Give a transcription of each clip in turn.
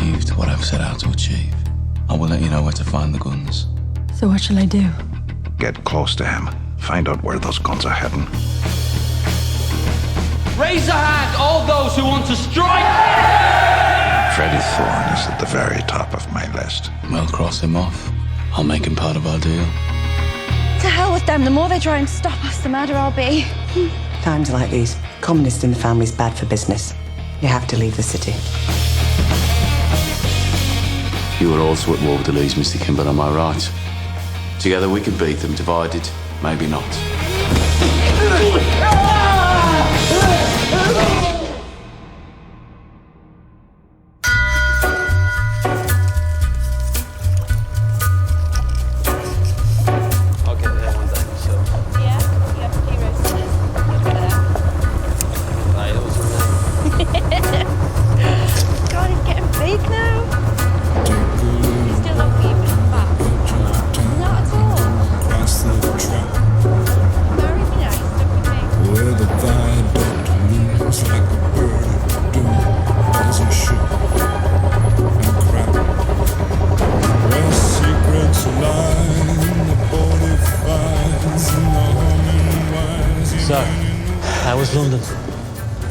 achieved what I've set out to achieve, I will let you know where to find the guns. So what shall I do? Get close to him. Find out where those guns are heading. Raise a hand, all those who want to strike! Freddie Thorne is at the very top of my list. We'll cross him off. I'll make him part of our deal. To hell with them. The more they try and stop us, the madder I'll be. Times like these, communist in the family's bad for business. You have to leave the city. You were also at war with the Lees, Mr. Kimber, am I right? Together we could beat them, divided, maybe not. God, he's getting big now. He's still not even fat. Not at all. Very nice, look at me. Where the viaduct looms like a bird of doom as you shoot and crack. Where secrets lie in the body fires and the humming wires. So, how was London?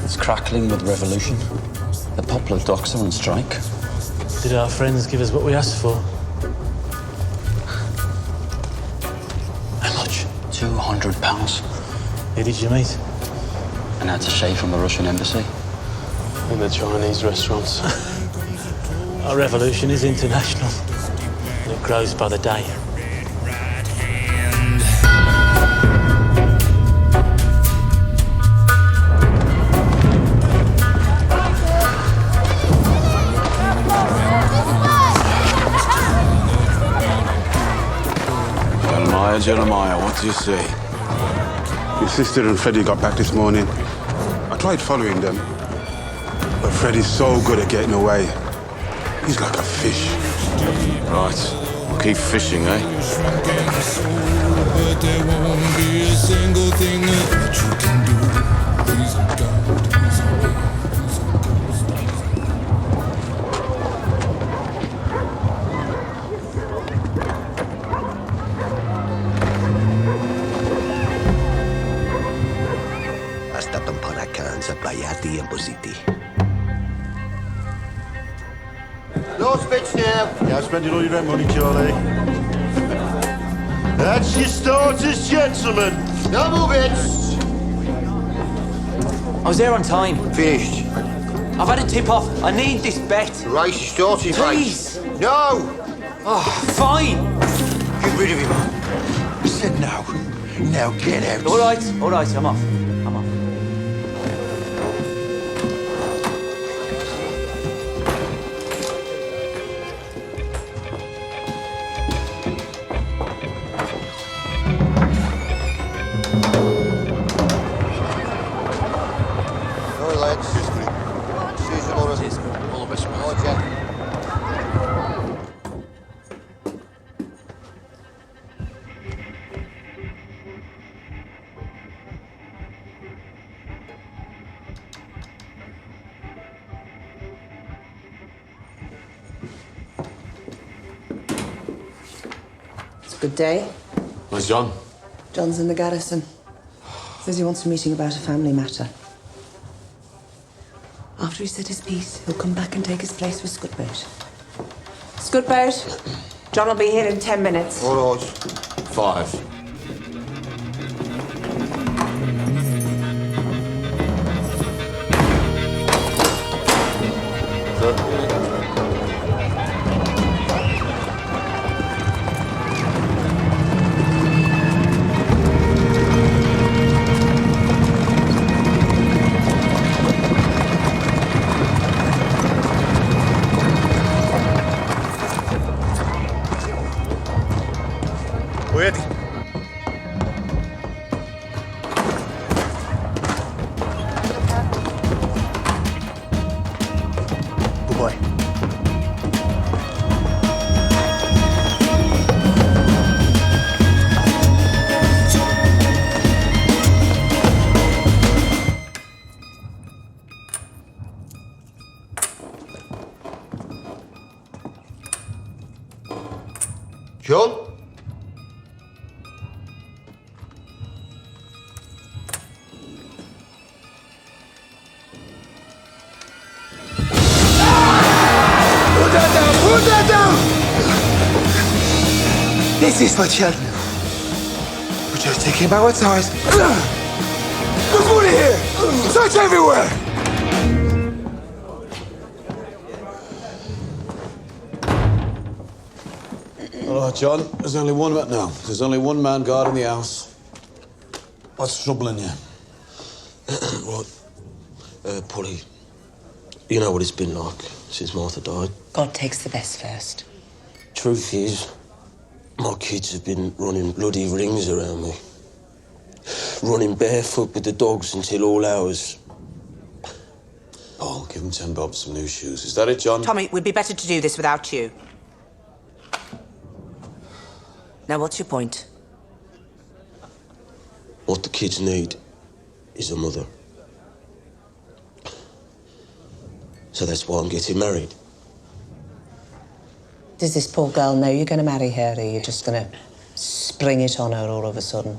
It's crackling with revolution. The Poplar Docks are on strike. Did our friends give us what we asked for? How much? £200. Who did you meet? An attaché from the Russian embassy. In the Chinese restaurants. Our revolution is international. And it grows by the day. Jeremiah, what do you see? Your sister and Freddie got back this morning. I tried following them, but Freddie's so good at getting away. He's like a fish. Right, we'll keep fishing, eh? But there won't be a single thing that you can do. He's a god, he's a man, he's a ghost. Hasta Tompanacan sa Playati and Bositi. No speech now. Yeah, spending all your rent money, Charlie. That's your starters, gentlemen. No more bits. I was there on time. Finished. I've had a tip-off. I need this bet. The race is starting, Please. mate. No. Oh, fine. Get rid of him. I said no. Now get out. All right, I'm off. I'm off. All right, lads. See you tomorrow. All of us, man. All right, Jack. It's a good day. Where's John? John's in the garrison. Says he wants a meeting about a family matter. After he's said his piece, he'll come back and take his place with Scudboat. Scudboat, John will be here in 10 minutes. All right. 5. Ready. Good boy. John? Put that down! Put that down! This is for children. We're just taking our time. There's money here! Search everywhere! All right, John. There's only one man now. There's only one man guarding the house. What's troubling you? Right. Polly, you know what it's been like since Martha died. God takes the best first. Truth is, my kids have been running bloody rings around me. Running barefoot with the dogs until all hours. Oh, give him 10 bob, some new shoes. Is that it, John? Tommy, it would be better to do this without you. Now, what's your point? What the kids need is a mother. So that's why I'm getting married. Does this poor girl know you're going to marry her, or are you just going to spring it on her all of a sudden?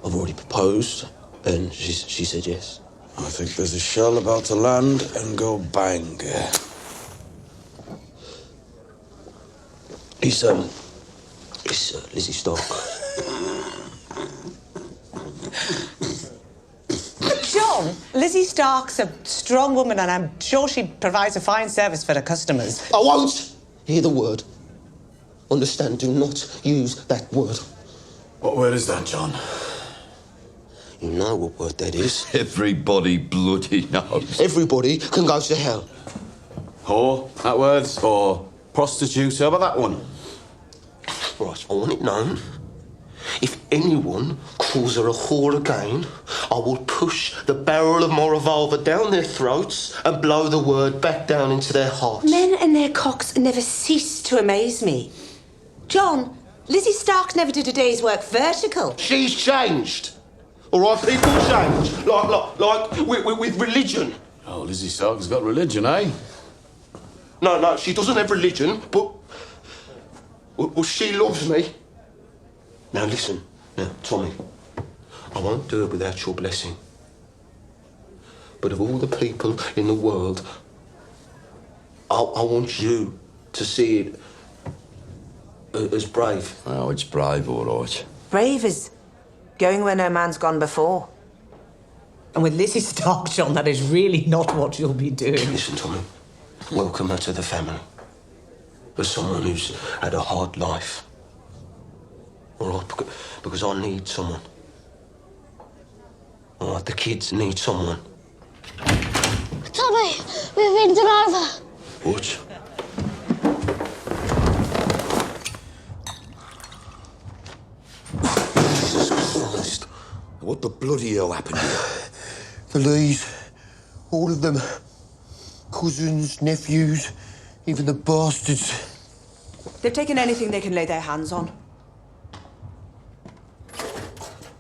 I've already proposed, and she said yes. I think there's a shell about to land and go bang. It's Lizzie Stark. John, Lizzie Stark's a strong woman, and I'm sure she provides a fine service for her customers. I won't hear the word. Understand? Do not use that word. What word is that, John? You know what word that is. Everybody bloody knows. Everybody can go to hell. Whore, that word? Or prostitute? How about that one? Right, I want it known. If anyone calls her a whore again, I will push the barrel of my revolver down their throats and blow the word back down into their hearts. Men and their cocks never cease to amaze me. John, Lizzie Stark never did a day's work vertical. She's changed. All right, people change. Like with religion. Oh, Lizzie Stark's got religion, eh? No, she doesn't have religion, but... Well, she loves me. Now, listen. Now, Tommy, I won't do it without your blessing. But of all the people in the world, I want you to see it as brave. Oh, it's brave, all right. Brave is going where no man's gone before. And with Lizzie Stark, John, that is really not what you'll be doing. Listen, Tommy, welcome her to the family. As someone who's had a hard life. All right, because I need someone. All right, the kids need someone. Tommy, we've been done over. What? Jesus Christ. What the bloody hell happened here? The Lees, all of them. Cousins, nephews, even the bastards. They've taken anything they can lay their hands on.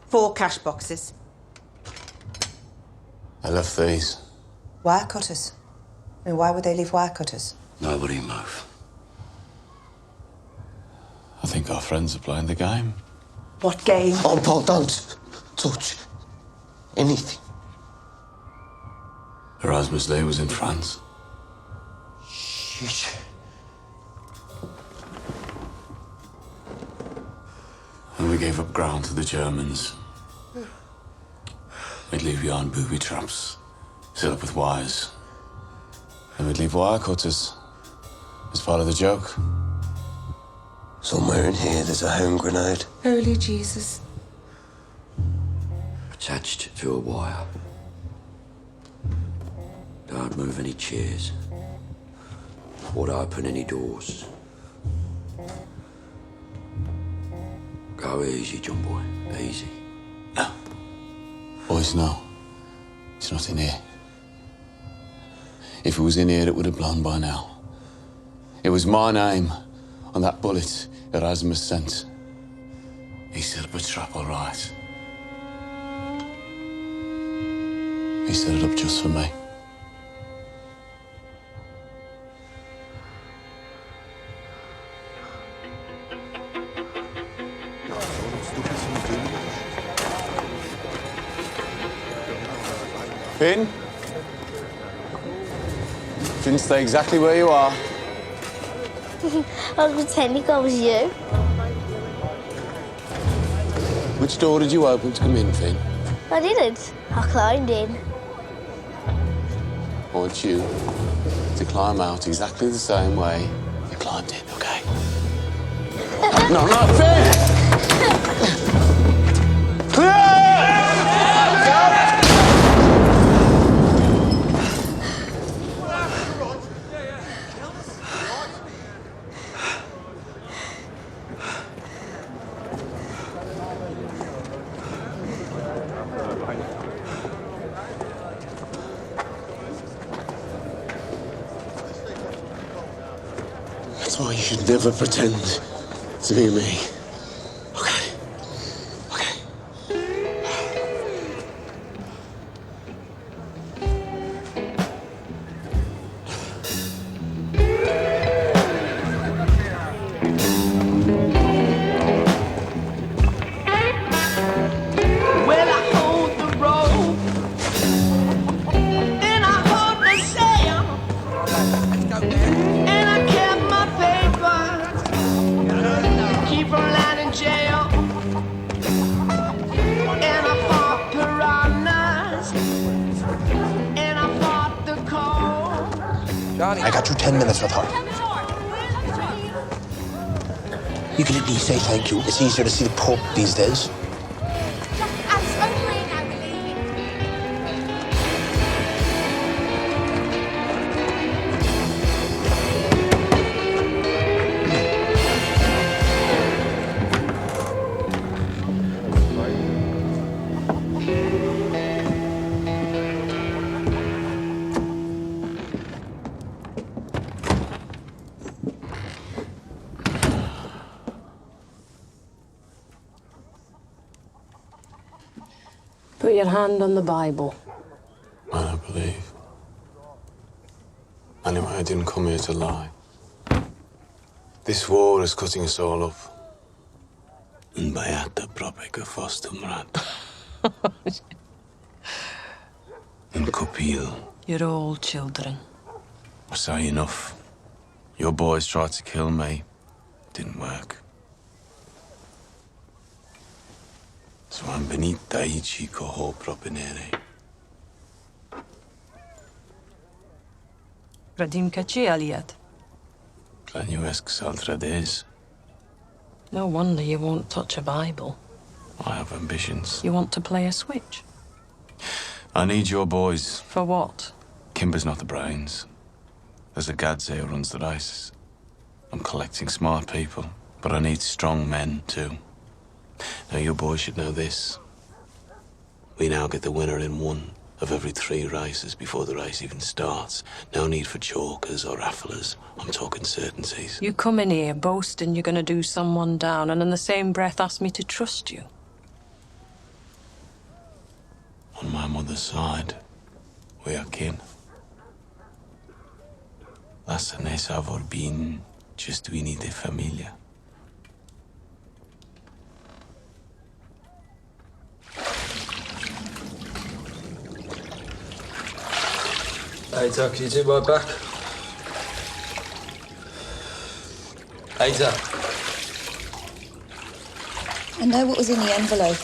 4 cash boxes. I left these. Wire cutters. I mean, why would they leave wire cutters? Nobody move. I think our friends are playing the game. What game? Oh, Paul, don't touch anything. Erasmus Lee was in France. Shit. And we gave up ground to the Germans. We'd leave behind booby traps, set up with wires. And we'd leave wire cutters as part of the joke. Somewhere in here there's a home grenade. Holy Jesus. Attached to a wire. Don't move any chairs. Or open any doors. Go easy, John boy. Easy. No. Boys, no. It's not in here. If it was in here, it would have blown by now. It was my name on that bullet Erasmus sent. He set up a trap, all right. He set it up just for me. Finn? Finn, stay exactly where you are. I was pretending I was you. Which door did you open to come in, Finn? I didn't. I climbed in. I want you to climb out exactly the same way you climbed in, okay? No, Finn! Clear! That's why you should never pretend to be me. Okay? Okay. Well, I hold the rope, and I hold the sail, and I kept my papers, keep from landing jail, and I fought piranhas, and I fought the cold. I got you 10 minutes with her. You can at least say thank you. It's easier to see the Pope these days. Put your hand on the Bible. I don't believe. Anyway, I didn't come here to lie. This war is cutting us all up. And Bayata propeka fostumrat. And Kopil. You're all children. I say enough. Your boys tried to kill me. Didn't work. So I'm benita ichi koho propinere. Radim kachi aliat. Clanuesc saltrades. No wonder you won't touch a Bible. I have ambitions. You want to play a switch? I need your boys. For what? Kimber's not the brains. There's a Gadze who runs the races. I'm collecting smart people, but I need strong men too. Now your boys should know this. We now get the winner in one of every 3 races before the race even starts. No need for chalkers or rafflers. I'm talking certainties. You come in here boasting you're going to do someone down, and in the same breath ask me to trust you. On my mother's side, we are kin. La sanesa vorbin gestuini de familia. Ada, can you do my back? Ada. I know what was in the envelope.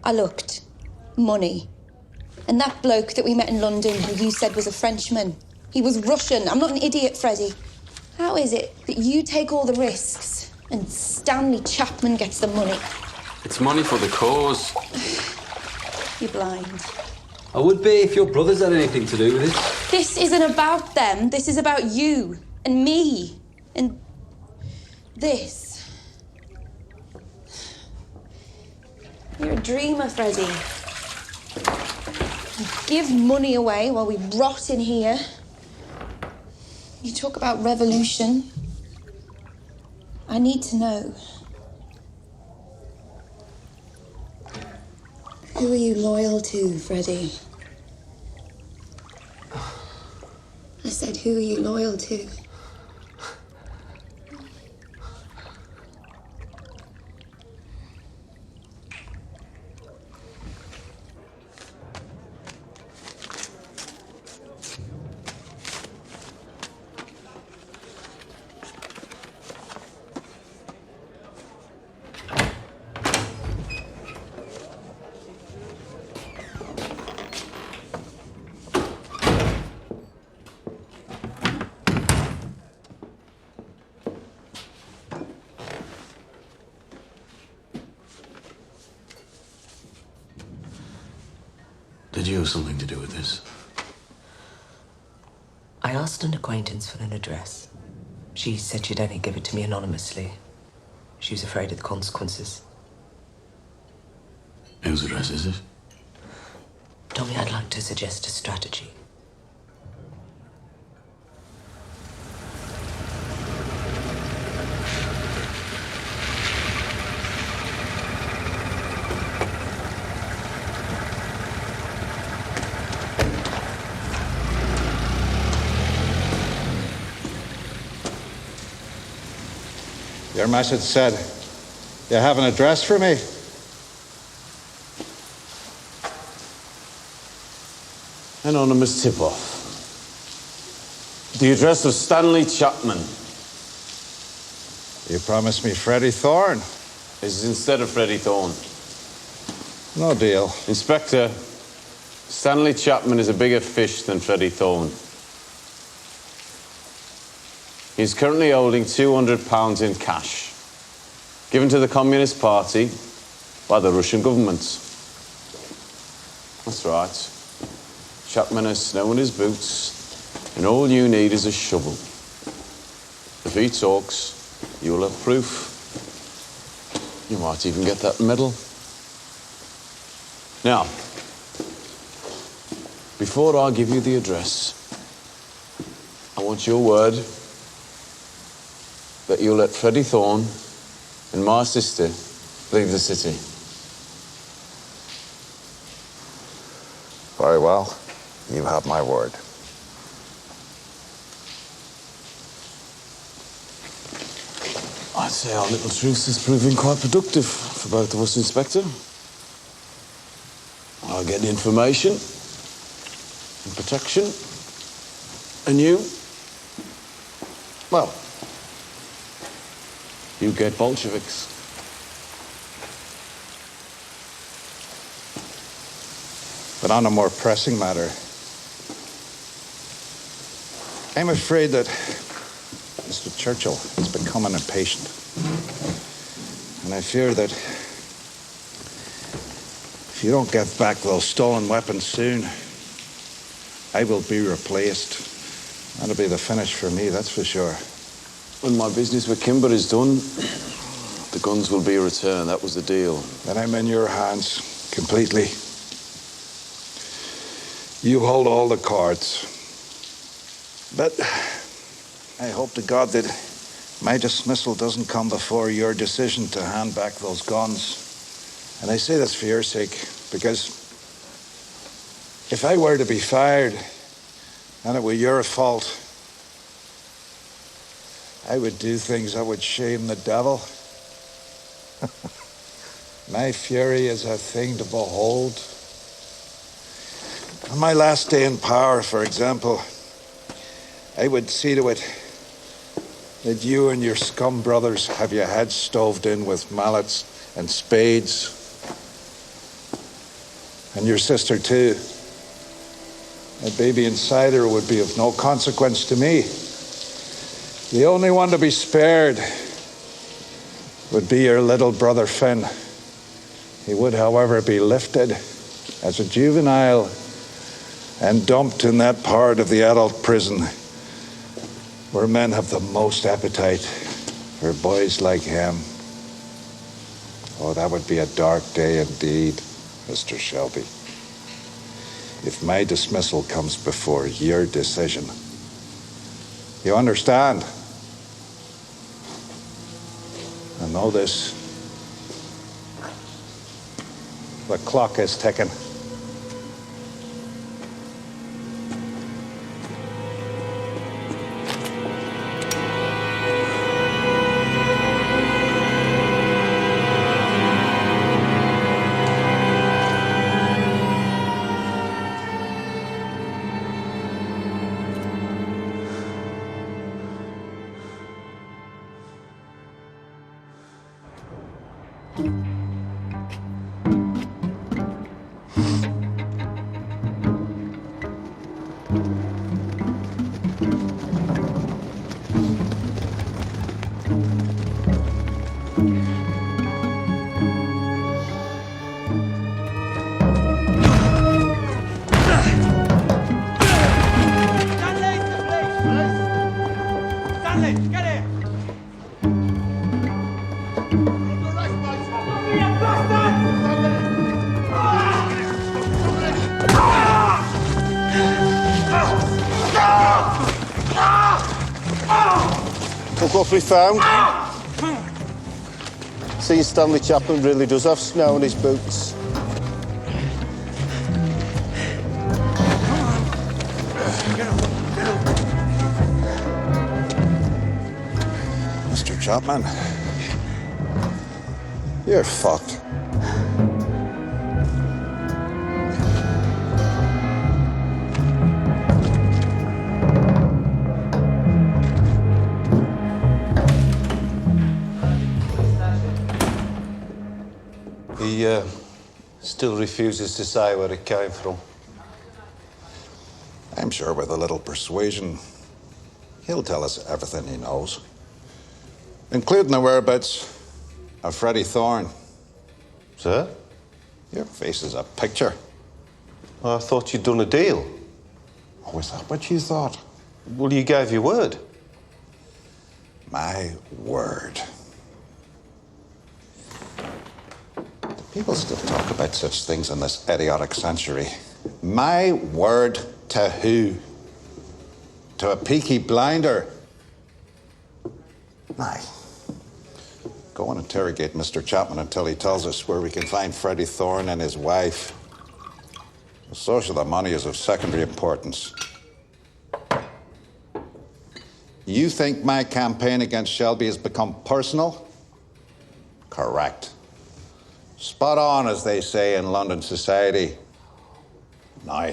I looked. Money. And that bloke that we met in London who you said was a Frenchman, he was Russian. I'm not an idiot, Freddie. How is it that you take all the risks and Stanley Chapman gets the money? It's money for the cause. You're blind. I would be if your brothers had anything to do with it. This isn't about them. This is about you and me and this. You're a dreamer, Freddie. You give money away while we rot in here. You talk about revolution. I need to know. Who are you loyal to, Freddie? I said, who are you loyal to? you have something to do with this? I asked an acquaintance for an address. She said she'd only give it to me anonymously. She was afraid of the consequences. Whose address is it? Tommy, I'd like to suggest a strategy. Your message said you have an address for me. Anonymous tip-off. The address of Stanley Chapman. You promised me Freddie Thorne. This is instead of Freddie Thorne. No deal. Inspector, Stanley Chapman is a bigger fish than Freddie Thorne. He's currently holding £200 in cash, given to the Communist Party by the Russian government. That's right. Chapman has snow in his boots, and all you need is a shovel. If he talks, you'll have proof. You might even get that medal. Now, before I give you the address, I want your word that you'll let Freddie Thorne and my sister leave the city. Very well. You have my word. I'd say our little truce is proving quite productive for both of us, Inspector. I'll get information and protection, and you, well, you get Bolsheviks. But on a more pressing matter, I'm afraid that Mr. Churchill is becoming impatient. And I fear that if you don't get back those stolen weapons soon, I will be replaced. That'll be the finish for me, that's for sure. When my business with Kimber is done, the guns will be returned. That was the deal. Then I'm in your hands completely. You hold all the cards. But I hope to God that my dismissal doesn't come before your decision to hand back those guns. And I say this for your sake, because if I were to be fired and it were your fault, I would do things that would shame the devil. My fury is a thing to behold. On my last day in power, for example, I would see to it that you and your scum brothers have your heads stoved in with mallets and spades. And your sister, too. A baby inside her would be of no consequence to me. The only one to be spared would be your little brother Finn. He would, however, be lifted as a juvenile and dumped in that part of the adult prison where men have the most appetite for boys like him. Oh, that would be a dark day indeed, Mr. Shelby. If my dismissal comes before your decision. You understand? And know this. The clock is ticking. Look what we found. See, Stanley Chapman really does have snow on his boots. Mr. Chapman, you're fucked. He still refuses to say where it came from. I'm sure with a little persuasion, he'll tell us everything he knows, including the whereabouts of Freddie Thorne. Sir? Your face is a picture. I thought you'd done a deal. Oh, is that what you thought? Well, you gave your word. My word. Do people still talk about such things in this idiotic century? My word to who? To a Peaky blinder? Aye. Go and interrogate Mr. Chapman until he tells us where we can find Freddie Thorne and his wife. The source of the money is of secondary importance. You think my campaign against Shelby has become personal? Correct. Spot on, as they say in London society. Now,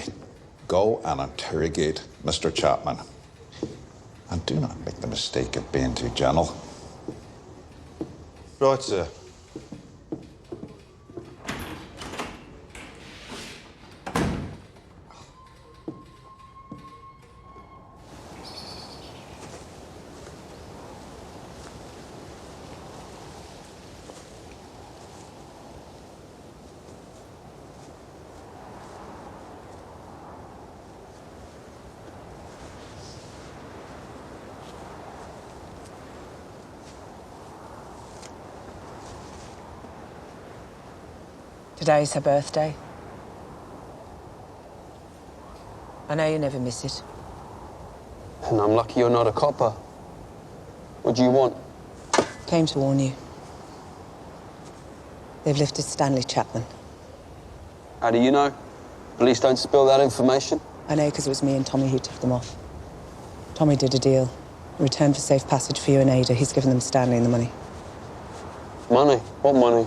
go and interrogate Mr. Chapman. And do not make the mistake of being too gentle. Right, sir. Today's her birthday. I know you never miss it. And I'm lucky you're not a copper. What do you want? Came to warn you. They've lifted Stanley Chapman. How do you know? Police don't spill that information. I know because it was me and Tommy who tipped them off. Tommy did a deal. In return for safe passage for you and Ada, he's given them Stanley and the money. Money? What money?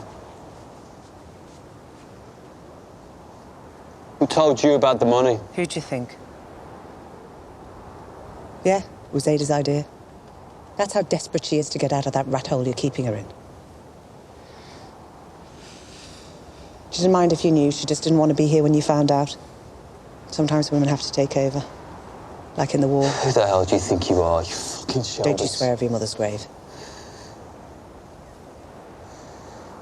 Who told you about the money? Who do you think? Yeah, it was Ada's idea. That's how desperate she is to get out of that rat hole you're keeping her in. She didn't mind if you knew, she just didn't want to be here when you found out. Sometimes women have to take over. Like in the war. Who the hell do you think you are, you fucking shoulders? Don't you swear over your mother's grave.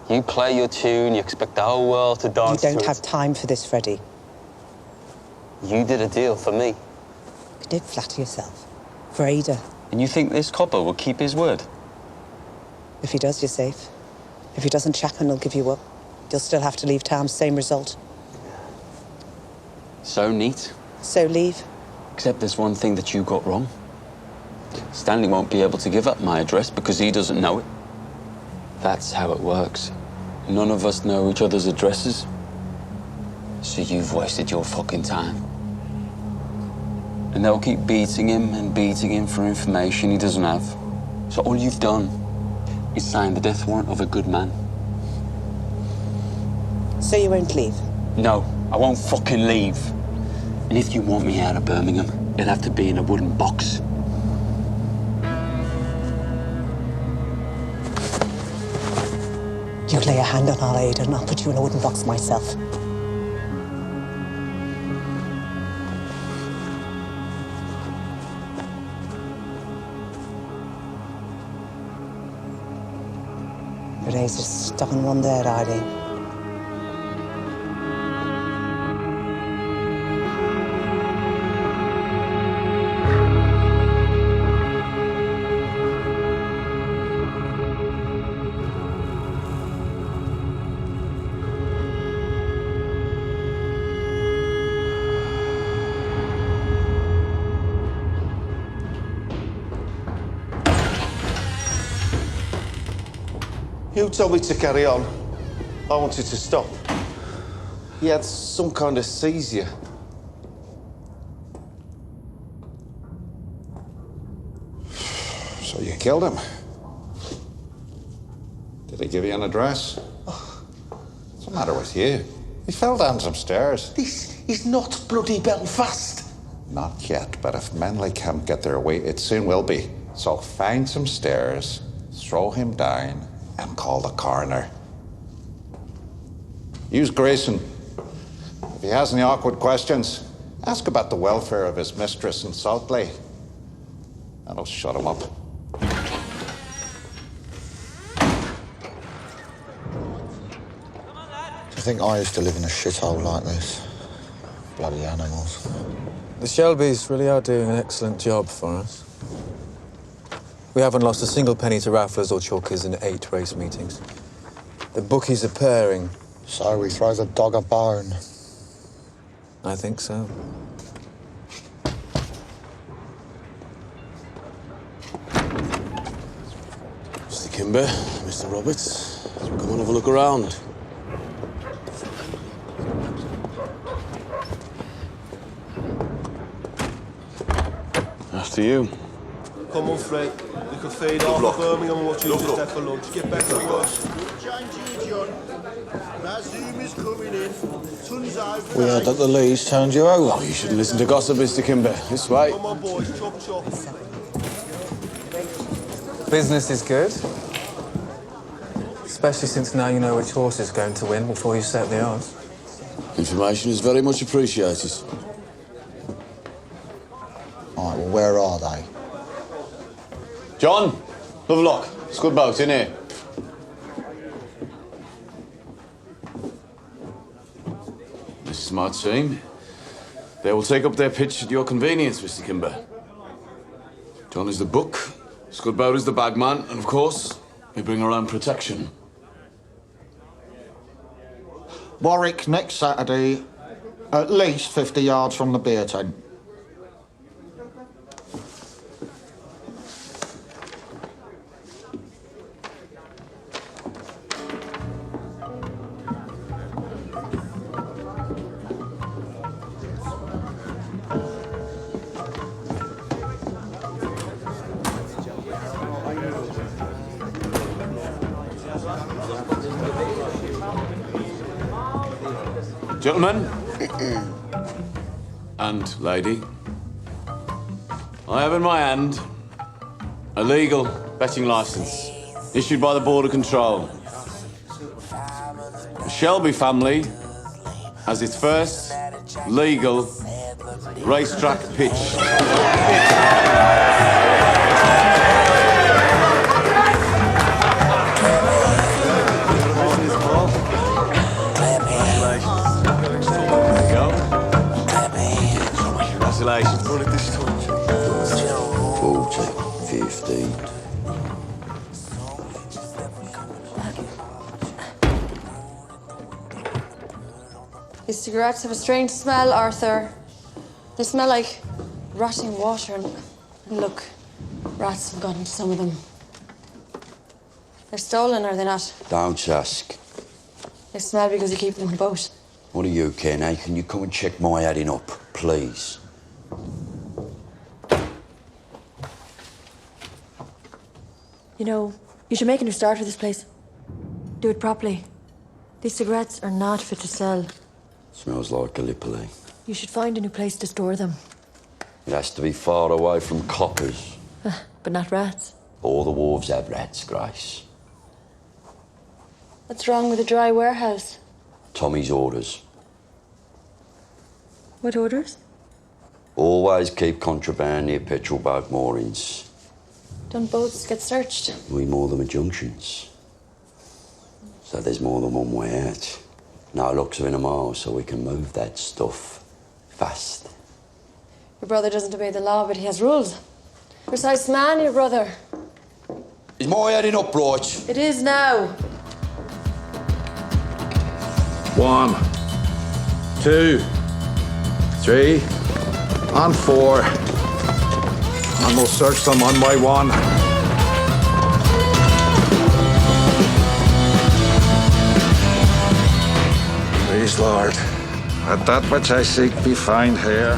You play your tune, you expect the whole world to dance You don't to have it. time for this, Freddie. You did a deal for me. You did flatter yourself. For Ada. And you think this copper will keep his word? If he does, you're safe. If he doesn't, Chapman will give you up. You'll still have to leave town, same result. So neat. So leave. Except there's one thing that you got wrong. Stanley won't be able to give up my address because he doesn't know it. That's how it works. None of us know each other's addresses. So you've wasted your fucking time. And they'll keep beating him for information he doesn't have. So all you've done is sign the death warrant of a good man. So you won't leave? No, I won't fucking leave. And if you want me out of Birmingham, it'll have to be in a wooden box. You lay a hand on our Ada and I'll put you in a wooden box myself. But Ada's a stubborn one there, Eileen. You told me to carry on. I wanted to stop. He had some kind of seizure. So you killed him? Did he give you an address? What's the matter with you? He fell down some stairs. This is not bloody Belfast. Not yet, but if Menley can't get their way, it soon will be. So find some stairs, throw him down, and call the coroner. Use Grayson. If he has any awkward questions, ask about the welfare of his mistress in Saltley. That'll shut him up. I think I used to live in a shithole like this. Bloody animals. The Shelbys really are doing an excellent job for us. We haven't lost a single penny to rafflers or chalkers in 8 race meetings. The bookies are pairing. So we throw the dog a bone. I think so. Mr. Kimber, Mr. Roberts, come and have a look around. After you. Come on, Fred. You can feed half of Birmingham and what you just had for lunch. Get back to work. We heard that the Lees turned you over. Oh, you shouldn't listen to gossip, Mr. Kimber. This way. Come on, boys. Chop, chop. Business is good. Especially since now you know which horse is going to win before you set the odds. Information is very much appreciated. All right, well, where are they? John, Lovelock, it's good boat in here. This is my team. They will take up their pitch at your convenience, Mr. Kimber. John is the book, Scudboat is the bagman, and of course, we bring our own protection. Warwick next Saturday, at least 50 yards from the beer tent. Gentlemen, and lady, I have in my hand a legal betting license issued by the Border Control. The Shelby family has its first legal racetrack pitch. Congratulations. 40, 15. These cigarettes have a strange smell, Arthur. They smell like rotting water and look, rats have gotten to some of them. They're stolen, are they not? Don't ask. They smell because you keep them in the boat. What do you care now? Can you come and check my adding up, please? You know, you should make a new start with this place. Do it properly. These cigarettes are not fit to sell. Smells like Gallipoli. You should find a new place to store them. It has to be far away from coppers. But not rats. All the wharves have rats, Grace. What's wrong with a dry warehouse? Tommy's orders. What orders? Always keep contraband near petrol boat moorings. Don't boats get searched? We moor them at junctions. So there's more than one way out. No locks are in a mile, so we can move that stuff fast. Your brother doesn't obey the law, but he has rules. Precise man, your brother. Is my adding up right? It is now. 1, 2, 3, and 4. And we'll search them one by one. Please, Lord, let that which I seek be found here.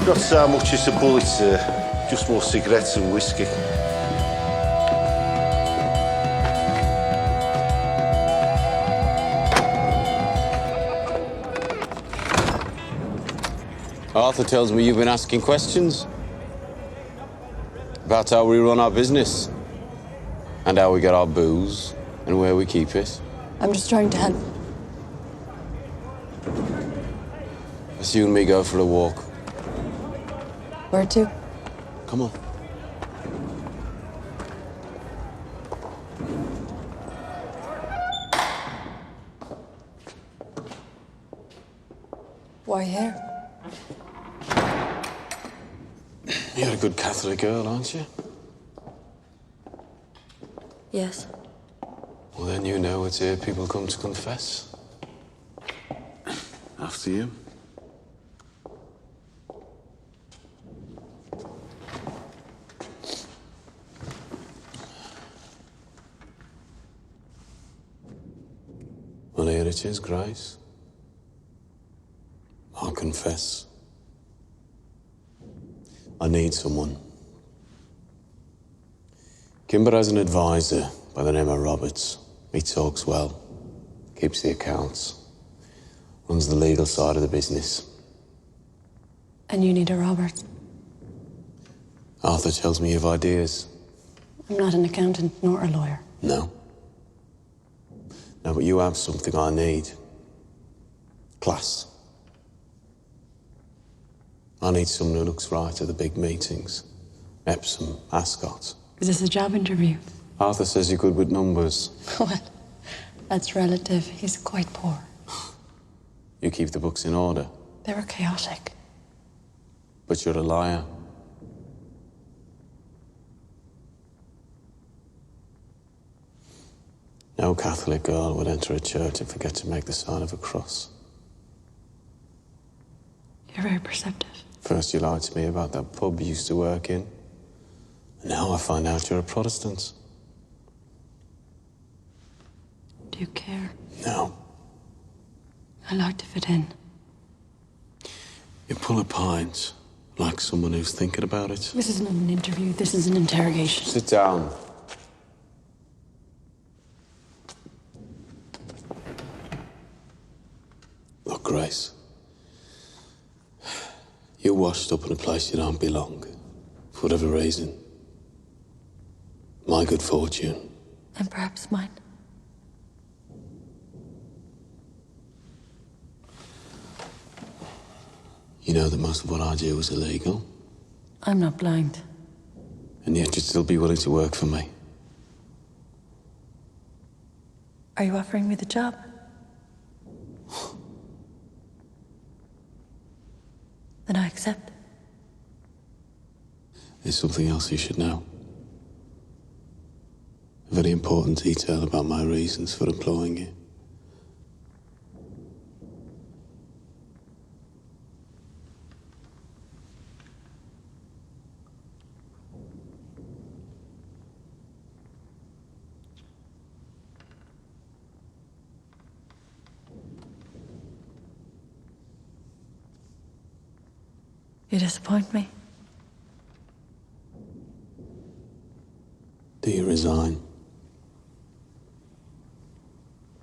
Not so much as a bullet, sir. Just more cigarettes and whiskey. Arthur tells me you've been asking questions about how we run our business and how we get our booze and where we keep it. I'm just trying to help. Let's you and me go for a walk. Where to? Come on. Why here? You're a good Catholic girl, aren't you? Yes. Well, then you know it's here people come to confess. After you. Well, here it is, Grace. I'll confess. I need someone. Kimber has an advisor by the name of Roberts. He talks well, keeps the accounts, runs the legal side of the business. And you need a Robert. Arthur tells me you have ideas. I'm not an accountant nor a lawyer. No. No, but you have something I need. Class. I need someone who looks right at the big meetings. Epsom, Ascot. Is this a job interview? Arthur says you're good with numbers. Well, that's relative. He's quite poor. You keep the books in order. They were chaotic. But you're a liar. No Catholic girl would enter a church and forget to make the sign of a cross. You're very perceptive. First you lied to me about that pub you used to work in. And now I find out you're a Protestant. Do you care? No. I like to fit in. You pull a pint like someone who's thinking about it. This isn't an interview. This is an interrogation. Sit down. Look, Grace. You're washed up in a place you don't belong, for whatever reason. My good fortune. And perhaps mine. You know that most of what I do is illegal, I'm not blind. and yet you'd still be willing to work for me. Are you offering me the job? Then I accept. There's something else you should know. A very important detail about my reasons for employing you. You disappoint me. Do you resign?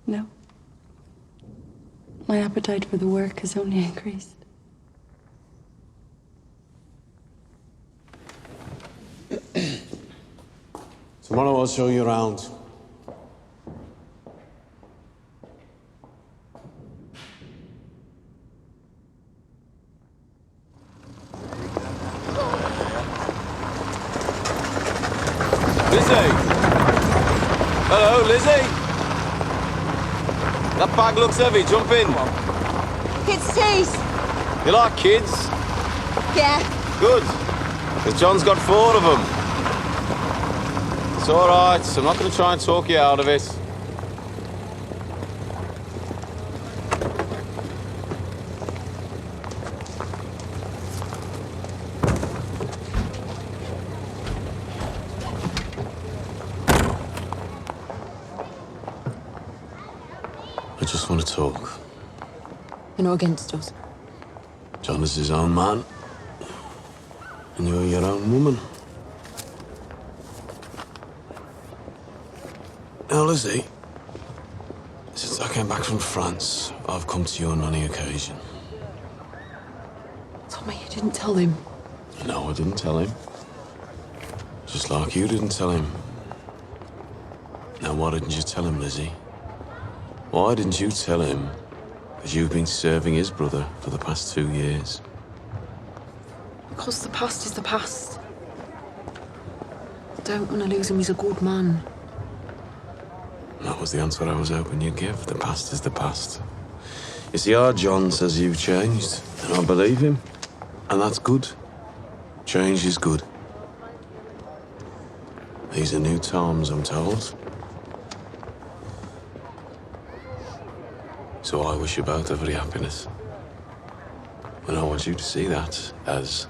No. My appetite for the work has only increased. Tomorrow I'll show you around. Lizzie! Hello, Lizzie! That bag looks heavy. Jump in. Kids' teeth. You like kids? Yeah. Good. Because John's got 4 of them. It's all right. I'm not going to try and talk you out of it. just want to talk. You're not against us. John is his own man. And you're your own woman. Now, Lizzie, since I came back from France, I've come to you on many occasions. Tommy, you didn't tell him. No, I didn't tell him. Just like you didn't tell him. Now, why didn't you tell him, Lizzie? Why didn't you tell him that you've been serving his brother for the past 2 years? Because the past is the past. I don't want to lose him. He's a good man. That was the answer I was hoping you'd give. The past is the past. You see, our John says you've changed, and I believe him. And that's good. Change is good. These are new times, I'm told. So I wish you both every happiness. And I want you to see that as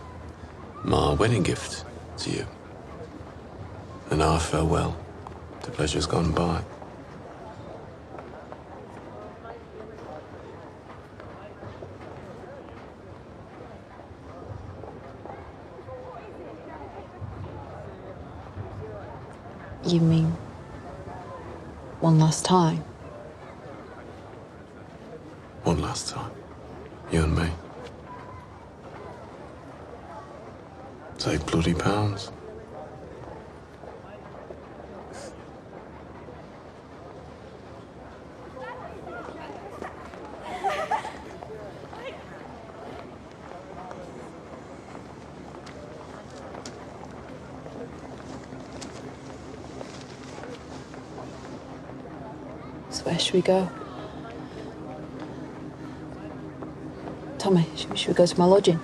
my wedding gift to you. And our farewell to pleasures gone by. You mean one last time? One last time. You and me. It's £8 bloody. So where should we go? Tommy, should we go to my lodging?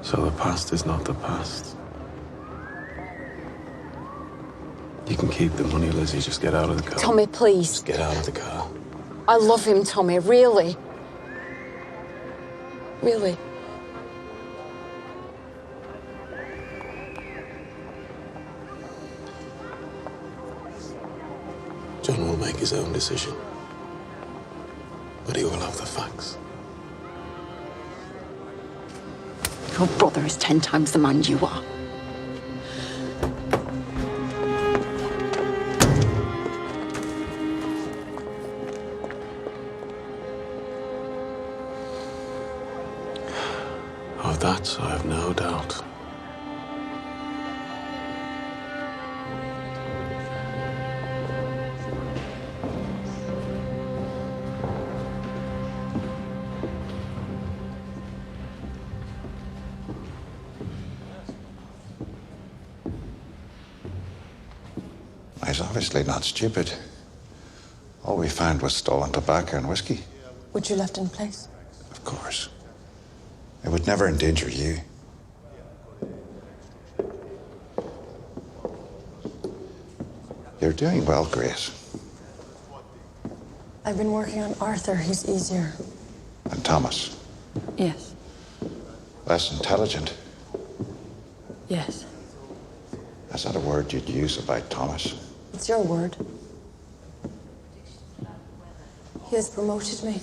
So the past is not the past. You can keep the money, Lizzie. Just get out of the car. Tommy, please. Just get out of the car. I love him, Tommy, really. Really. John will make his own decision. But he will have the facts. Your brother is 10 times the man you are. Of that, I have no doubt. He's obviously not stupid. All we found was stolen tobacco and whiskey. Which you left in place? Of course. It would never endanger you. You're doing well, Grace. I've been working on Arthur. He's easier. And Thomas. Yes. Less intelligent. Yes. Is that a word you'd use about Thomas? It's your word. He has promoted me.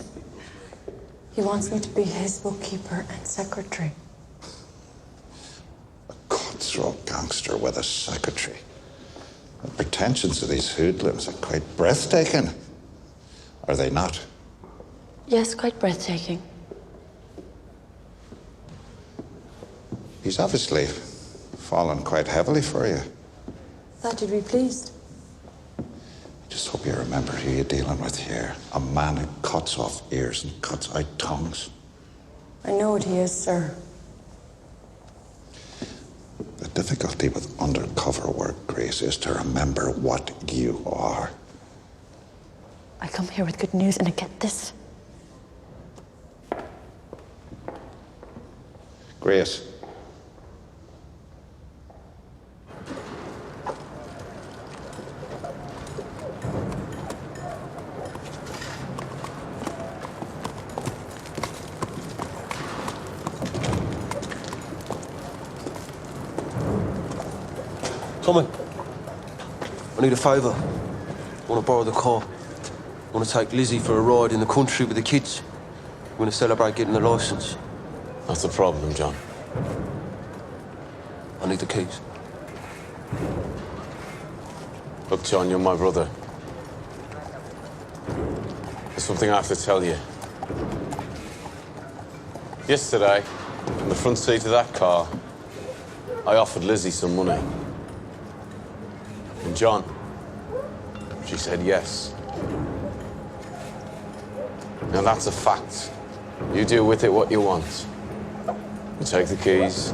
He wants me to be his bookkeeper and secretary. A cutthroat gangster with a secretary. The pretensions of these hoodlums are quite breathtaking. Are they not? Yes, quite breathtaking. He's obviously fallen quite heavily for you. Thought you'd be pleased. Just hope you remember who you're dealing with here. A man who cuts off ears and cuts out tongues. I know what he is, sir. The difficulty with undercover work, Grace, is to remember what you are. I come here with good news and I get this. Grace. Tommy, I need a favour. Want to borrow the car. Want to take Lizzie for a ride in the country with the kids. Want to celebrate getting the licence. That's the problem, John. I need the keys. Look, John, you're my brother. There's something I have to tell you. Yesterday, in the front seat of that car, I offered Lizzie some money. And John, she said yes. Now that's a fact. You do with it what you want. You take the keys,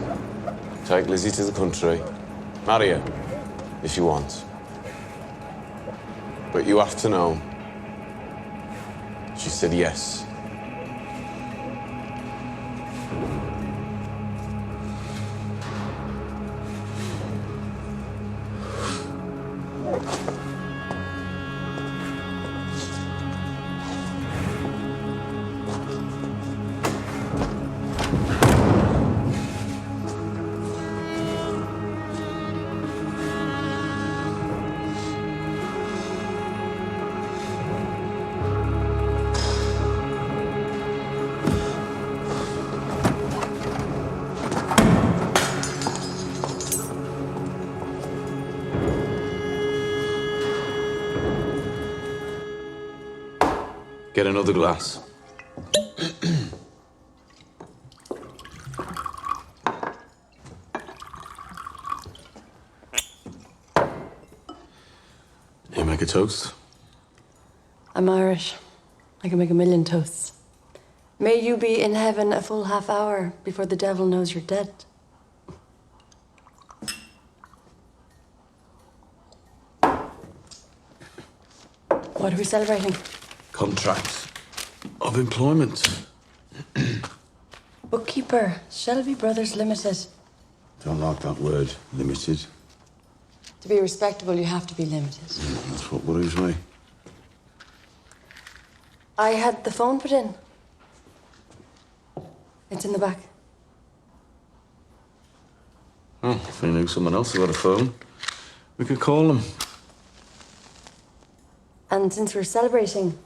take Lizzie to the country, marry her, if you want. But you have to know, she said yes. Get another glass. You make a toast? I'm Irish. I can make a million toasts. May you be in heaven a full half hour before the devil knows you're dead. What are we celebrating? Contract of employment. Bookkeeper, Shelby Brothers Limited. Don't like that word, limited. To be respectable, you have to be limited. That's what worries me. I had the phone put in. It's in the back. Oh, if we knew someone else who had a phone, we could call them. And since we're celebrating,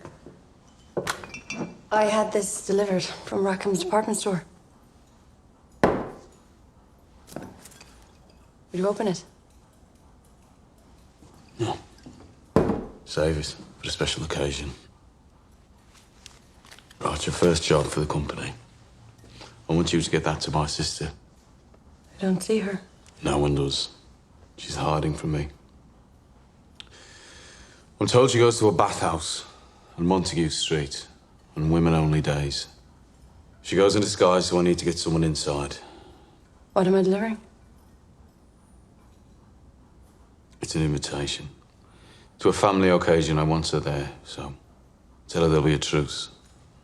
I had this delivered from Rackham's department store. Will you open it? No. Save it for a special occasion. Right, your first job for the company. I want you to get that to my sister. I don't see her. No one does. She's hiding from me. I'm told she goes to a bathhouse on Montague Street on women-only days. She goes in disguise, so I need to get someone inside. What am I delivering? It's an invitation. To a family occasion, I want her there, so tell her there'll be a truce.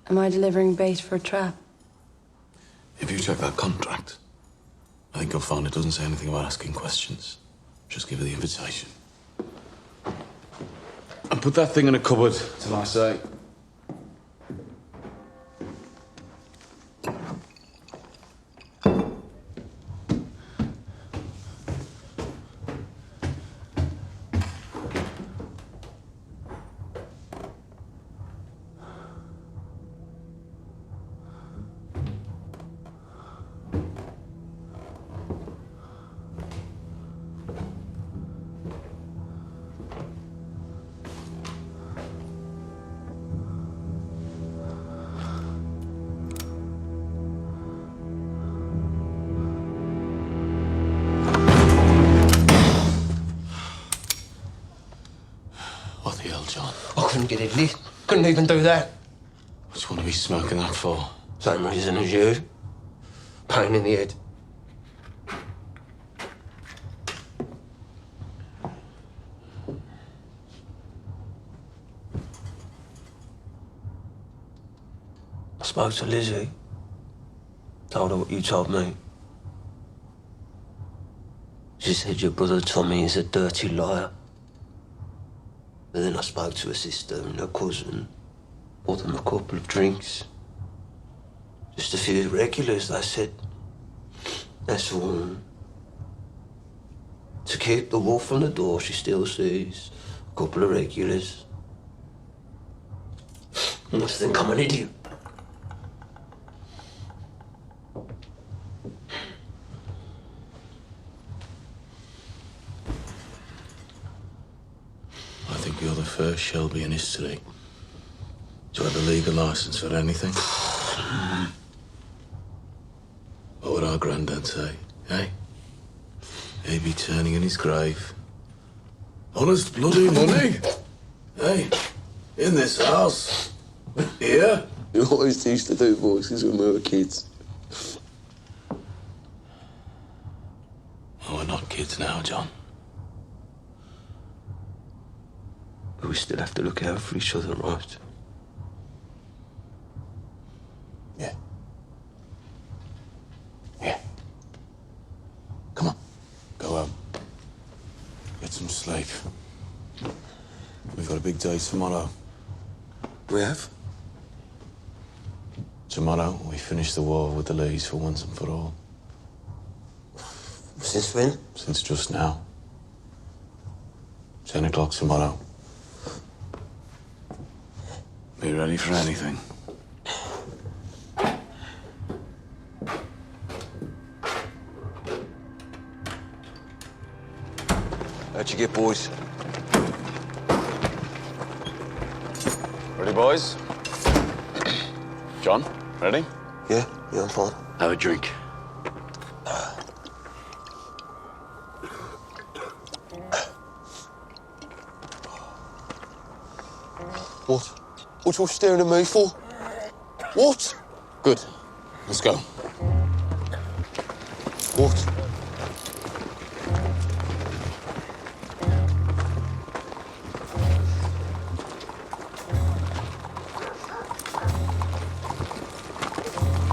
Am I delivering bait for a trap? If you check that contract, I think you'll find it doesn't say anything about asking questions. Just give her the invitation. And put that thing in a cupboard till I say. What the hell, John? I couldn't get it lit. Couldn't even do that. What do you want to be smoking that for? Same reason as you. Pain in the head. I spoke to Lizzie. Told her what you told me. She said your brother Tommy is a dirty liar. But then I spoke to her sister and her cousin. Bought them a couple of drinks. Just a few regulars, they said. That's all. To keep the wolf from the door, she still sees Couple of regulars. I must think I'm an idiot. I think you're the first Shelby in history to have a legal license for anything. What would our granddad say, eh? He'd be turning in his grave. Honest bloody money! Hey, in this house. Here. You always used to do voices when we were kids. Oh, we're not kids now, John. But we still have to look out for each other, right? Yeah. Yeah. Come on. Go home. Get some sleep. We've got a big day tomorrow. We have? Tomorrow, we finish the war with the Lees for once and for all. Since when? Since just now. 10 o'clock tomorrow. Be ready for anything. How'd you get, boys? Ready, boys? John, ready? Yeah, I'm fine. Have a drink. What? What you staring at me for? What? Good. Let's go. What?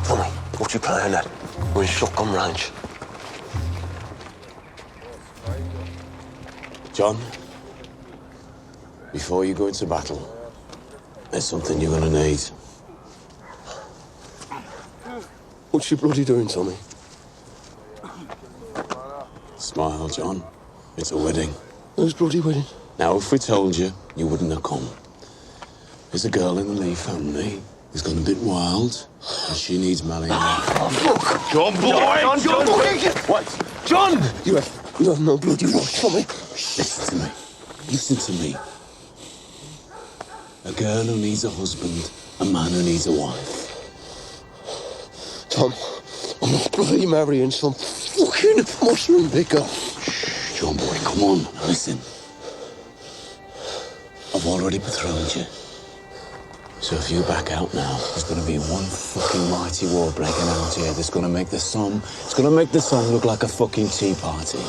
Tommy, what you playing at? We're in shotgun range. John, before you go into battle, there's something you're gonna need. What you bloody doing, Tommy? Smile, John. It's a wedding. Whose bloody wedding? Now, if we told you, you wouldn't have come. There's a girl in the Lee family who's gone a bit wild, and she needs marrying. Look! John, boy! John, boy! What? John! You have no bloody right, Tommy. Listen to me. Listen to me. A girl who needs a husband, a man who needs a wife. Tom, I'm not bloody marrying some fucking mushroom picker. John, boy, come on. Listen. I've already betrothed you. So if you back out now, there's going to be one fucking mighty war breaking out here that's going to make the sun... It's going to make the sun look like a fucking tea party.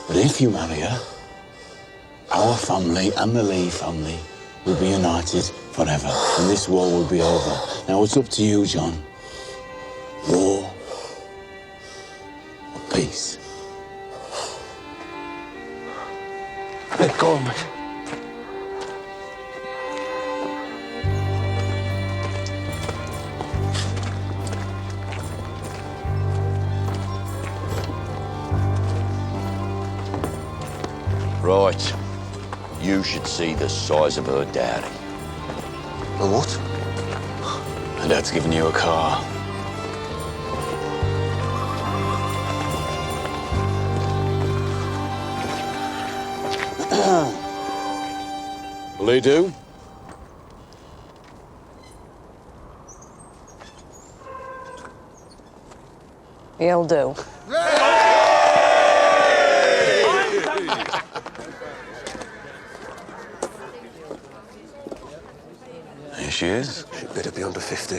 But if you marry her, our family and the Lee family will be united forever, and this war will be over. Now it's up to you, John. War or peace? Let go of me. Right. You should see the size of her daddy. A what? My dad's giving you a car. Will he do? He'll do. Here she is. She better be under 50.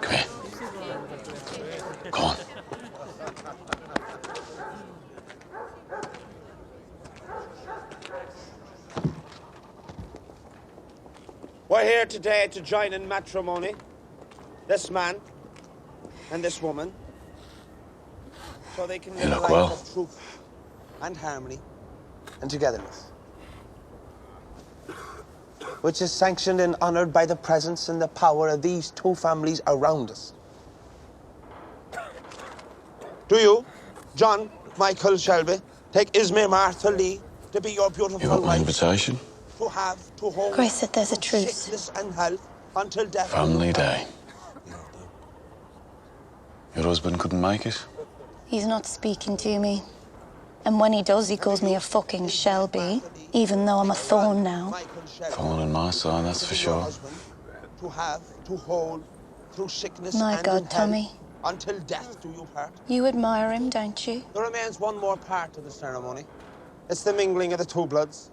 Come here. Come on. We're here today to join in matrimony. This man and this woman. So they can live a look life well. of truth and harmony and togetherness. Which is sanctioned and honoured by the presence and the power of these two families around us. Do you, John Michael Shelby, take Ismay Martha Lee to be your beautiful You got my wife, invitation? to have, to hold, Grace said there's a through truce. sickness and health until death. Family day. Your husband couldn't make it? He's not speaking to me. And when he does, he calls me a fucking Shelby, even though I'm a thorn now. Thorn in my side, that's for sure. To have, to hold, through sickness My and God, in health, Tommy. until death do you part. You admire him, don't you? There remains one more part to the ceremony. It's the mingling of the two bloods.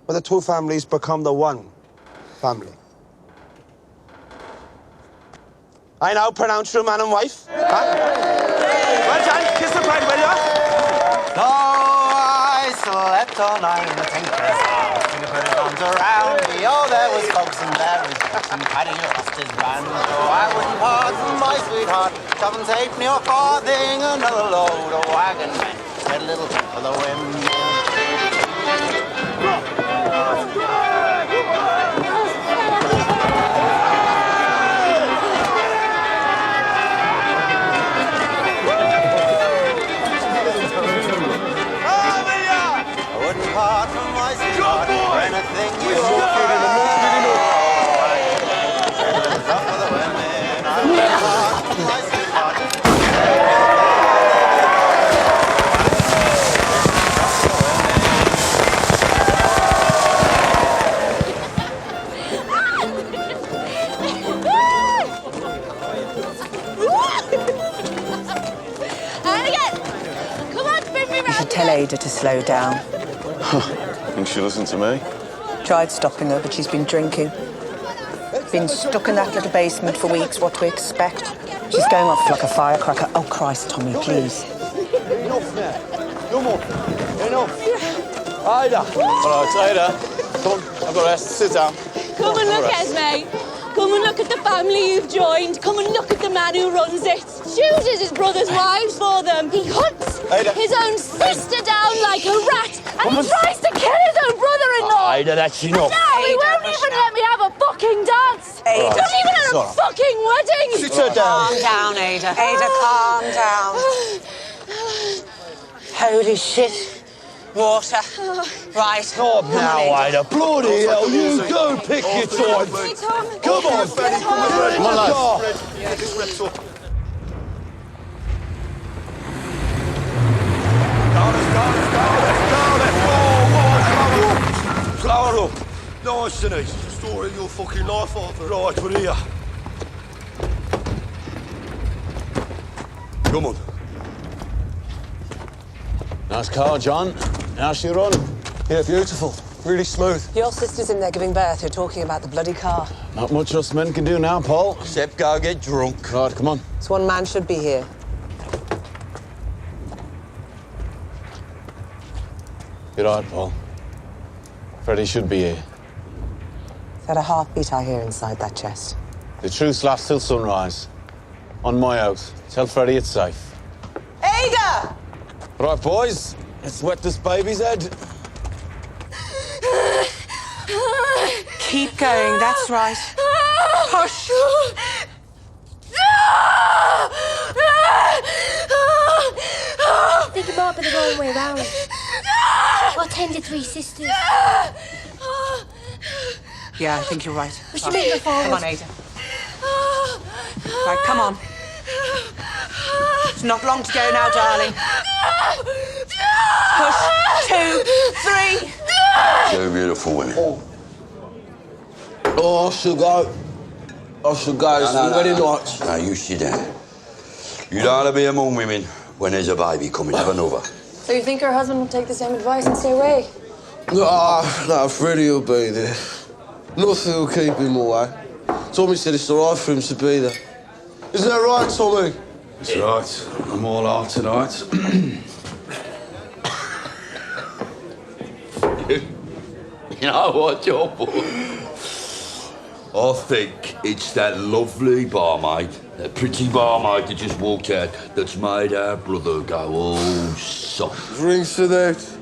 Where the two families become the one family. I now pronounce you man and wife. Huh? Well done, kiss the bride, will ya? So I slept all night in the tinker's house. You put it arms around me. Oh, there was folks and there was and Paddy lost his brand. Oh, I wouldn't part from my sweetheart. Come and take me a farthing, another load of wagon men. Get a little tip for the wind. Part from my sweetheart, anything you want. Up for the women, I wouldn't part from my sweetheart. And again! Come on, spin me round. You should tell Ada to slow down. Think she'll listen to me? Tried stopping her, but she's been drinking. Been stuck in that little basement for weeks. What to expect? She's going off like a firecracker. Oh, Christ, Tommy, please. Enough now. No more. Enough. Ida. All right, Ada. Come on, I've got to rest. Sit down. Come and look, Esme. Come and look at the family you've joined. Come and look at the man who runs it. Chooses his brother's wives for them. He hunts his own sister down like a rat and tries to kill his own brother-in-law. Ida, that's enough. No, he won't even let me have a fucking dance. Ada. Not even at a fucking wedding. Sit her down. Calm down, Ada. Ada, calm down. Holy shit. Water. Right. Stop now, Ida. Bloody hell, you do pick your time. Come on, Benny. Come on, lads. Yeah, this wraps up. Flower up. Nice and easy. Storing your fucking life off. Right, we're here. Come on. Nice car, John. How's she run? Yeah, beautiful. Really smooth. Your sister's in there giving birth. You're talking about the bloody car. Not much us men can do now, Paul. Except go get drunk. Right, come on. This one man should be here. You're right, Paul. Freddie should be here. Is that a heartbeat I hear inside that chest? The truce lasts till sunrise. On my oath. Tell Freddie it's safe. Ada! Right, boys. Let's wet this baby's head. Keep going, that's right. Hush. I think it might be the wrong way around. Or 10 to 3 sisters. Yeah, I think you're right. We should move her forward. Come on, Ada. Right, come on. It's not long to go now, darling. Push. 2, 3. Two beautiful women. Oh, I should go. I should go. It's already night. No, you sit down. You don't want to be among women when there's a baby coming. Have another. So you think her husband would take the same advice and stay away? No, Freddie will be there. Nothing will keep him away. Tommy said it's all right for him to be there. Isn't that right, Tommy? That's right. I'm all out tonight. You know what, Joe? I think it's that lovely barmaid, that pretty barmaid that just walked out, that's made our brother go all soft. Drinks to that.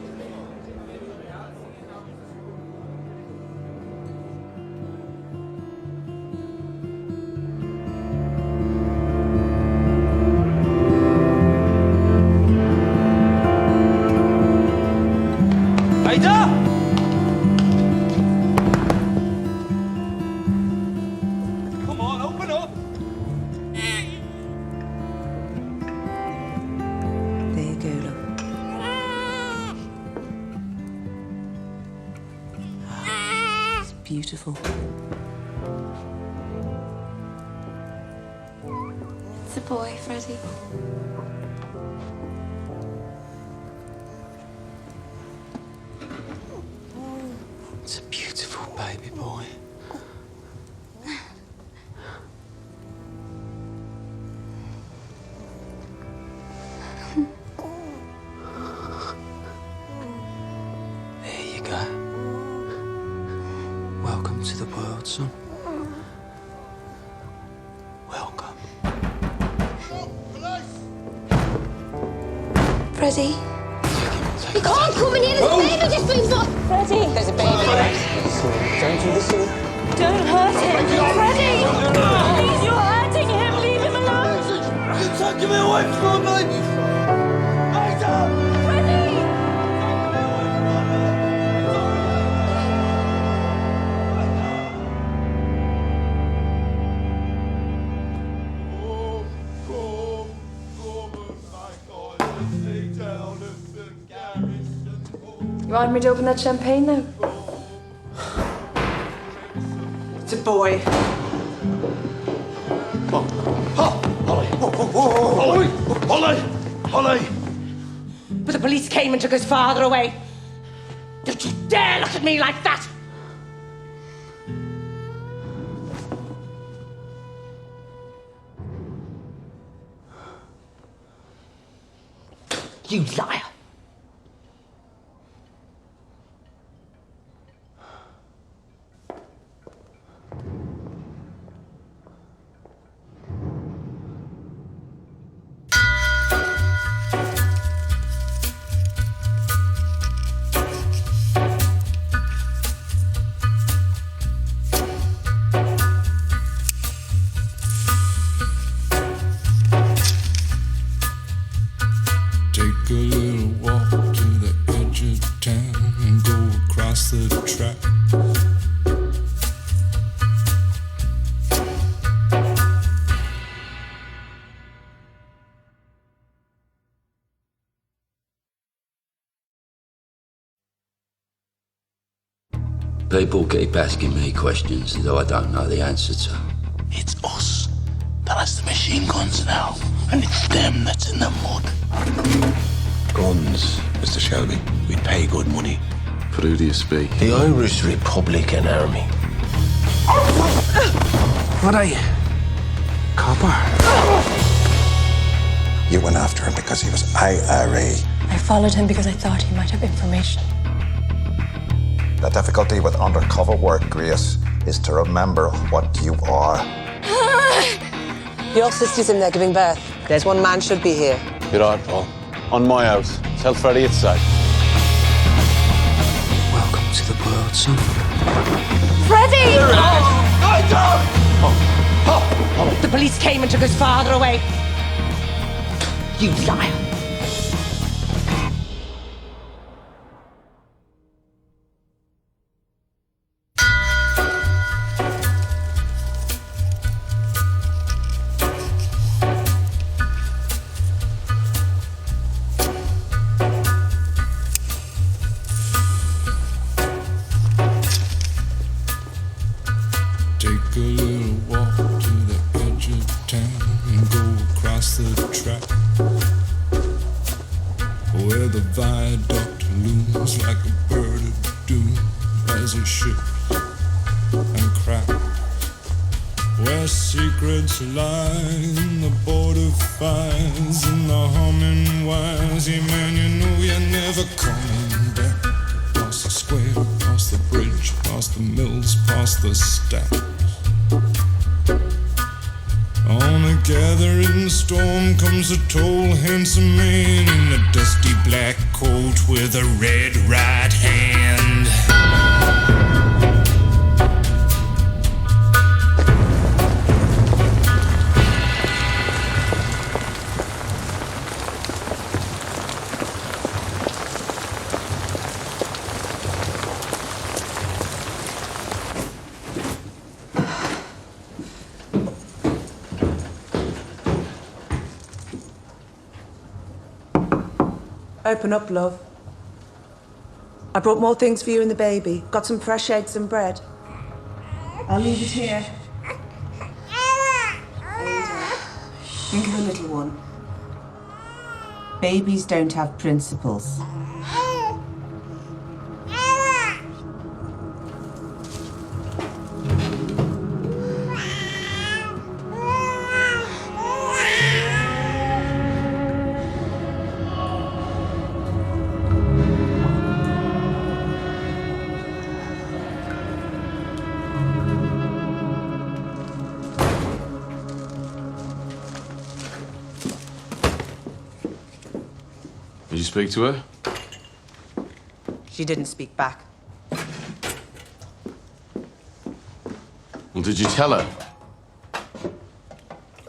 beautiful. It's a boy, Freddie. It's a beautiful baby boy. There you go. Welcome to the world, son. Welcome. Freddie. You can't come in here. There's a baby just been born. Freddie. There's a baby. Don't you listen? Don't hurt him. Freddie. Please, you're hurting him. Leave him alone. You're taking me away from my baby! Freddie. You want me to open that champagne now? It's a boy. Holly! But the police came and took his father away. Don't you dare look at me like that! You liar! Take a little walk to the edge of town and go across the track. People keep asking me questions that I don't know the answer to. It's us that has the machine guns now, and it's them that's in the mud. Guns, Mr. Shelby. We'd pay good money. For who do you speak? The Irish Republican Army. What are you? Copper? You went after him because he was IRA. I followed him because I thought he might have information. The difficulty with undercover work, Grace, is to remember what you are. Your sister's in there giving birth. There's one man should be here. You're right, Paul. On my house. Tell Freddie it's safe. Welcome to the world, son. Freddie! The police came and took his father away. You liar! Take a little walk to the edge of town and go across the track, where the viaduct looms like a bird of doom as it shifts and cracks, where secrets lie in the border fires and the humming wires. Yeah, man, you know you're never coming back. Across the square, across the bridge, past the mills, past the stacks. On a gathering storm comes a tall, handsome man in a dusty black coat with a red right hand. Open up, love. I brought more things for you and the baby. Got some fresh eggs and bread. I'll leave it here. Think of the little one. Babies don't have principles. Did you speak to her? She didn't speak back. Well, did you tell her?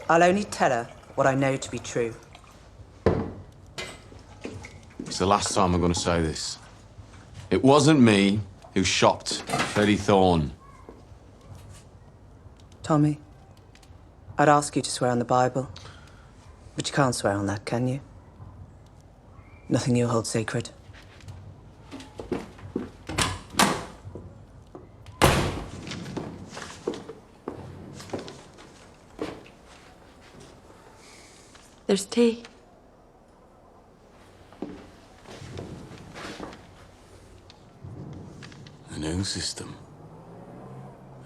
I'll only tell her what I know to be true. It's the last time I'm going to say this. It wasn't me who shot Freddie Thorne. Tommy, I'd ask you to swear on the Bible, but you can't swear on that, can you? Nothing you hold sacred. There's tea. A new system.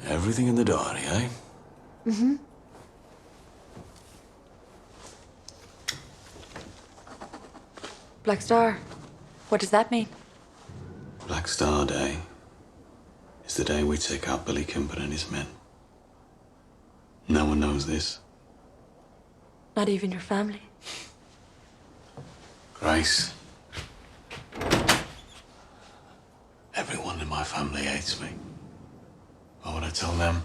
Everything in the diary, eh? Mm-hmm. Black Star. What does that mean? Black Star Day is the day we take out Billy Kimber and his men. No one knows this. Not even your family. Grace. Everyone in my family hates me. Why would I tell them?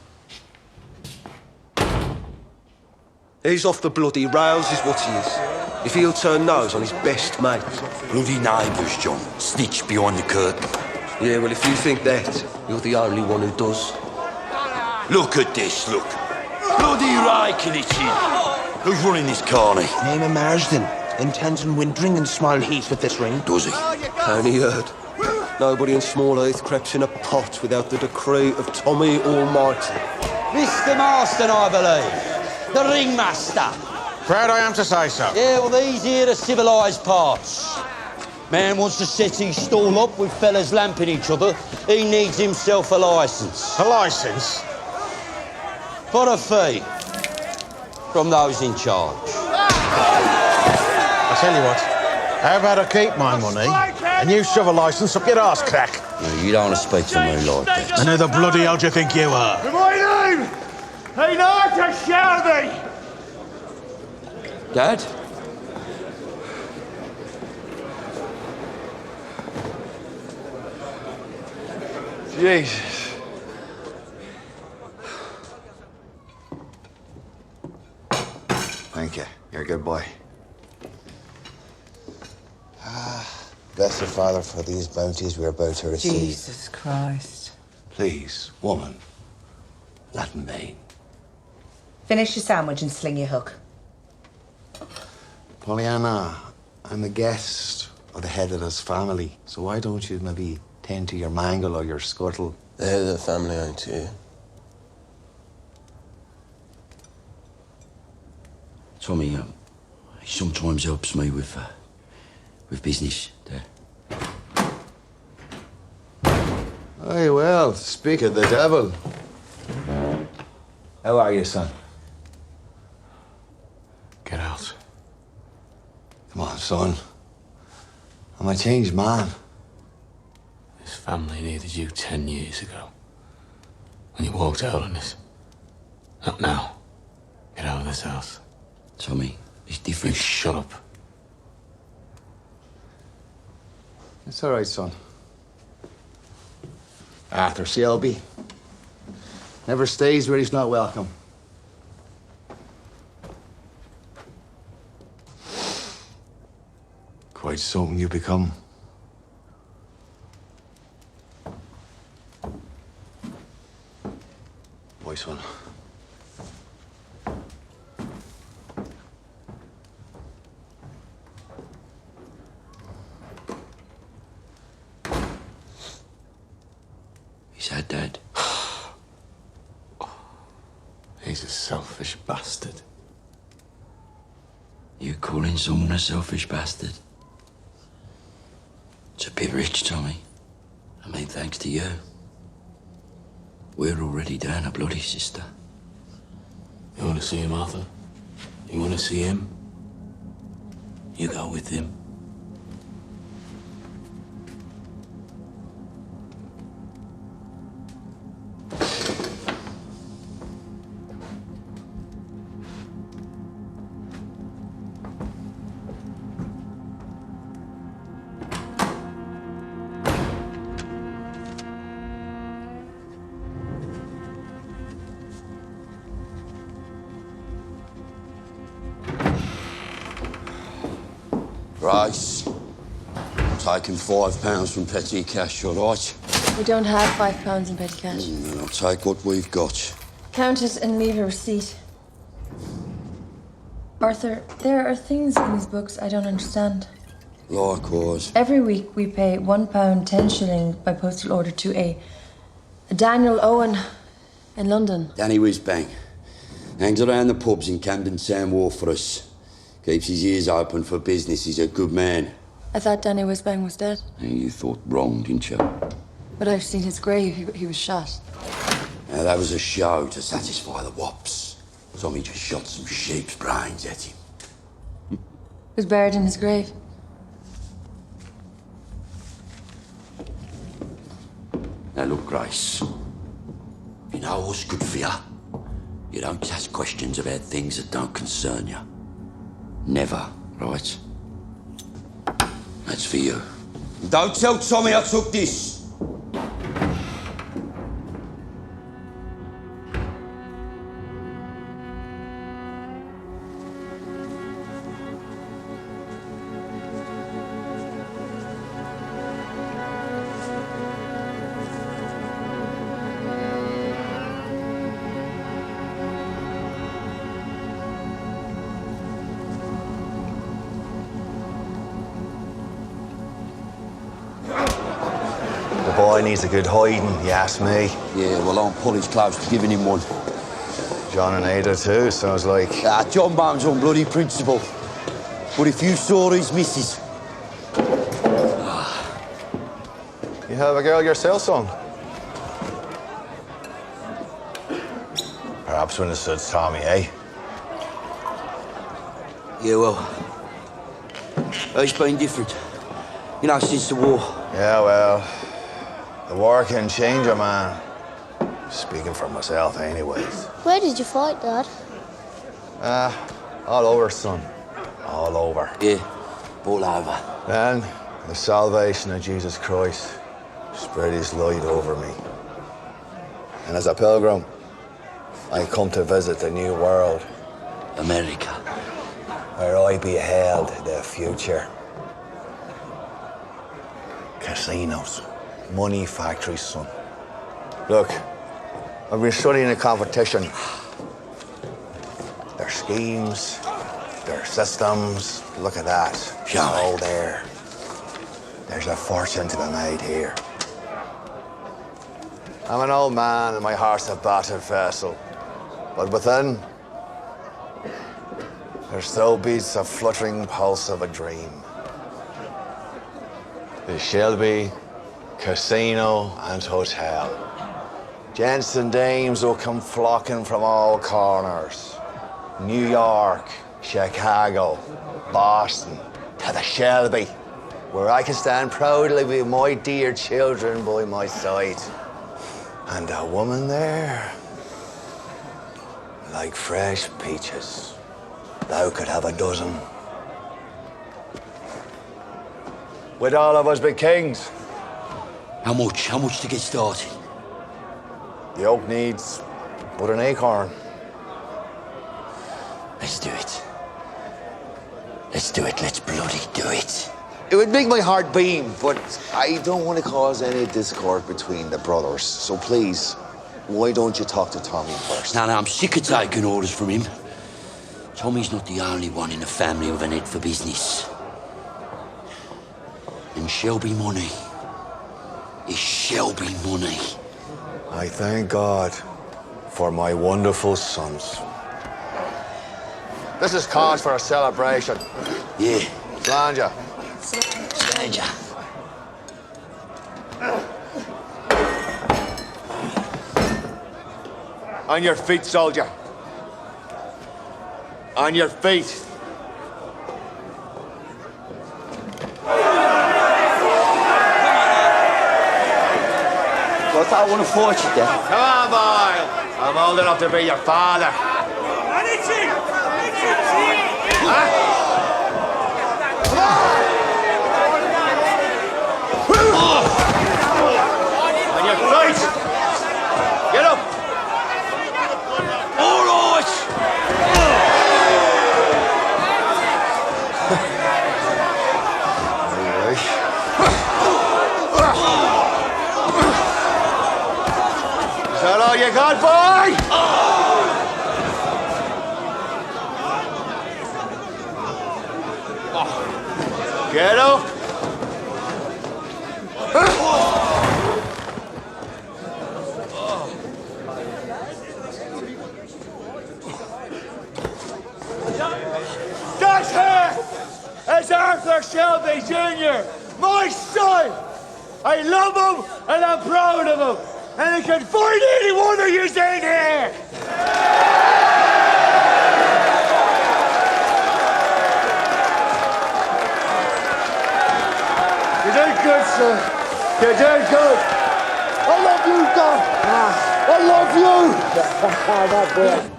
He's off the bloody rails, is what he is. If he'll turn nose on his best mate. Bloody neighbours, John. Snitch behind the curtain. Yeah, well, if you think that, you're the only one who does. Look at this, look. Bloody raking it in. Who's running this carney? Name of Marsden. Intends on wintering in small heath with this ring. Does he? Only heard. Nobody in Smallheath crept in a pot without the decree of Tommy Almighty. Mr. Marston, I believe. The ringmaster. Proud I am to say so. Yeah, well, these here are civilised parts. Man wants to set his stall up with fellas lamping each other. He needs himself a licence. A licence? For a fee. From those in charge. I tell you what, how about I keep my money and you shove a licence up your arse crack? No, you don't want to speak to me like that. And who the bloody hell do you think you are? My name ain't Arthur Shelby. Dad? Jesus. Thank you. You're a good boy. Bless the Father for these bounties we're about to receive. Jesus Christ. Please, woman. Latin vein. Finish your sandwich and sling your hook. Pollyanna, I'm a guest of the head of this family, so why don't you maybe tend to your mangle or your scuttle? The head of the family ain't here. Tommy, he sometimes helps me with business there. Aye, well, speak of the devil. How are you, son? Get out. Come on, son. I'm a changed man. This family needed you 10 years ago. When you walked out on us. Not now. Get out of this house. Tommy, it's different. You shut up. It's all right, son. Arthur Shelby never stays where he's not welcome. Quite something you become. Boy, son. Is that Dad? He's a selfish bastard. You calling someone a selfish bastard? It's a bit rich, Tommy. I mean, thanks to you. We're already down a bloody sister. You want to see him, Arthur? You want to see him? You go with him. Right. Taking £5 from petty cash, all right? We don't have £5 in petty cash. I'll take what we've got. Count it and leave a receipt. Arthur, there are things in these books I don't understand. Likewise. Every week we pay £1 10 shilling by postal order to a Daniel Owen in London. Danny Whizbang. Hangs around the pubs in Camden Town Wharf for us. Keeps his ears open for business. He's a good man. I thought Danny Whizbang was dead. You thought wrong, didn't you? But I've seen his grave. He was shot. Now, that was a show to satisfy the wops. Tommy just shot some sheep's brains at him. He was buried in his grave. Now, look, Grace. You know what's good for you? You don't ask questions about things that don't concern you. Never, right? That's for you. Don't tell Tommy I took this. The boy needs a good hiding, you ask me. Yeah, well, I'm Polly's close to giving him one. John and Ada too, sounds like. John Bones on bloody principle. But if you saw his missus... You have a girl yourself, son? Perhaps when it suits Tommy, eh? Yeah, well... He's been different. You know, since the war. Yeah, well... The war can change a man. Speaking for myself, anyways. Where did you fight, Dad? All over, son. All over. Yeah, all over. Then, the salvation of Jesus Christ spread his light over me. And as a pilgrim, I come to visit the new world. America. Where I beheld the future. Casinos. Money factories, son. Look, I've been studying the competition. Their schemes, their systems. Look at that. It's all there. There's a fortune to be made here. I'm an old man and my heart's a battered vessel. But within, there still beats a fluttering pulse of a dream. The Shelby Casino and Hotel. Gents and dames will come flocking from all corners. New York, Chicago, Boston, to the Shelby, where I can stand proudly with my dear children by my side. And a woman there, like fresh peaches. Thou could have a dozen. Would all of us be kings? How much? How much to get started? The oak needs but an acorn. Let's do it. Let's do it. Let's bloody do it. It would make my heart beam, but I don't want to cause any discord between the brothers. So please, why don't you talk to Tommy first? Now, I'm sick of taking orders from him. Tommy's not the only one in the family with an head for business. And Shelby money is Shelby money. I thank God for my wonderful sons. This is cause for a celebration. Yeah. Slanja. Slanja. On your feet, soldier. On your feet. Well, I want to fight you then. Come on, boy. I'm old enough to be your father. On your feet. Get up. All right. Is that all you got, boy? Get up. That here is Arthur Shelby Jr., my son. I love him and I'm proud of him. And I can find any one of you in here. You did good, son. You did good. I love you, Doc. I love you. That boy.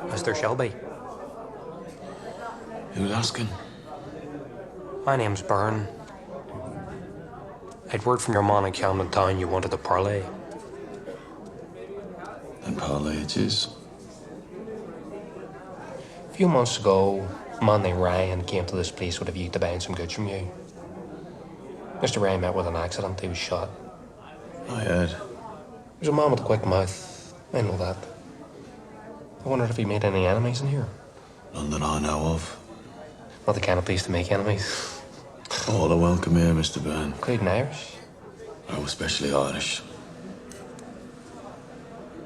Mr. Shelby. Who's asking? My name's Byrne. I'd word from your man in Camden Town you wanted a parley. And parley it is. A few months ago, a man named Ryan came to this place with a view to buying some goods from you. Mr. Ryan met with an accident. He was shot. I heard. He was a man with a quick mouth. I know that. I wondered if he made any enemies in here. None that I know of. Not the kind of place to make enemies. All are welcome here, Mr. Byrne. Including Irish? Oh, especially Irish.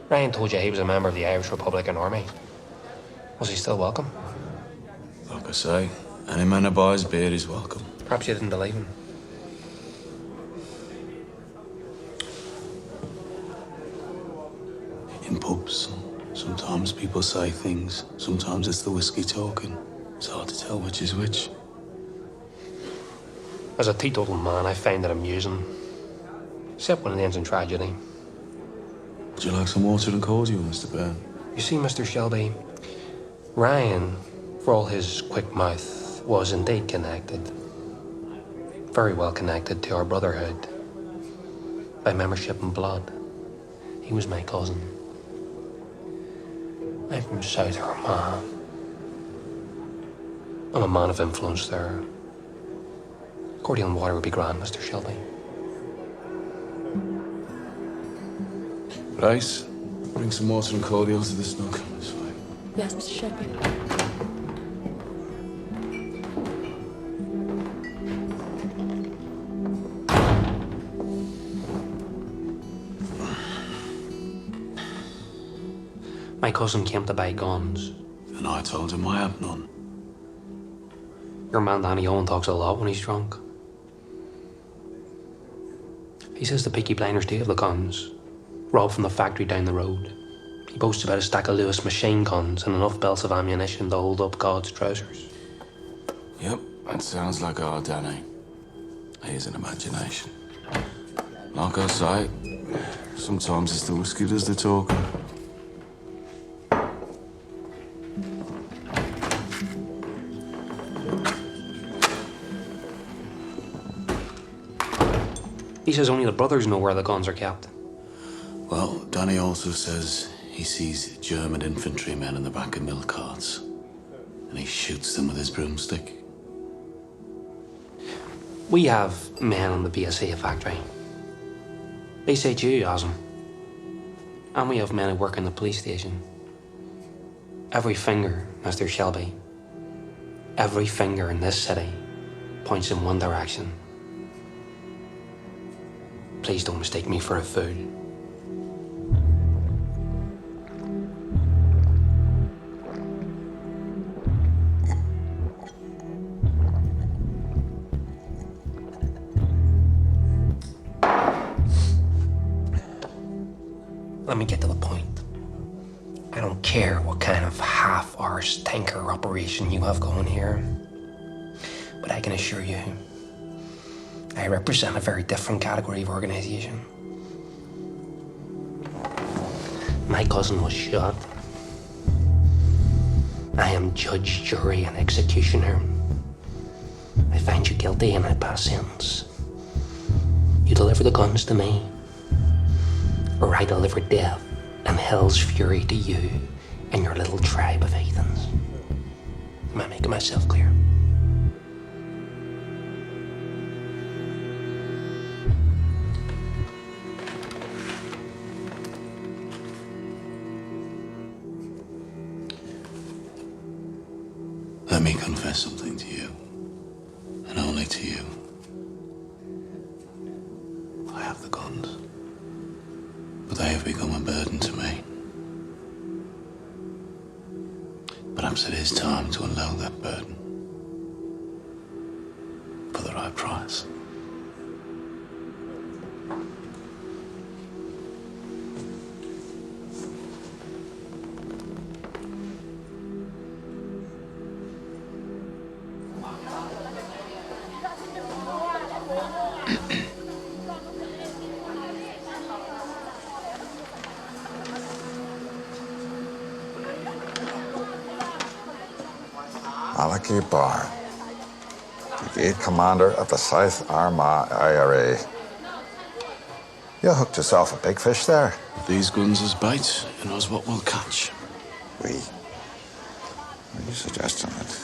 Ryan told you he was a member of the Irish Republican Army. Was he still welcome? Like I say, any man who buys beer is welcome. Perhaps you didn't believe him. In pubs, sometimes people say things. Sometimes it's the whiskey talking. It's hard to tell which is which. As a teetotal man, I find it amusing. Except when it ends in tragedy. Would you like some water and cordial, Mr. Byrne? You see, Mr. Shelby, Ryan, for all his quick mouth, was indeed connected. Very well connected to our brotherhood. By membership and blood. He was my cousin. I'm from South Armagh. I'm a man of influence there. Cordial and water would be grand, Mr. Shelby. Right. Bring some water and cordial to the snug. It's fine. Yes, Mr. Shelby. My cousin came to buy guns. And I told him I have none. Your man Danny Owen talks a lot when he's drunk. He says the Peaky blinders do have the guns, robbed from the factory down the road. He boasts about a stack of Lewis machine guns and enough belts of ammunition to hold up God's trousers. Yep, that sounds like our Danny. He has an imagination. Like I say, sometimes it's the whiskey does the talking. He says only the brothers know where the guns are kept. Well, Danny also says he sees German infantrymen in the back of milk carts. And he shoots them with his broomstick. We have men on the BSA factory. They say to you, Asm. And we have men who work in the police station. Every finger, Mr. Shelby, every finger in this city points in one direction. Please don't mistake me for a fool. Let me get to the point. I don't care what kind of half-arsed tanker operation you have going here, but I can assure you, I represent a very different category of organization. My cousin was shot. I am judge, jury, and executioner. I find you guilty and I pass sentence. You deliver the guns to me, or I deliver death and hell's fury to you and your little tribe of heathens. Am I making myself clear? Let me confess something to you, and only to you. I have the guns, but they have become a burden to me. Perhaps it is time to unload that burden for the right price. Malachi Barr, Brigade Commander of the South Armagh IRA. You hooked yourself a big fish there. These guns as bait, who knows what we'll catch. We? Are you suggesting that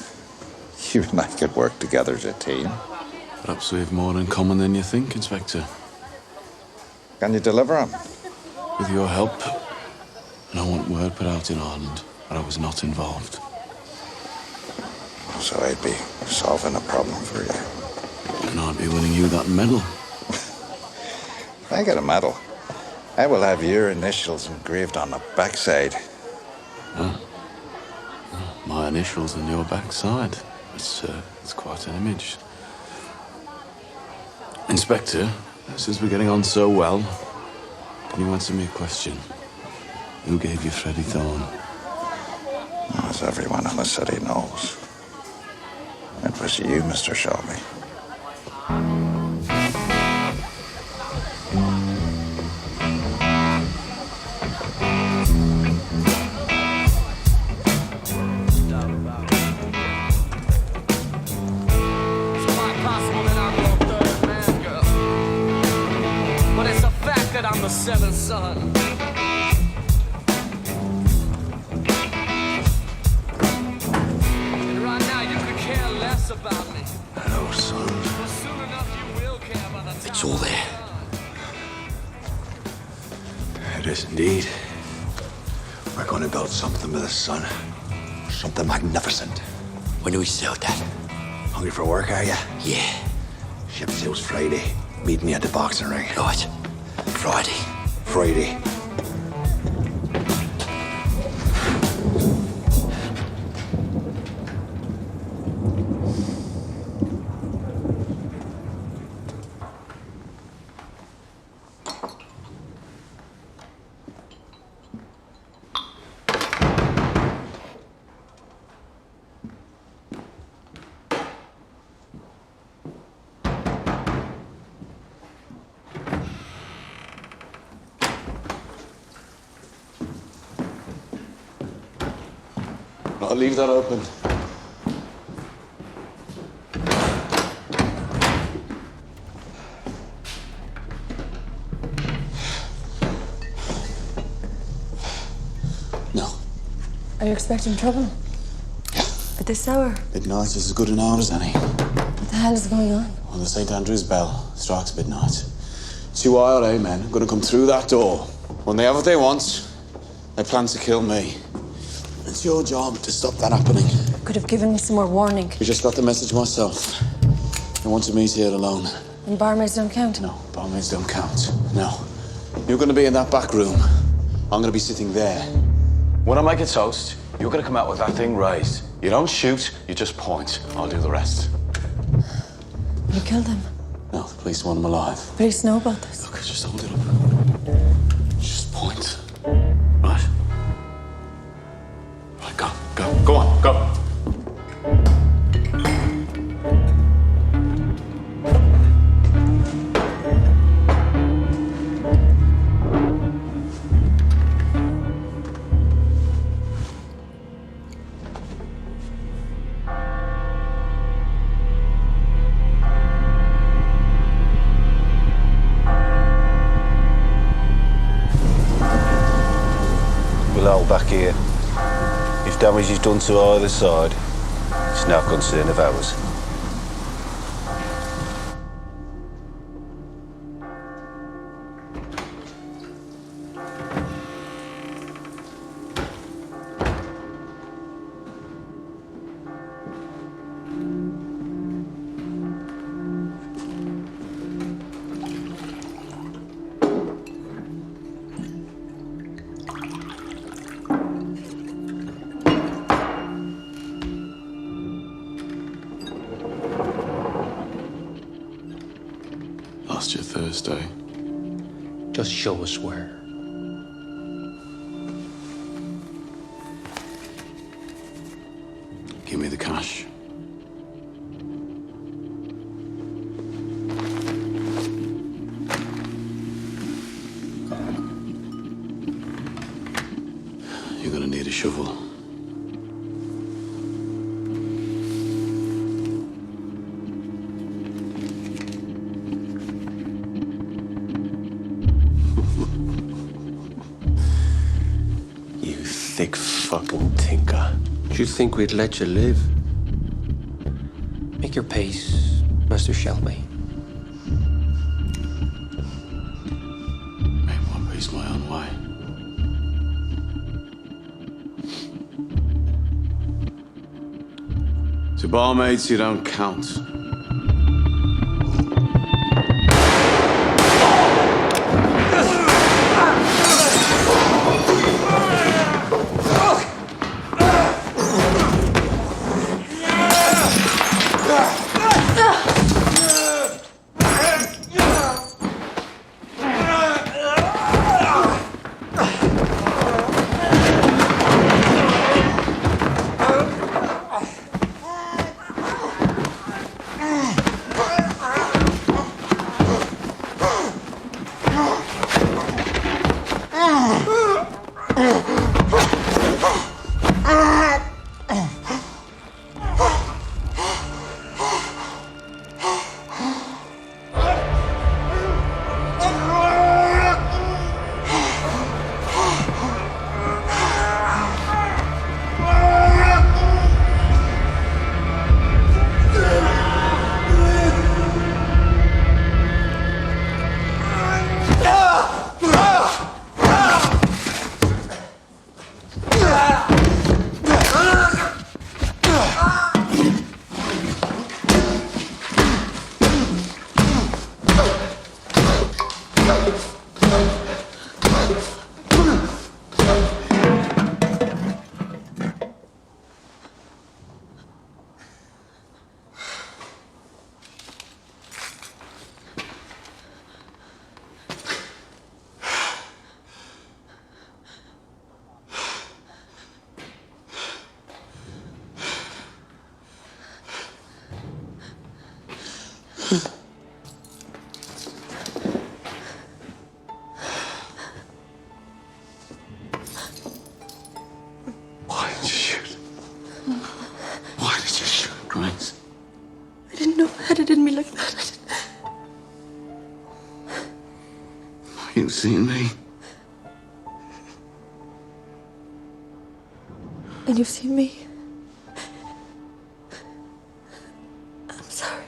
you and I could work together as a team? Perhaps we have more in common than you think, Inspector. Can you deliver him? With your help. And I want word put out in Ireland that I was not involved. So I'd be solving a problem for you. And I'd be winning you that medal. If I get a medal, I will have your initials engraved on the backside. Oh. My initials on your backside. It's quite an image. Inspector, since we're getting on so well, can you answer me a question? Who gave you Freddie Thorne? As everyone in the city knows, it was you, Mr. Shelby. But it's a fact that I'm the seventh son. And right now you could care less about me. Hello, son. But soon enough you will care about the time. It's all there. It is indeed. We're going to build something with the sun. Something magnificent. When do we start that? Hungry for work, are you? Yeah. Ship sails Friday. Meet me at the boxing ring. Right. Friday. Friday. I'll leave that open. No. Are you expecting trouble? Yeah. At this hour? Midnight is as good an hour as any. What the hell is going on? When the St. Andrew's bell strikes midnight, 2 IRA men are going to come through that door When they have what they want, they plan to kill me. It's your job to stop that happening. Could have given me some more warning. I just got the message myself. They wanted me here alone. And barmaids don't count? No, barmaids don't count. No. You're going to be in that back room. I'm going to be sitting there. When I make a toast, you're going to come out with that thing raised. You don't shoot, you just point. I'll do the rest. You killed him? No, the police want him alive. Police know about this? Look, just hold it up. Just point. Right? Right, go on, go. Back here. If damage is done to either side, it's no concern of ours. Lost you Thursday. Just show us where. Give me the cash. You're gonna need a shovel. Thick fucking tinker. Do you think we'd let you live? Make your peace, Master Shelby. Make my peace my own way. To barmaids, you don't count. Why did you shoot? Why did you shoot, Grace? I didn't know I had it in me like that. You've seen me. And you've seen me. I'm sorry.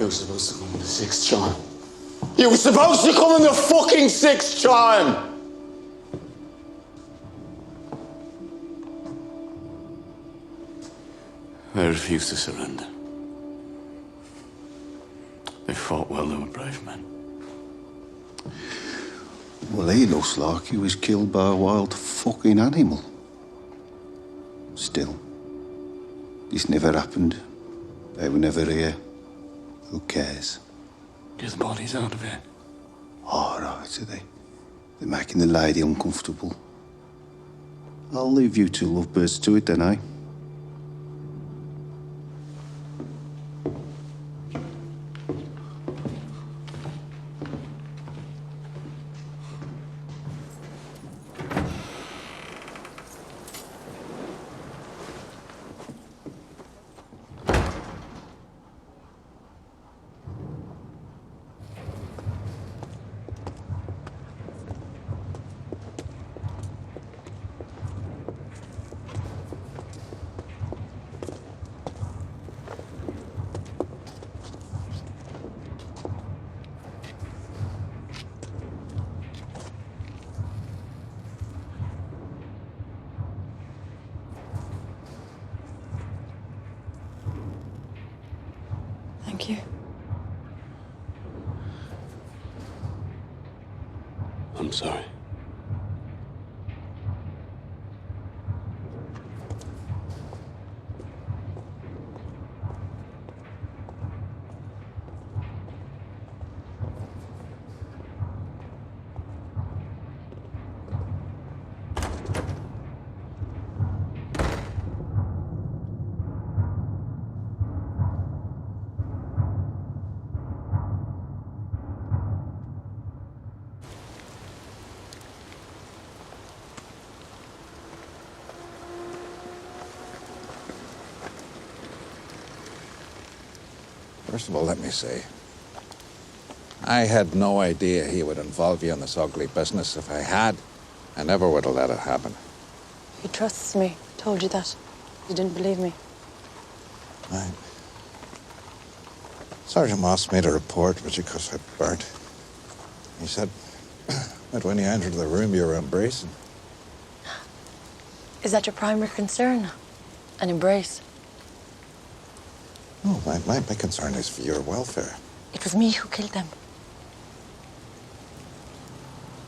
You were supposed to come in the 6th time. You were supposed to come in the fucking 6th time! They refused to surrender. They fought well, they were brave men. Well, he looks like he was killed by a wild fucking animal. Still, this never happened. They were never here. Who cares? Get the bodies out of here. All right, are they? They're making the lady uncomfortable. I'll leave you two lovebirds to it then, eh? Thank you. I'm sorry. First of all, let me say, I had no idea he would involve you in this ugly business. If I had, I never would have let it happen. He trusts me. I told you that. You didn't believe me. Right. Sergeant Moss made a report, which of course I burnt. He said that when he entered the room, you were embracing. Is that your primary concern? An embrace? No, my concern is for your welfare. It was me who killed them.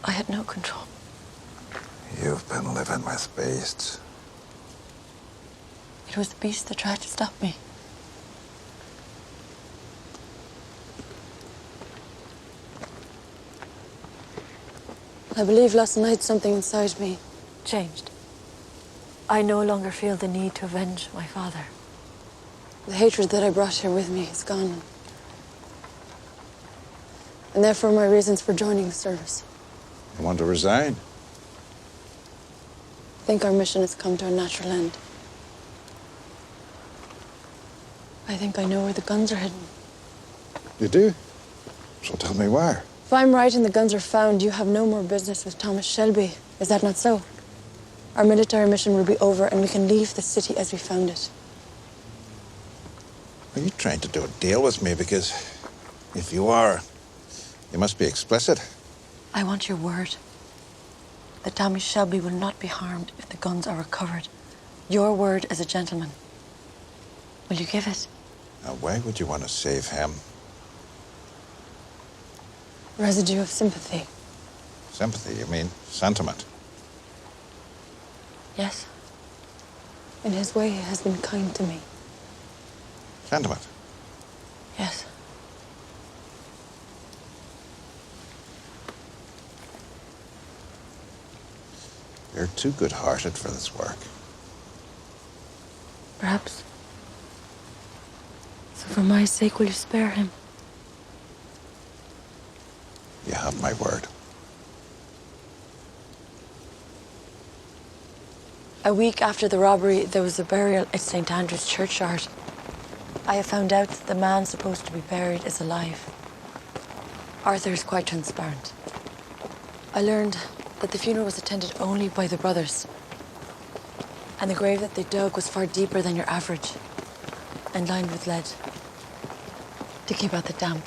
I had no control. You've been living with beasts. It was the beast that tried to stop me. I believe last night something inside me changed. I no longer feel the need to avenge my father. The hatred that I brought here with me is gone. And therefore my reasons for joining the service. You want to resign? I think our mission has come to a natural end. I think I know where the guns are hidden. You do? So tell me where. If I'm right and the guns are found, you have no more business with Thomas Shelby. Is that not so? Our military mission will be over and we can leave the city as we found it. Are you trying to do a deal with me? Because if you are, you must be explicit. I want your word that Tommy Shelby will not be harmed if the guns are recovered. Your word as a gentleman. Will you give it? Now, why would you want to save him? Residue of sympathy. Sympathy, you mean sentiment? Yes. In his way, he has been kind to me. Sentiment? Yes. You're too good-hearted for this work. Perhaps. So for my sake, will you spare him? You have my word. A week after the robbery, there was a burial at St. Andrew's churchyard. I have found out that the man supposed to be buried is alive. Arthur is quite transparent. I learned that the funeral was attended only by the brothers. And the grave that they dug was far deeper than your average and lined with lead. To keep out the damp.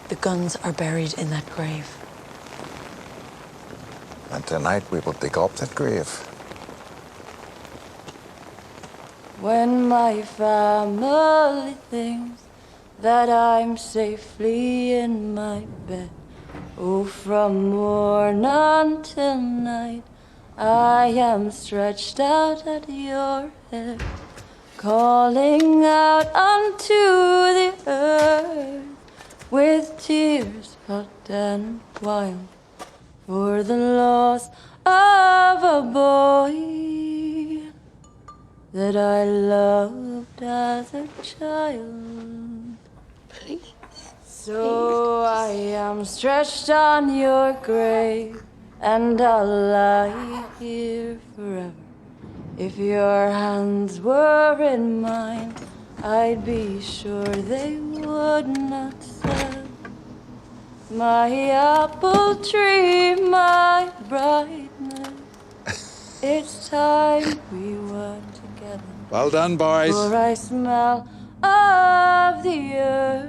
The guns are buried in that grave. And tonight we will dig up that grave. When my family thinks that I'm safely in my bed, oh, from morn until night, I am stretched out at your head, calling out unto the earth with tears hot and wild for the loss of a boy that I loved as a child. Please. So I am stretched on your grave, and I'll lie here forever. If your hands were in mine, I'd be sure they would not sell my apple tree, my brightness. It's time we were together. Well done, boys. For I smell of the earth,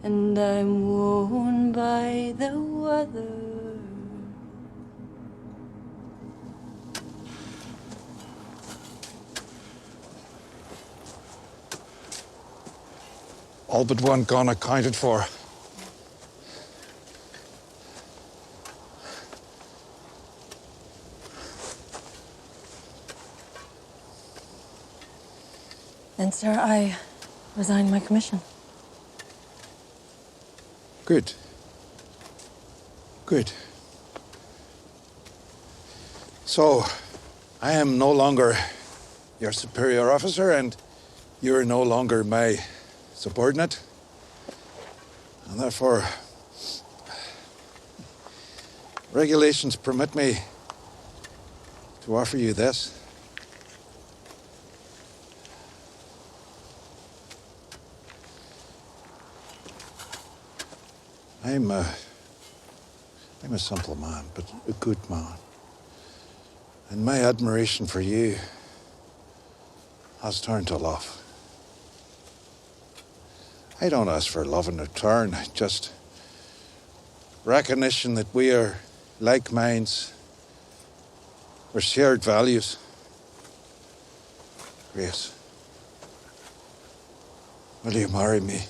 and I'm worn by the weather. All but one gun accounted for. Then, sir, I resign my commission. Good. Good. So, I am no longer your superior officer, and you're no longer my subordinate. And therefore, regulations permit me to offer you this. I'm a simple man, but a good man. And my admiration for you has turned to love. I don't ask for love in return, just recognition that we are like minds, we're shared values. Grace, will you marry me?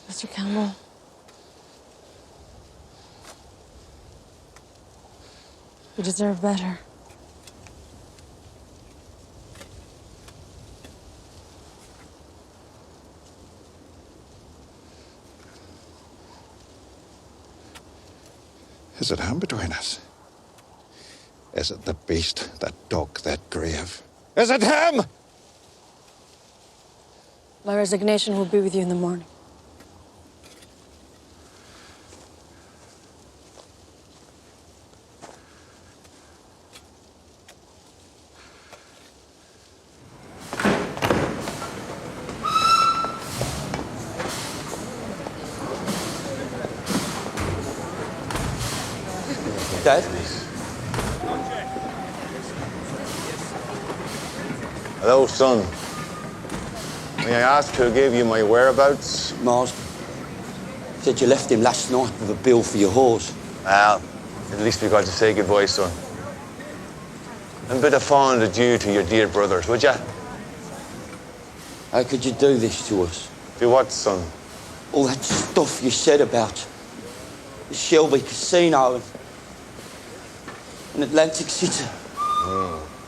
Mr. Campbell. You deserve better. Is it him between us? Is it the beast that dug that grave? Is it him? My resignation will be with you in the morning. Dad? Hello, son. May I ask who gave you my whereabouts? Mars said you left him last night with a bill for your horse. Well, at least we got to say goodbye, son. And bid a fond adieu to your dear brothers, would ya? How could you do this to us? Do what, son? All that stuff you said about the Shelby Casino and Atlantic City.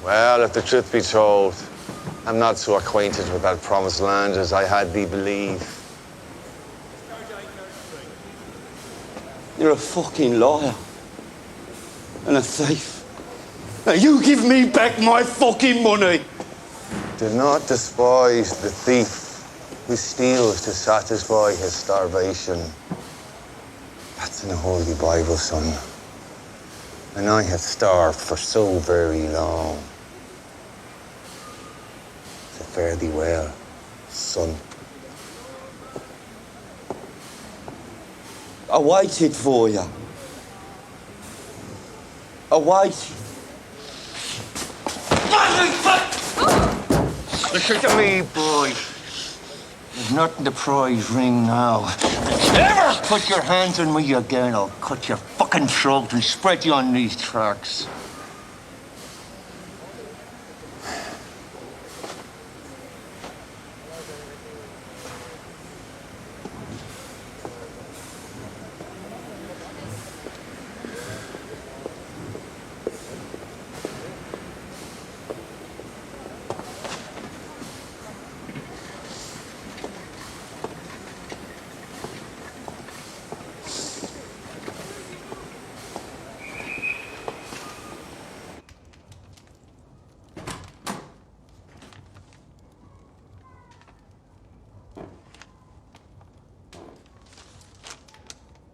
Well, if the truth be told, I'm not so acquainted with that promised land as I had thee believe. You're a fucking liar and a thief. Now you give me back my fucking money. Do not despise the thief who steals to satisfy his starvation. That's in the Holy Bible, son. And I have starved for so very long. So fare thee well, son. I waited for you. I waited. Listen to me, boy. There's nothing to prize ring now. If you ever put your hands on me again, I'll cut your fucking throat and spread you on these tracks.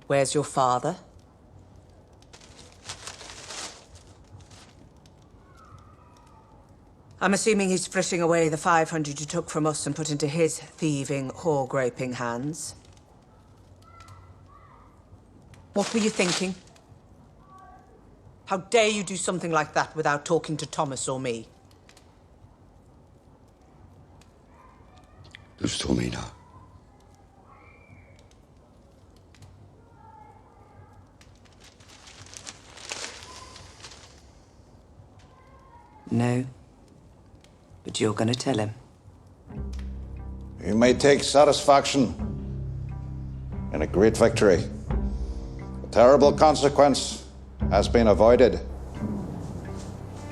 Where's your father? I'm assuming he's fritting away the 500 you took from us and put into his thieving, whore-graping hands. What were you thinking? How dare you do something like that without talking to Thomas or me? Just tell me now. No. But you're gonna tell him. You may take satisfaction in a great victory. A terrible consequence has been avoided.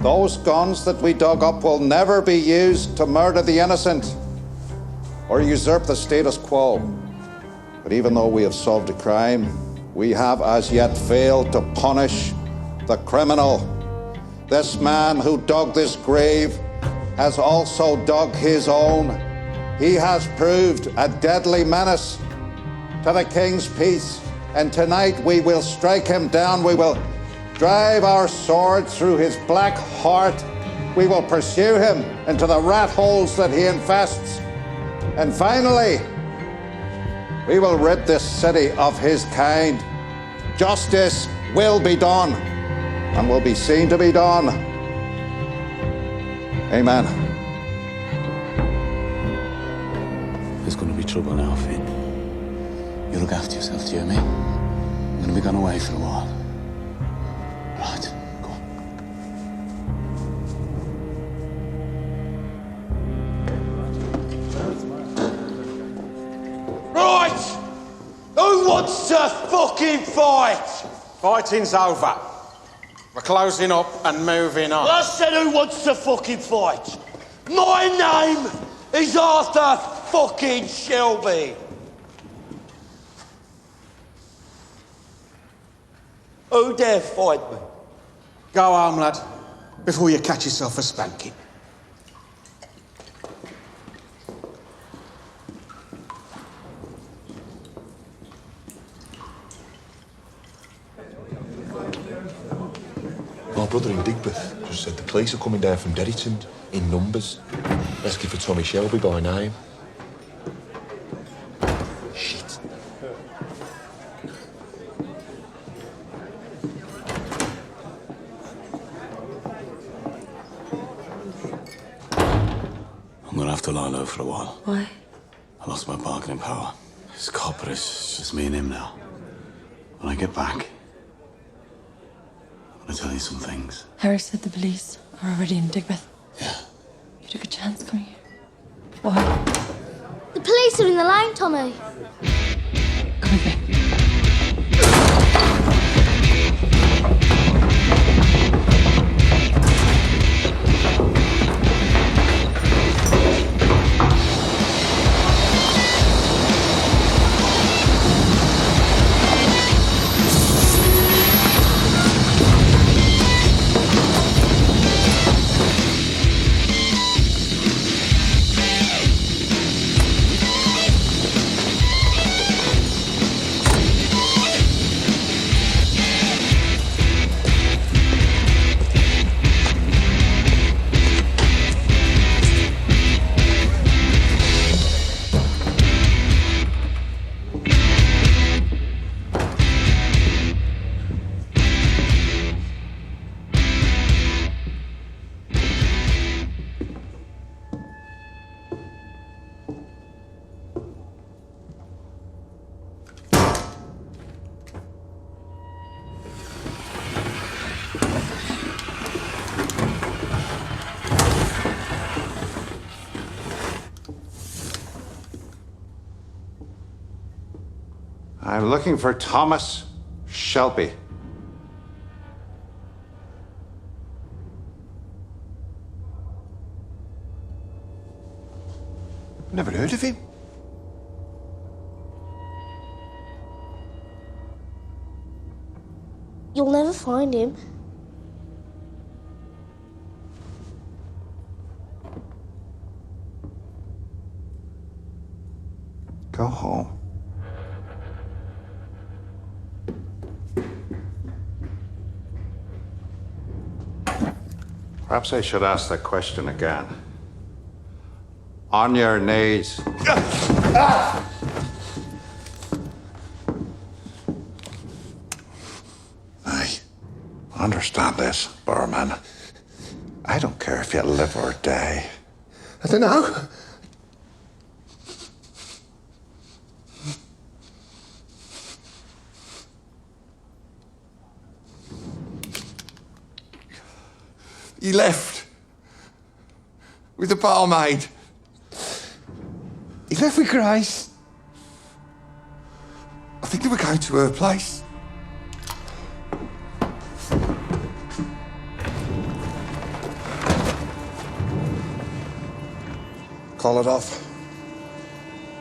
Those guns that we dug up will never be used to murder the innocent or usurp the status quo. But even though we have solved a crime, we have as yet failed to punish the criminal. This man who dug this grave has also dug his own. He has proved a deadly menace to the king's peace. And tonight we will strike him down. We will drive our sword through his black heart. We will pursue him into the rat holes that he infests. And finally, we will rid this city of his kind. Justice will be done and will be seen to be done. Amen. There's going to be trouble now, Finn. You look after yourself, do you hear me? I'm going to be gone away for a while. Right, go on. Right! Who wants to fucking fight? Fighting's over. We're closing up and moving on. I said who wants to fucking fight? My name is Arthur fucking Shelby. Who dare fight me? Go home, lad, before you catch yourself a spanking. My brother in Digbeth just said the police are coming down from Derryton in numbers, asking for Tommy Shelby by name. Shit. I'm going to have to lie low for a while. Why? I lost my bargaining power. This copper is just me and him now. When I get back, I'm going to tell you some things. Harry said the police are already in Digbeth. Yeah. You took a chance coming here. Why? The police are in the line, Tommy. Come with me. I'm looking for Thomas Shelby. Never heard of him. You'll never find him. Go home. Perhaps I should ask that question again. On your knees. Understand this, Barman. I don't care if you live or die. I don't know. He left with the barmaid. He left with Grace. I think they were going to her place. Call it off.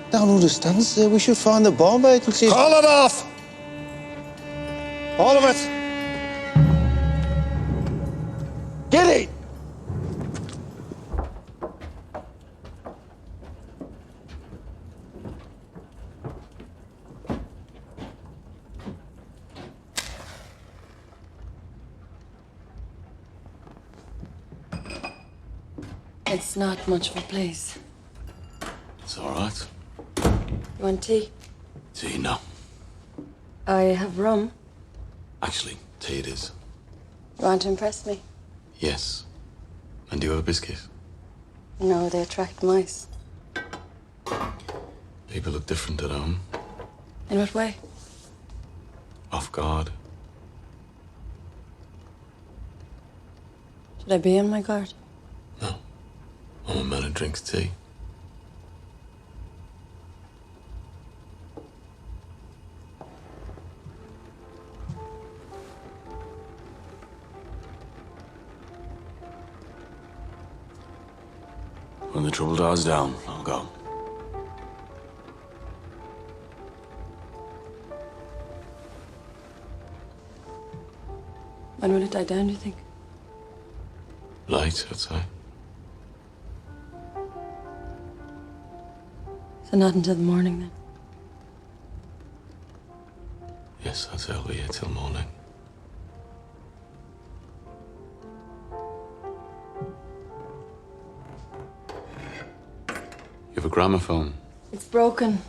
Don't understand, sir. We should find the barmaid and see. Call it off! All of it! Get it! It's not much of a place. It's all right. You want tea? Tea, no. I have rum. Actually, tea it is. You want to impress me? Yes. And do you have a biscuit? No, they attract mice. People look different at home. In what way? Off guard. Should I be on my guard? I'm a man who drinks tea. When the trouble dies down, I'll go. When will it die down, do you think? Late, I'd say. So not until the morning, then? Yes, I'd say I'll be here till morning. You have a gramophone. It's broken.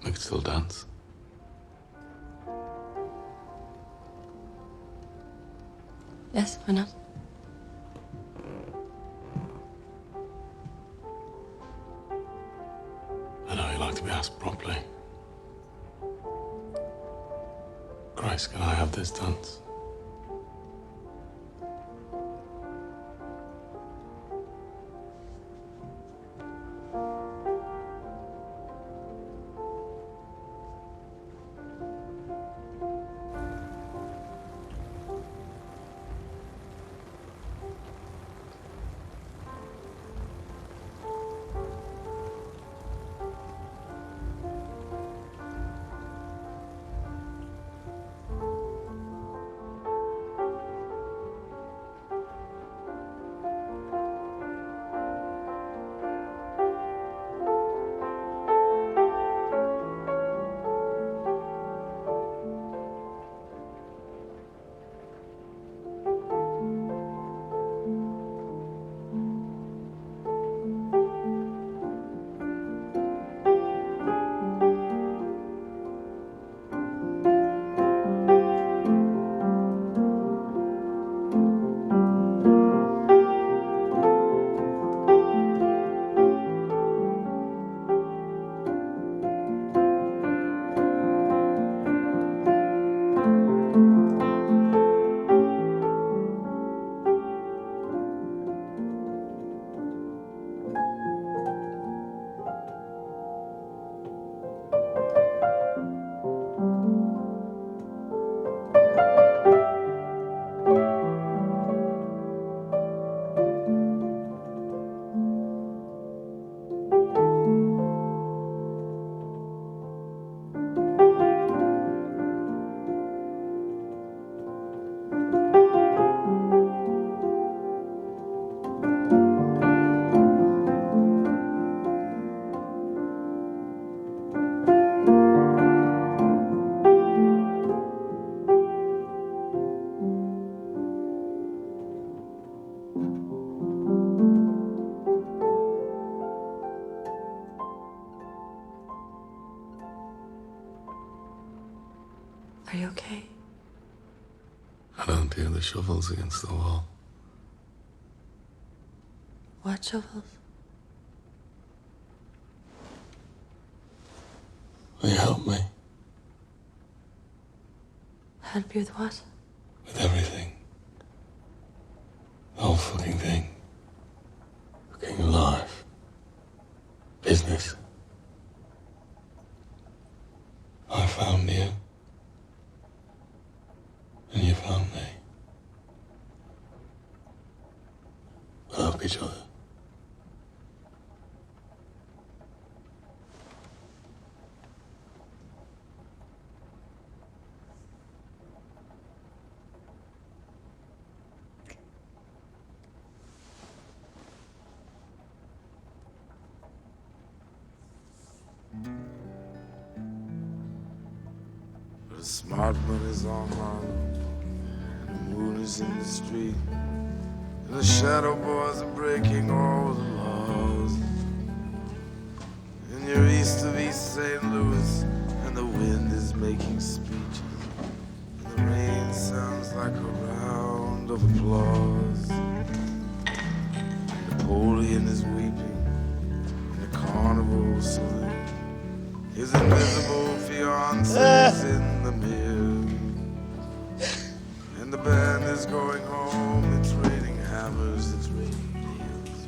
We could still dance. Yes, why not? I know you like to be asked properly. Grace, can I have this dance? the shovels against the wall. What shovels? Will you help me? Help you with what? With everything. The whole fucking thing. Fucking life. Business. I found you. And you found me. We'll help each other. The smart money's on Harlem, and the moon is in the street, and the shadow boys are breaking all the laws. And you're east of East St. Louis, and the wind is making speeches, and the rain sounds like a round of applause. Napoleon is weeping in the carnival saloon. His invisible fiance's in the mirror, and the band is going home. It's raining hammers, it's raining nails.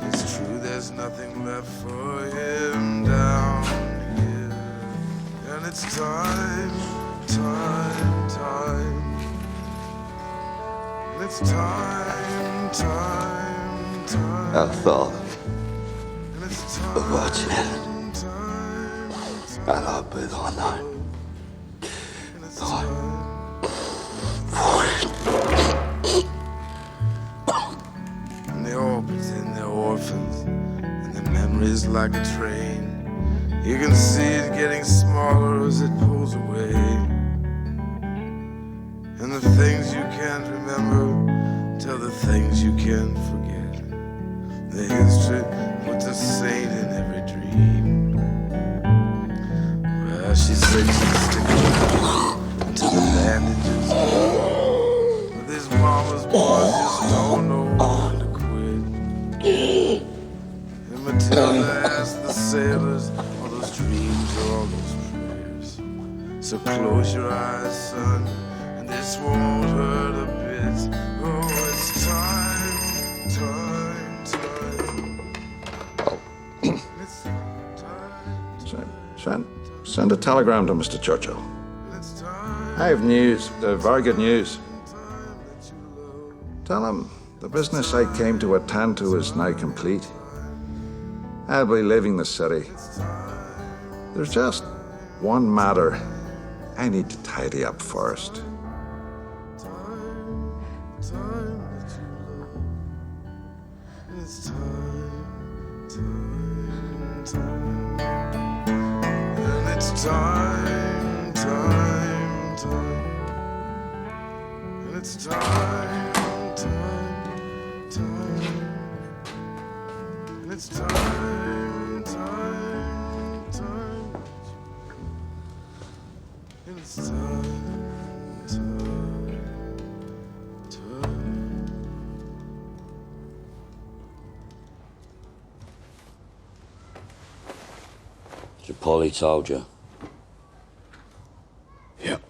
It's true, there's nothing left for him down here, and it's time, time, time. And it's time, time, time. I thought And it's of watching it. And I'll be all night. And they all pretend they're orphans, and their memories like a train. You can see it getting smaller as it pulls away. And the things you can't remember tell the things you can't forget. The history puts a saint in every dream. Well, she said she'd stick around until the bandages go. But these mama's boys just don't know when to quit. And Matilda asked the sailors, all those dreams or all those prayers. So close your eyes, son, and this won't hurt a bit. Oh, it's time, time, time. It's time. Send a telegram to Mr. Churchill. I have news, very good news. Tell him the business I came to attend to is now complete. I'll be leaving the city. There's just one matter I need to tidy up first. It's time, time, time. And it's time, time, time. And it's time, time, time. And it's time, time, time. And it's time, time, time. So Polly told you? Yep.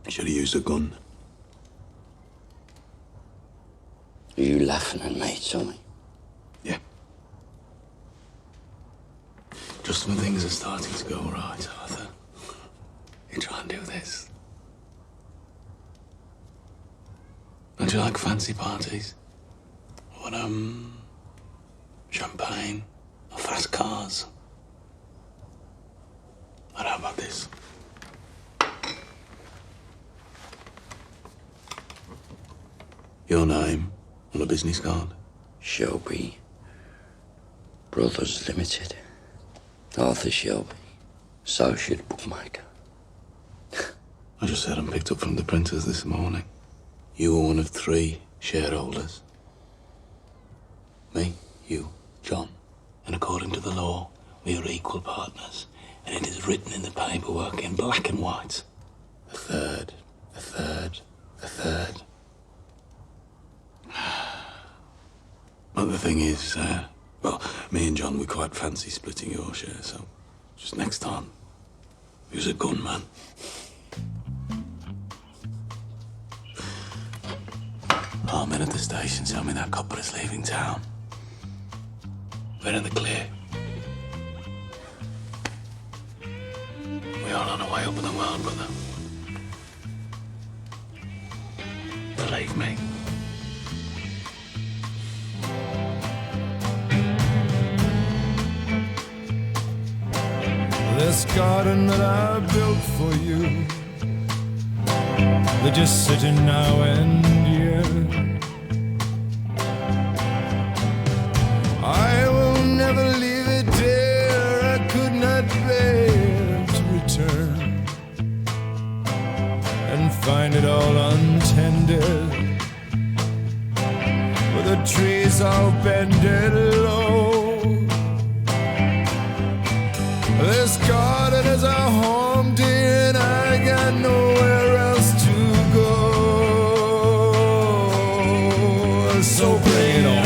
Should have used a gun. Are you laughing at me, Tommy? Yeah. Just when things are starting to go right, Arthur, you try and do this. Don't you like fancy parties? What, champagne or fast cars? But how about this? Your name on a business card? Shelby Brothers Limited. Arthur Shelby, associate bookmaker. I just had them picked up from the printers this morning. You were one of 3 shareholders. Me, you, John. And according to the law, we are equal partners. And it is written in the paperwork in black and white. A third, a third, a third. But the thing is, well, me and John, we quite fancy splitting your share, so just next time, use a gunman. Our men at the station tell me that copper is leaving town. We're in the clear. We are on our way up in the world, brother. Believe me. This garden that I built for you, they're just sitting now and here. I will never leave it, dear. I could not bear to return and find it all untended, with the trees all bended low. This garden is a home, dear, and I got nowhere else to go. So bring it on.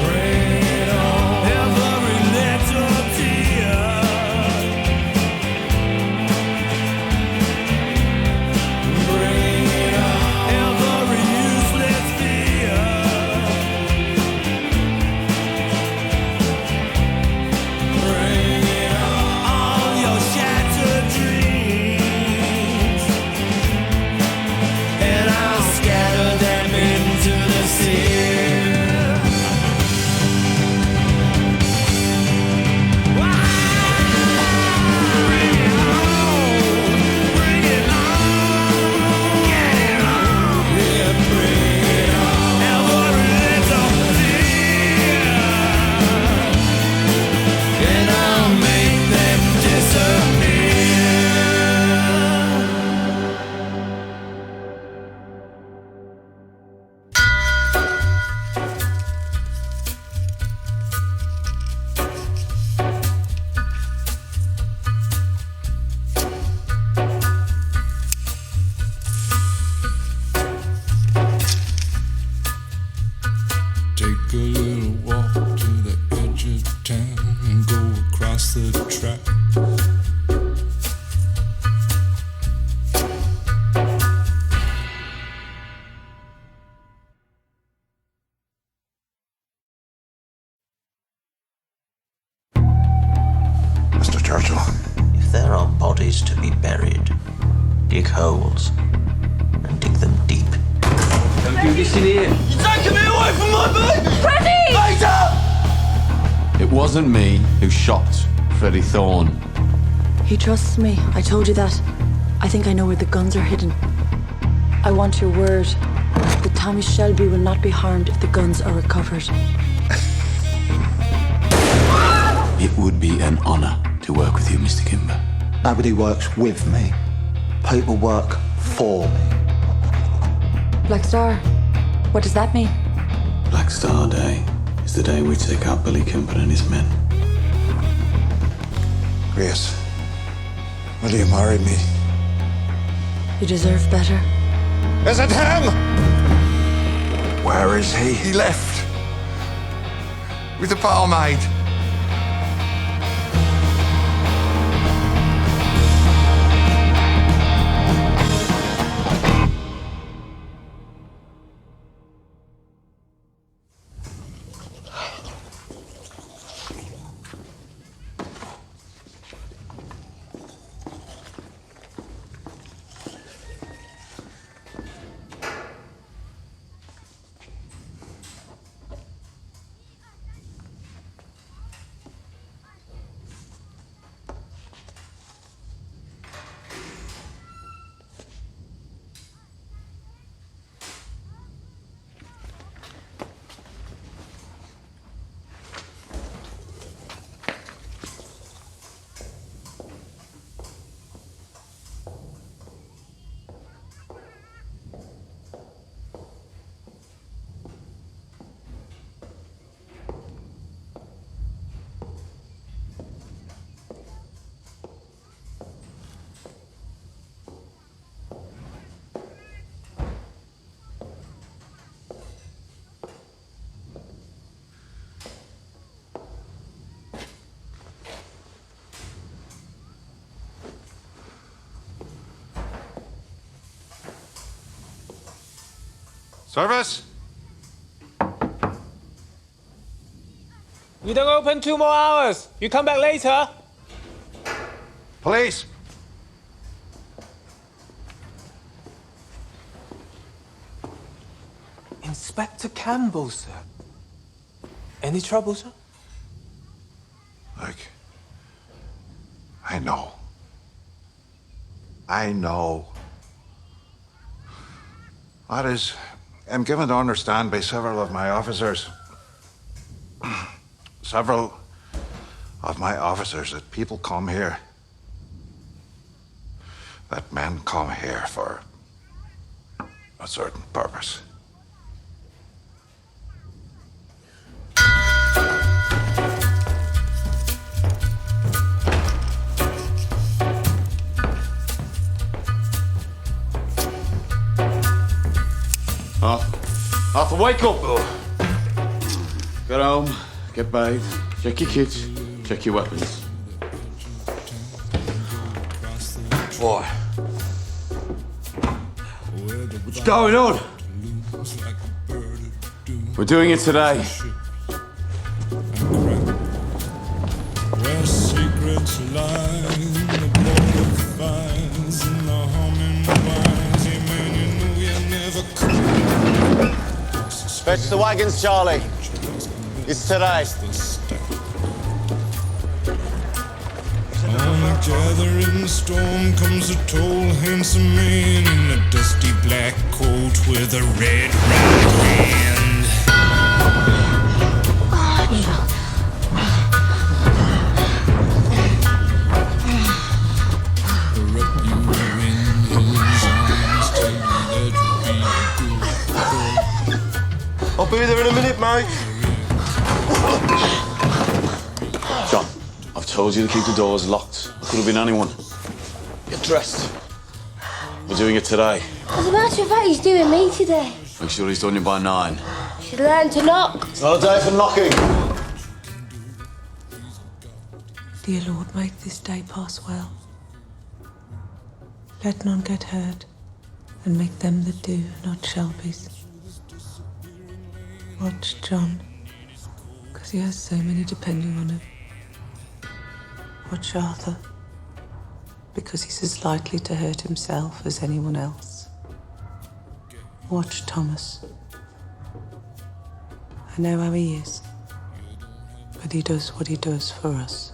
Bring it on. Every little tear. Bring it on. Every useless fear. Take a little walk to the edge of town and go across the track. Mr. Churchill. If there are bodies to be buried, dig holes and dig them deep. Don't do this in here. You're taking me away from my baby! Freddie! Later! It wasn't me who shot Freddie Thorne. He trusts me. I told you that. I think I know where the guns are hidden. I want your word that Tommy Shelby will not be harmed if the guns are recovered. It would be an honor to work with you, Mr. Kimber. Nobody works with me. People work for me. Black Star, what does that mean? Black Star Day is the day we take out Billy Kimber and his men. Grace, will you marry me? You deserve better. Is it him? Where is he? He left. With the barmaid. Service? We don't open 2 more hours. You come back later. Police! Inspector Campbell, sir. Any trouble, sir? Look, I know. I know. That is, I'm given to understand by several of my officers, that people come here, that men come here for a certain purpose. Arthur, wake up! Get home, get bathed, check your kids, check your weapons. Boy. What's going on? We're doing it today. Where secrets lie, the butterflies and the humming wines. Yeah, man, you know you never could. Fetch the wagons, Charlie. It's today. On a gathering storm comes a tall, handsome man in a dusty black coat with a red right hand. Wrap you in his arms, tell you that you'll be a good boy. I'll be there in a minute, mate. John, I've told you to keep the doors locked. It could have been anyone. Get dressed. We're doing it today. As a matter of fact, he's doing me today. Make sure he's done you by 9. Should learn to knock. It's not a day for knocking. Dear Lord, make this day pass well. Let none get hurt, and make them that do not Shelby's. Watch John, because he has so many depending on him. Watch Arthur, because he's as likely to hurt himself as anyone else. Watch Thomas. I know how he is, but he does what he does for us.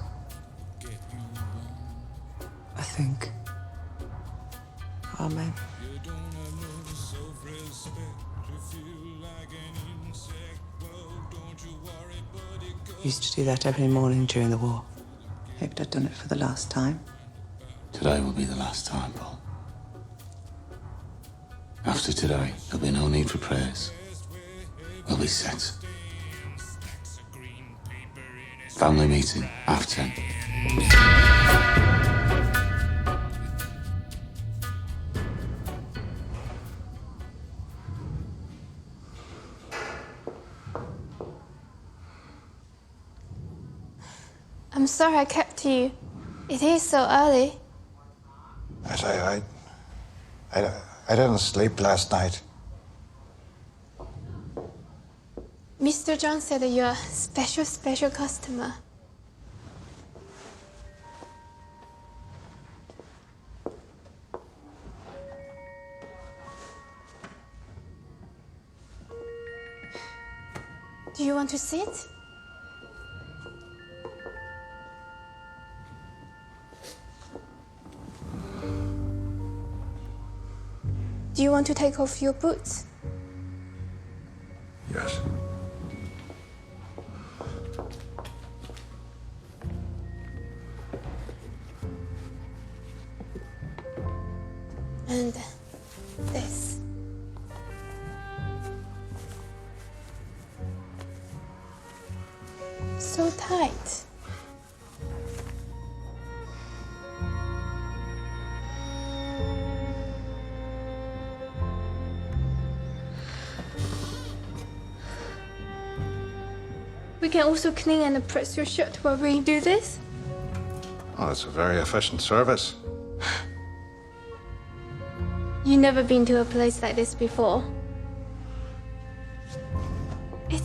I think. Amen. Used to do that every morning during the war. Hoped I'd done it for the last time. Today will be the last time, Paul. After today, there'll be no need for prayers. We'll be set. Family meeting, 10:30. I'm sorry I kept you. It is so early. I didn't sleep last night. Mr. John said that you're a special customer. Do you want to sit? Do you want to take off your boots? Yes. And this. So tight. We can also clean and press your shirt while we do this. Oh, it's a very efficient service. You've never been to a place like this before.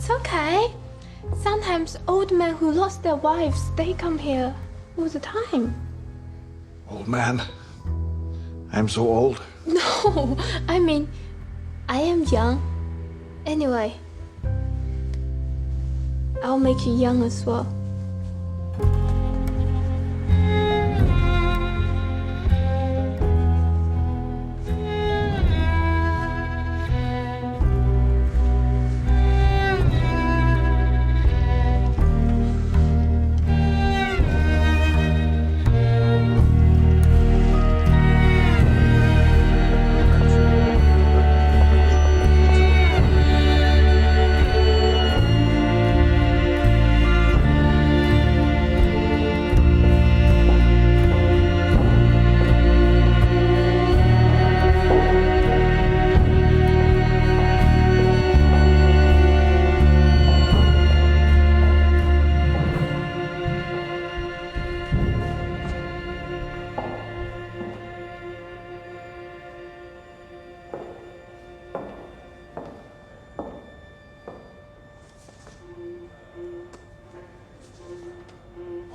It's okay. Sometimes old men who lost their wives, they come here all the time. Old man. I'm so old. No, I mean, I am young. Anyway, I'll make you young as well.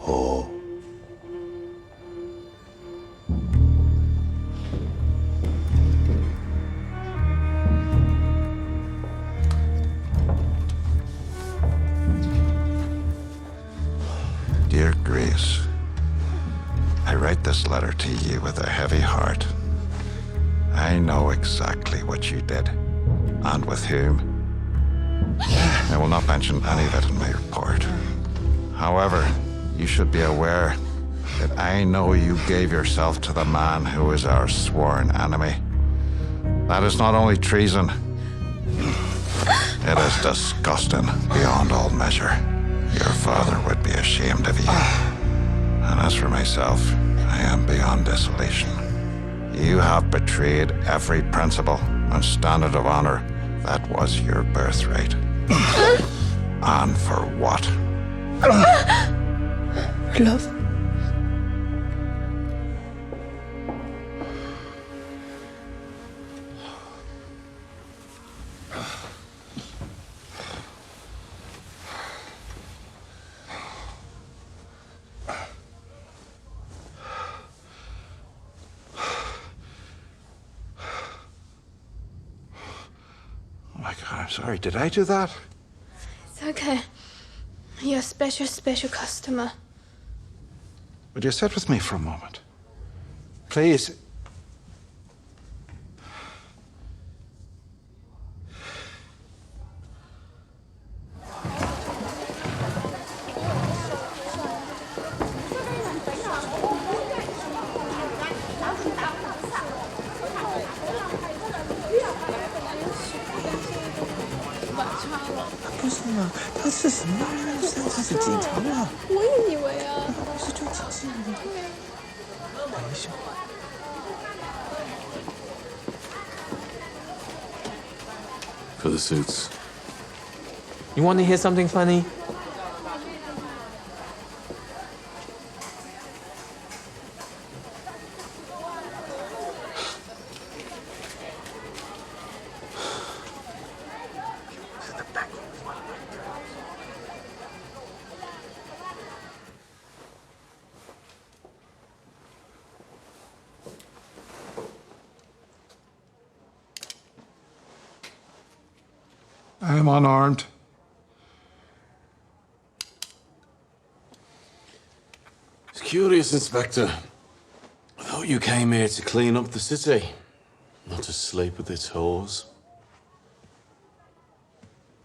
Oh. Dear Grace, I write this letter to you with a heavy heart. I know exactly what you did, and with whom. I will not mention any of it in my report. However, you should be aware that I know you gave yourself to the man who is our sworn enemy. That is not only treason, it is disgusting beyond all measure. Your father would be ashamed of you. And as for myself, I am beyond desolation. You have betrayed every principle and standard of honor that was your birthright. And for what? Love. Oh my God, I'm sorry. Did I do that? It's okay. You're a special customer. Would you sit with me for a moment? Please. For the suits. You want to hear something funny? I am unarmed. It's curious, Inspector. I thought you came here to clean up the city, not to sleep with its whores.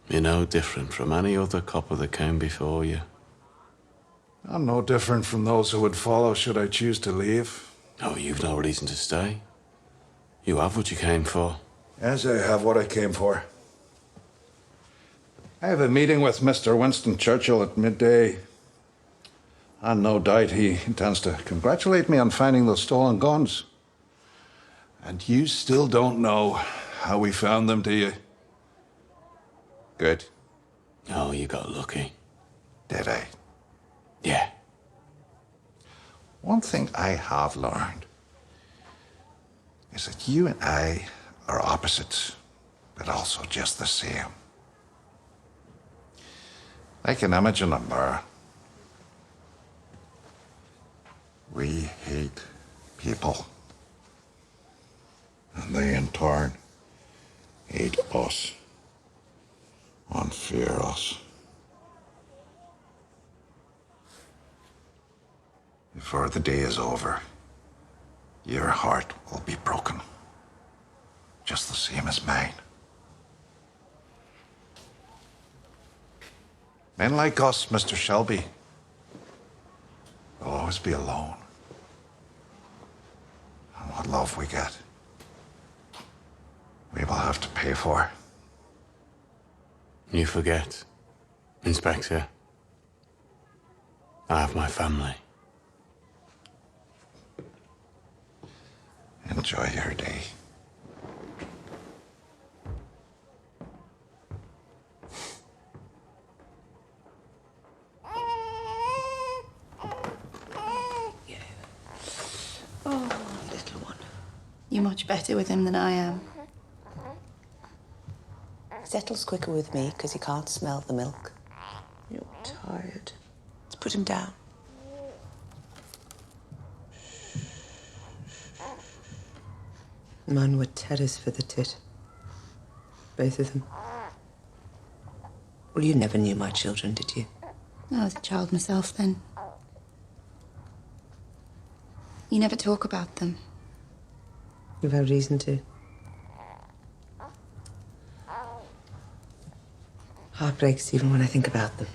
You're no different from any other copper that came before you. I'm no different from those who would follow should I choose to leave. Oh, you've no reason to stay. You have what you came for. Yes, I have what I came for. I have a meeting with Mr. Winston Churchill at midday. And no doubt he intends to congratulate me on finding those stolen guns. And you still don't know how we found them, do you? Good. Oh, you got lucky. Did I? Yeah. One thing I have learned is that you and I are opposites, but also just the same. I can imagine them, Bar. We hate people. And they, in turn, hate us. And fear us. Before the day is over, your heart will be broken. Just the same as mine. Men like us, Mr. Shelby, will always be alone. And what love we get, we will have to pay for. You forget, Inspector. I have my family. Enjoy your day. Oh, little one. You're much better with him than I am. Settles quicker with me because he can't smell the milk. You're tired. Let's put him down. Man were terrors for the tit. Both of them. Well, you never knew my children, did you? I was a child myself then. You never talk about them. You've had reason to. Heart breaks even when I think about them.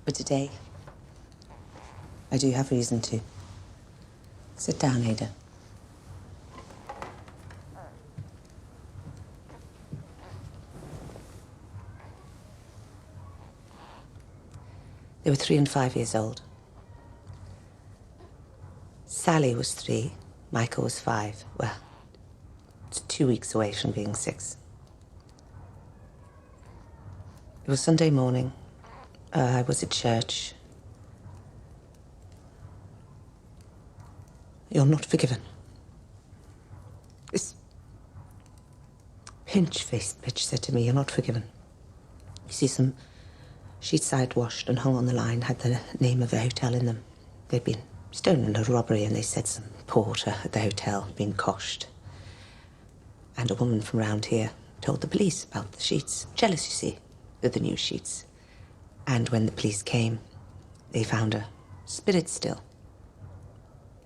But today, I do have reason to. Sit down, Ada. They were 3 and 5 years old. Sally was 3, Michael was 5. Well, it's 2 weeks away from being 6. It was Sunday morning. I was at church. You're not forgiven. This pinch-faced bitch said to me, you're not forgiven. You see, some sheets I'd washed and hung on the line had the name of a hotel in them. They'd been stolen in a robbery, and they said some porter at the hotel had been coshed. And a woman from round here told the police about the sheets. Jealous, you see, of the new sheets. And when the police came, they found her spirit still,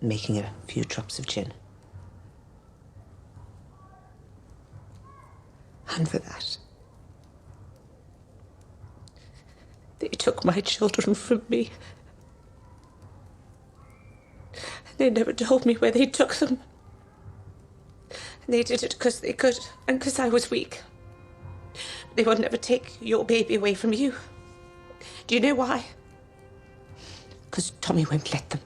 making a few drops of gin. And for that, they took my children from me. They never told me where they took them. And they did it because they could, and because I was weak. They would never take your baby away from you. Do you know why? Because Tommy won't let them.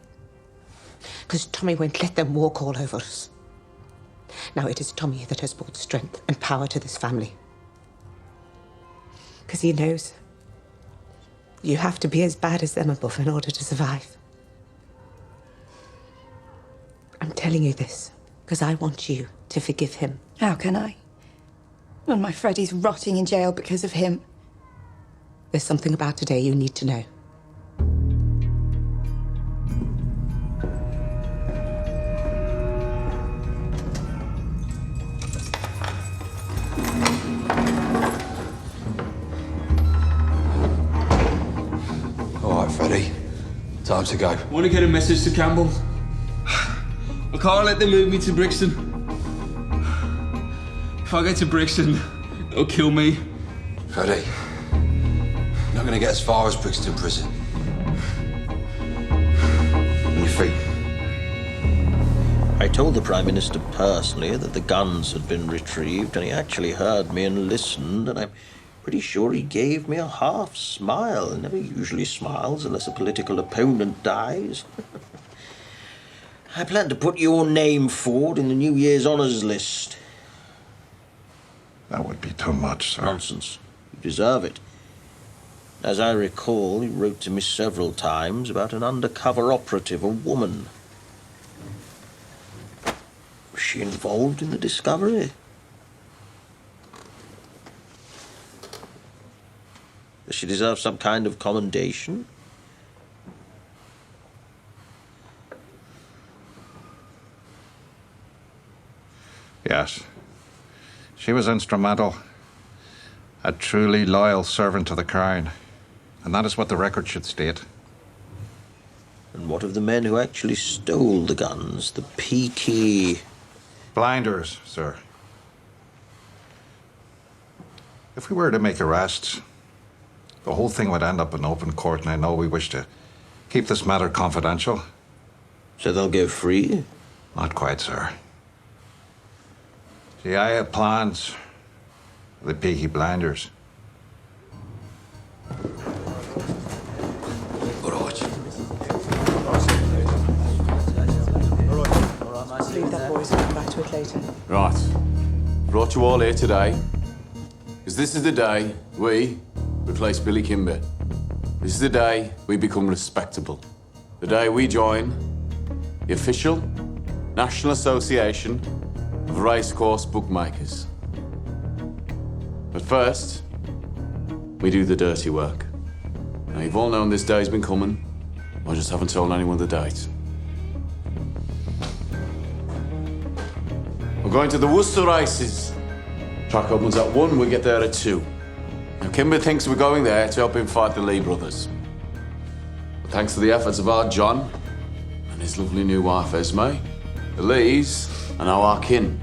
Because Tommy won't let them walk all over us. Now it is Tommy that has brought strength and power to this family. Because he knows you have to be as bad as them above in order to survive. I'm telling you this because I want you to forgive him. How can I? When my Freddie's rotting in jail because of him. There's something about today you need to know. All right, Freddie. Time to go. Want to get a message to Campbell? I can't let them move me to Brixton. If I get to Brixton, they'll kill me. Freddie, you're not going to get as far as Brixton Prison. On your feet. I told the Prime Minister personally that the guns had been retrieved, and he actually heard me and listened, and I'm pretty sure he gave me a half smile. He never usually smiles unless a political opponent dies. I plan to put your name forward in the New Year's honours list. That would be too much, sir. Nonsense. You deserve it. As I recall, he wrote to me several times about an undercover operative, a woman. Was she involved in the discovery? Does she deserve some kind of commendation? Yes. She was instrumental. A truly loyal servant to the crown. And that is what the record should state. And what of the men who actually stole the guns? The Peaky? Blinders, sir. If we were to make arrests, the whole thing would end up in open court, and I know we wish to keep this matter confidential. So they'll go free? Not quite, sir. See, I have plans for the Peaky blinders. Leave that, boys. We'll come back to it later. Right. Brought you all here today because this is the day we replace Billy Kimber. This is the day we become respectable. The day we join the official National Association of Racecourse Bookmakers. But first, we do the dirty work. Now, you've all known this day's been coming. I just haven't told anyone the date. We're going to the Worcester races. Track opens at 1, we get there at 2. Now, Kimber thinks we're going there to help him fight the Lee brothers. But thanks to the efforts of our John and his lovely new wife, Esme, the Lees are now our kin.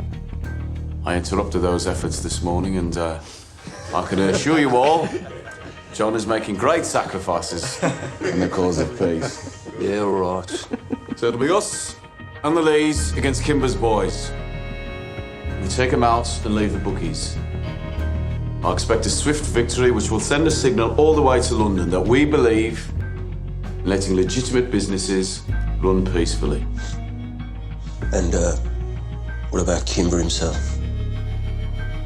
I interrupted those efforts this morning, and I can assure you all, John is making great sacrifices in the cause of peace. Yeah, right. So it'll be us and the Lees against Kimber's boys. We take them out and leave the bookies. I expect a swift victory which will send a signal all the way to London that we believe in letting legitimate businesses run peacefully. And, what about Kimber himself?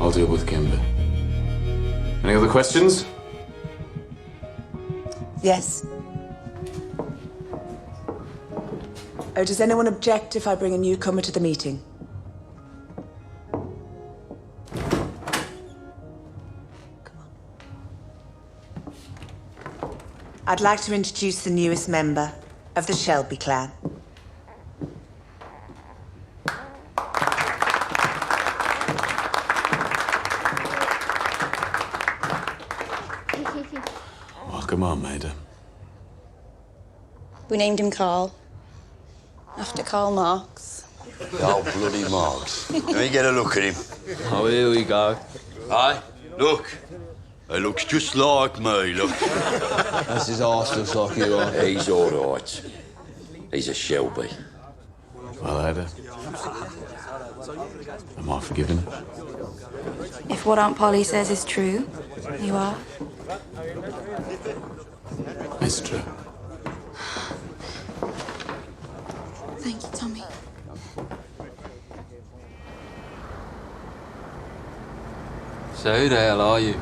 I'll deal with Kimber. Any other questions? Yes. Oh, does anyone object if I bring a newcomer to the meeting? I'd like to introduce the newest member of the Shelby clan. Welcome on, Maida. We named him Carl. After Karl Marx. Oh, bloody Marx. Let me get a look at him. Oh, here we go. Aye, look. He looks just like me, look. That's his arse looks like you are. He's all right. He's a Shelby. Well, Ada, am I forgiven? If what Aunt Polly says is true, you are. It's true. Thank you, Tommy. So who the hell are you?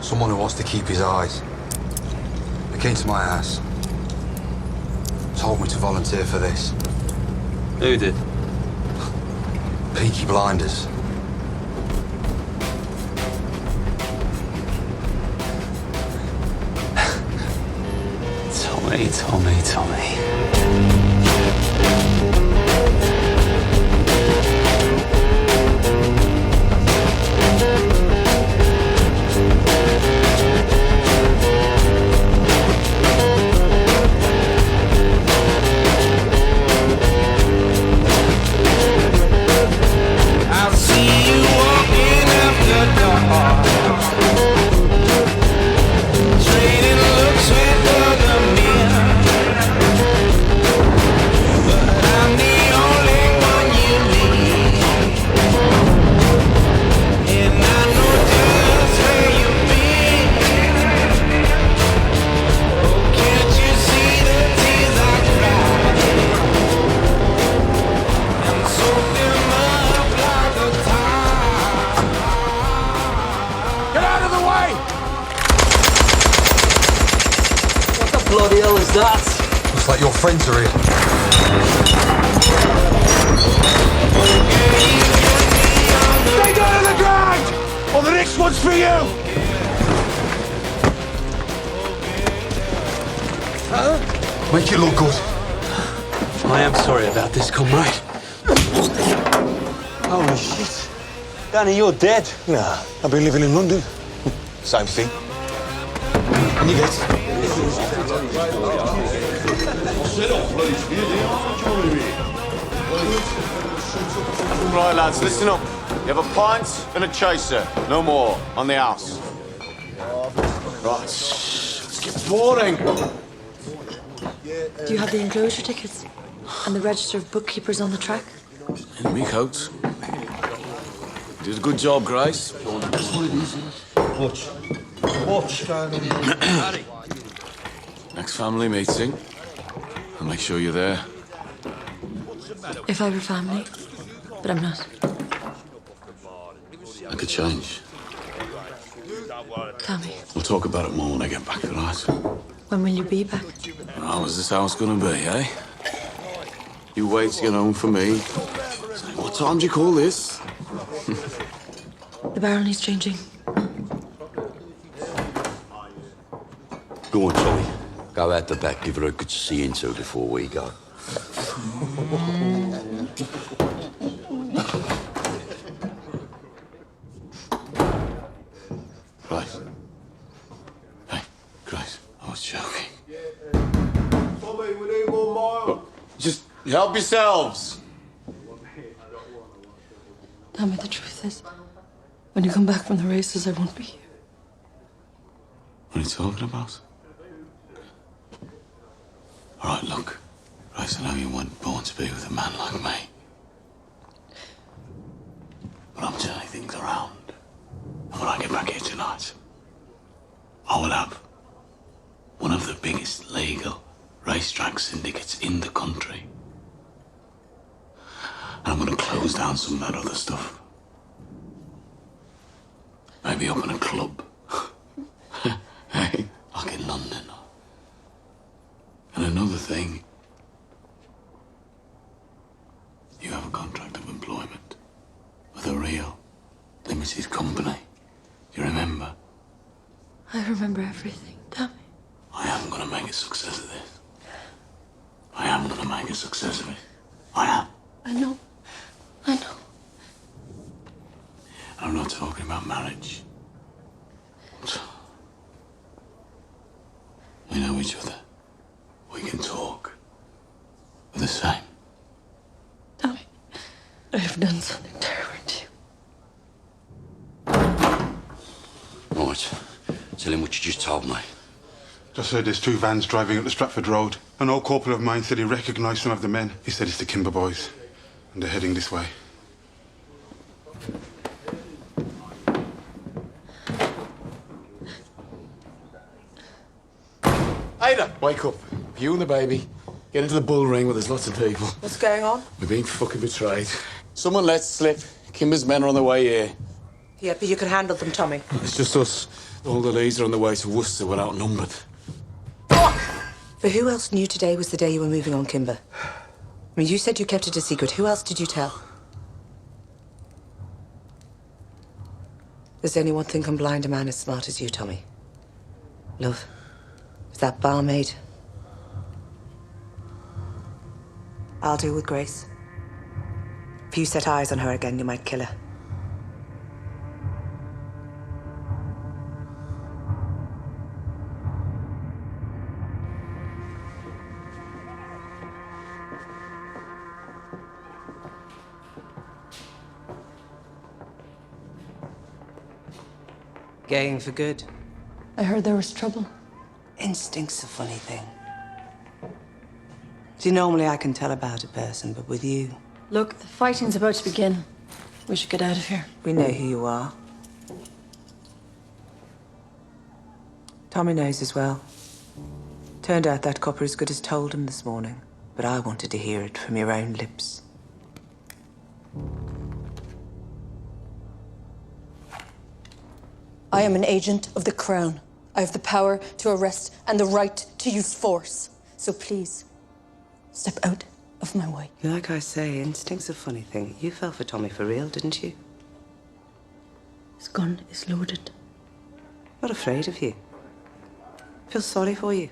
Someone who wants to keep his eyes. They came to my house. Told me to volunteer for this. Who did? Peaky blinders. Tommy. I'll see you walking after dark, trading looks with other men. But I'm the only one you need, and I know just where you've been. Oh, can't you see the tears I cry? And soak them up like a tide. Get out of the way! What the bloody hell is that? Looks like your friends are here. Stay down on the ground, or the next one's for you! make it look good. I am sorry about this, comrade. Holy shit. Danny, you're dead. Nah, I've been living in London. Same thing. And you get... Right, lads, listen up. You have a pint and a chaser. No more. On the house. Right. Let's get boring. Do you have the enclosure tickets? And the register of bookkeepers on the track? In me coat. You did a good job, Grace. Watch. Next family meeting. I'll make sure you're there. If I were family, but I'm not. I could change. Tell me, We'll talk about it more when I get back, all right? when will you be back? How is this house gonna be, eh? You wait to get home for me. Say, what time do you call this? The barrel needs changing. Go on, Tommy. Go out the back, give her a good see into before we go. Right. Hey, Grace, I was joking. Tommy, we need more miles. Just help yourselves. Tell me the truth is, when you come back from the races, I won't be here. What are you talking about? All right, look. Grace, I know you weren't born to be with a man like me. But I'm turning things around. And when I get back here tonight, I will have one of the biggest legal racetrack syndicates in the country. And I'm going to close down some of that other stuff. Maybe open a club. Hey, like in London. And another thing, you have a contract of employment with a real limited company. Do you remember? I remember everything. Tell me. I am going to make a success of this. I am going to make a success of it. I am. I know. I know. And I'm not talking about marriage. We know each other. We can talk. We're the same. Tell me. I have done something terrible to you. Right. Tell him what you just told me. Just heard there's two vans driving up the Stratford Road. An old corporal of mine said he recognised some of the men. He said it's the Kimber boys. And they're heading this way. Ada, wake up. You and the baby. Get into the bull ring where there's lots of people. What's going on? We're being fucking betrayed. Someone let slip. Kimber's men are on their way here. Yeah, but you can handle them, Tommy. It's just us. All the leads are on the way to Worcester. We're outnumbered. But who else knew today was the day you were moving on, Kimber? I mean, you said you kept it a secret. Who else did you tell? There's only one thing can blind a man as smart as you, Tommy. Love. Is that barmaid? I'll deal with Grace. If you set eyes on her again, you might kill her. Going for good. I heard there was trouble. Instinct's a funny thing. See, normally I can tell about a person, but with you... Look, the fighting's about to begin. We should get out of here. We know who you are. Tommy knows as well. Turned out that copper as good as told him this morning, but I wanted to hear it from your own lips. I am an agent of the Crown. I have the power to arrest and the right to use force. So please, step out of my way. Like I say, instinct's a funny thing. You fell for Tommy for real, didn't you? His gun is loaded. Not afraid of you. Feel sorry for you.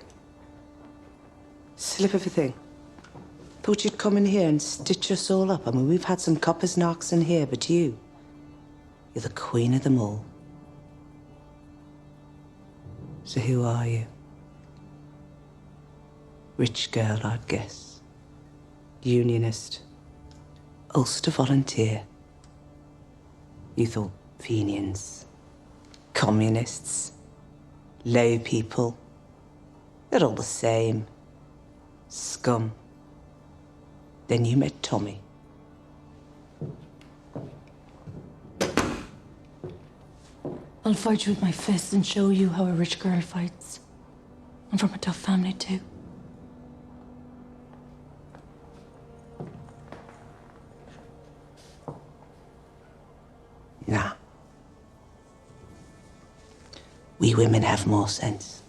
Slip of a thing. Thought you'd come in here and stitch us all up. I mean, we've had some coppers knocks in here, but you're the queen of them all. So who are you? Rich girl, I'd guess. Unionist. Ulster volunteer. You thought Fenians, communists, low people. They're all the same. Scum. Then you met Tommy. I'll fight you with my fists and show you how a rich girl fights. I'm from a tough family, too. Nah. We women have more sense.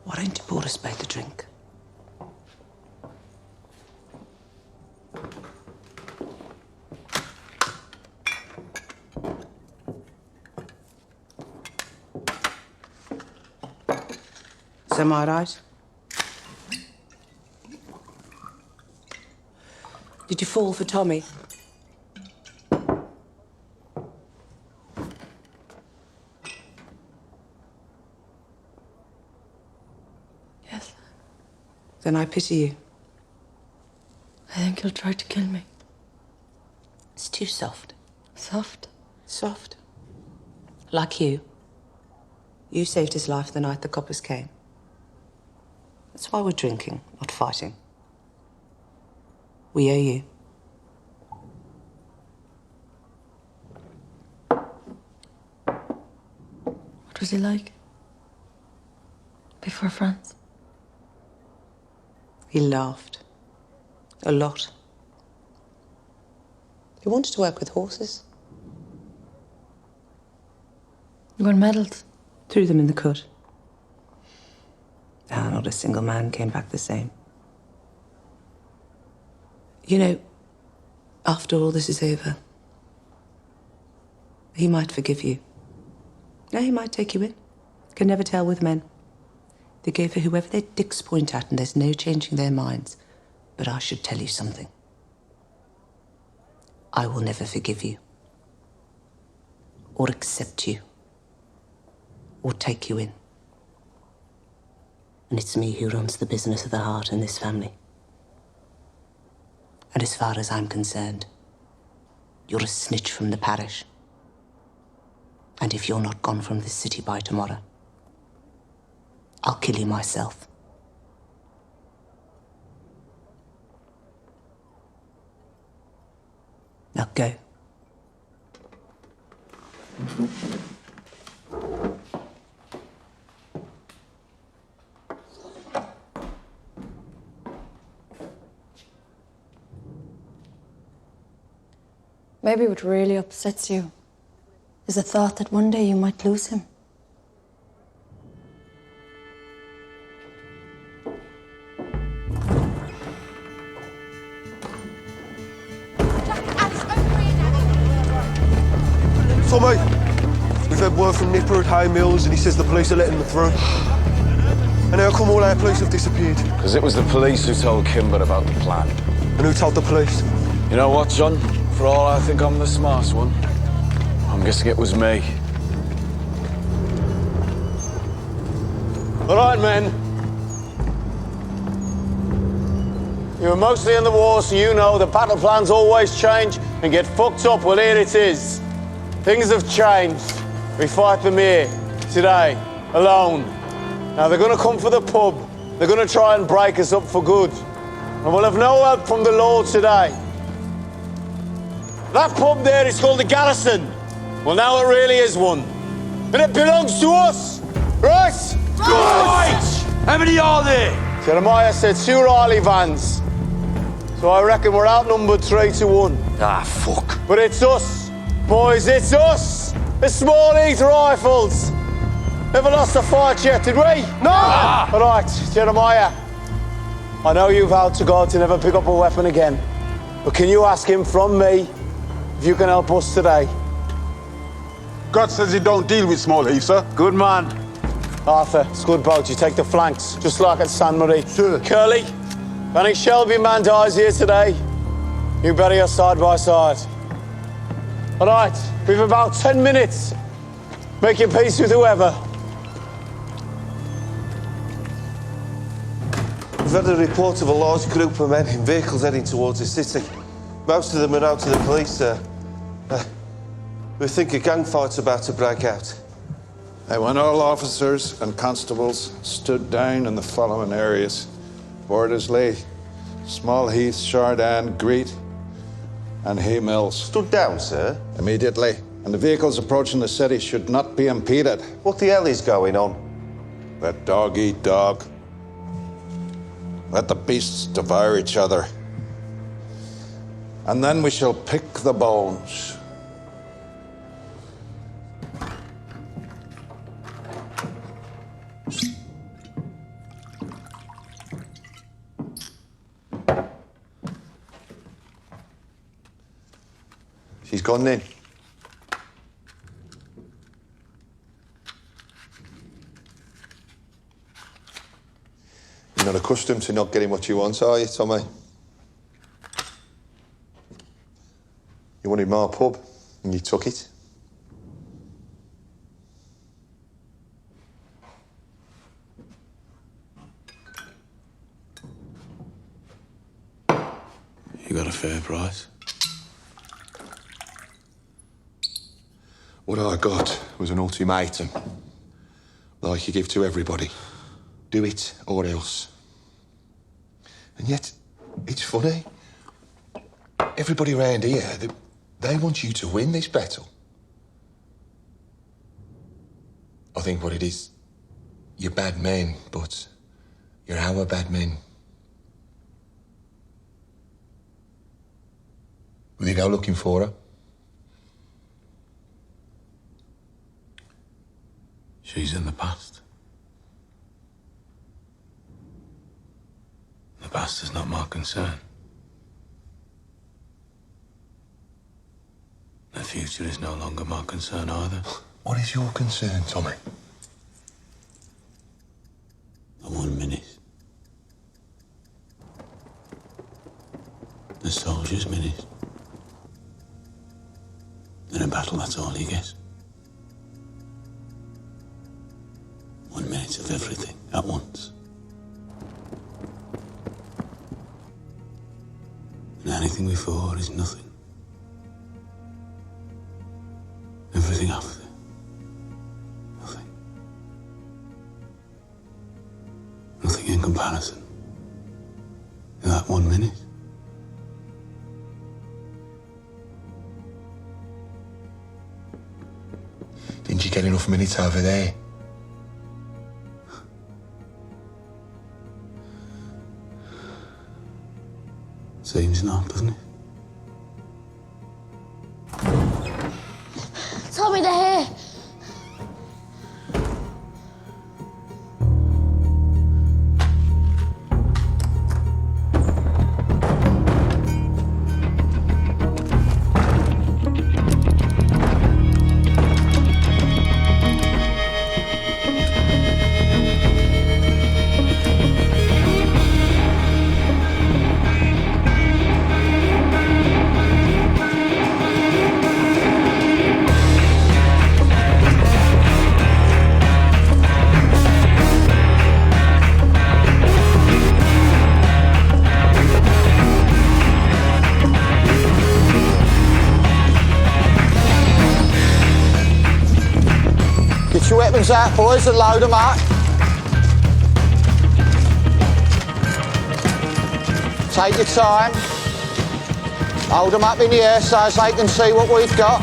Why don't you pour us both a drink? So am I right? Did you fall for Tommy? Yes. Then I pity you. I think he'll try to kill me. It's too soft. Soft? Soft. Like you. You saved his life the night the coppers came. That's why we're drinking, not fighting. We owe you. What was he like? Before France? He laughed. A lot. He wanted to work with horses. You won medals? Threw them in the cut. Ah, not a single man came back the same. You know, after all this is over, he might forgive you. No, he might take you in. Can never tell with men. They go for whoever their dicks point at, and there's no changing their minds. But I should tell you something. I will never forgive you, or accept you, or take you in. And it's me who runs the business of the heart in this family. And as far as I'm concerned, you're a snitch from the parish. And if you're not gone from this city by tomorrow, I'll kill you myself. Now go. Maybe what really upsets you is the thought that one day you might lose him. Tommy, we've had word from Nipper at Hay Mills and he says the police are letting them through. And how come all our police have disappeared? Because it was the police who told Kimber about the plan. And who told the police? You know what, John? For all I think I'm the smart one, I'm guessing it was me. All right, men. You were mostly in the war, so you know the battle plans always change and get fucked up. Well, here it is. Things have changed. We fight them here, today, alone. Now, they're going to come for the pub. They're going to try and break us up for good. And we'll have no help from the law today. That pub there is called the Garrison. Well, now it really is one. And it belongs to us, right? Right! How many are there? Jeremiah said 2 Riley vans. So I reckon we're outnumbered 3-1. Ah, fuck. But it's us, boys, it's us. The Small Heath Rifles. Never lost a fight yet, did we? No! Ah. All right, Jeremiah. I know you've vowed to God to never pick up a weapon again. But can you ask him from me if you can help us today? God says he don't deal with Small Heath, sir. Good man. Arthur, it's good boat. You take the flanks, just like at San Marie. Sure. Curly, if any Shelby man dies here today, you bury us side by side. All right, we've about 10 minutes. Make your peace with whoever. We've had a report of a large group of men in vehicles heading towards the city. Most of them are out to the police, sir. We think a gang fight's about to break out. I want all officers and constables stood down in the following areas: Bordersley, Small Heath, Chardin, Greet, and Hay Mills. Stood down, sir? Immediately. And the vehicles approaching the city should not be impeded. What the hell is going on? Let dog eat dog. Let the beasts devour each other. And then we shall pick the bones. She's gone in. You're not accustomed to not getting what you want, are you, Tommy? You wanted my pub, and you took it. You got a fair price. What I got was an ultimatum, like you give to everybody. Do it or else. And yet, it's funny. Everybody around here, they want you to win this battle. I think what it is, you're bad men, but you're our bad men. Will you go looking for her? She's in the past. The past is not my concern. The future is no longer my concern either. What is your concern, Tommy? The 1 minute. The soldier's minute. In a battle, that's all you get. 1 minute of everything at once. And anything before is nothing. Everything after. Nothing. Nothing in comparison to that 1 minute. Didn't you get enough minutes over there? Seems not, doesn't it? Tommy, they're here. Get your weapons out, boys, and load them up. Take your time. Hold them up in the air so as they can see what we've got.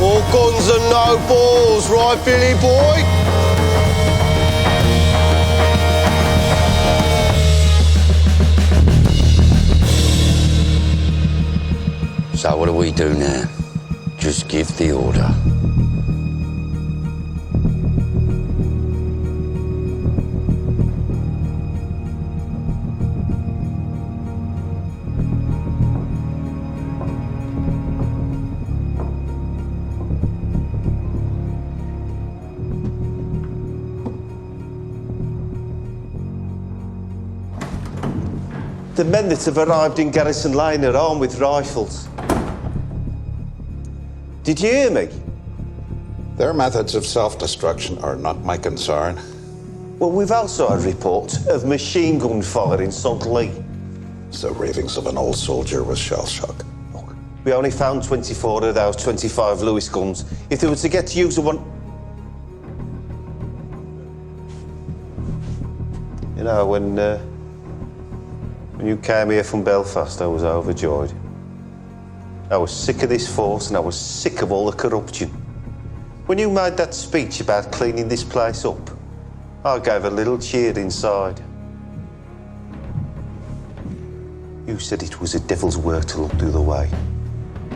All guns and no balls, right, Billy boy? So what do we do now? Just give the order. The men that have arrived in Garrison Lane are armed with rifles. Did you hear me? Their methods of self-destruction are not my concern. Well, we've also had reports of machine gun fire in St. Lee. It's the ravings of an old soldier with shell shock. We only found 24 of those 25 Lewis guns. If they were to get to use the one... You know, when you came here from Belfast, I was overjoyed. I was sick of this force and I was sick of all the corruption. When you made that speech about cleaning this place up, I gave a little cheer inside. You said it was a devil's work to look the other way.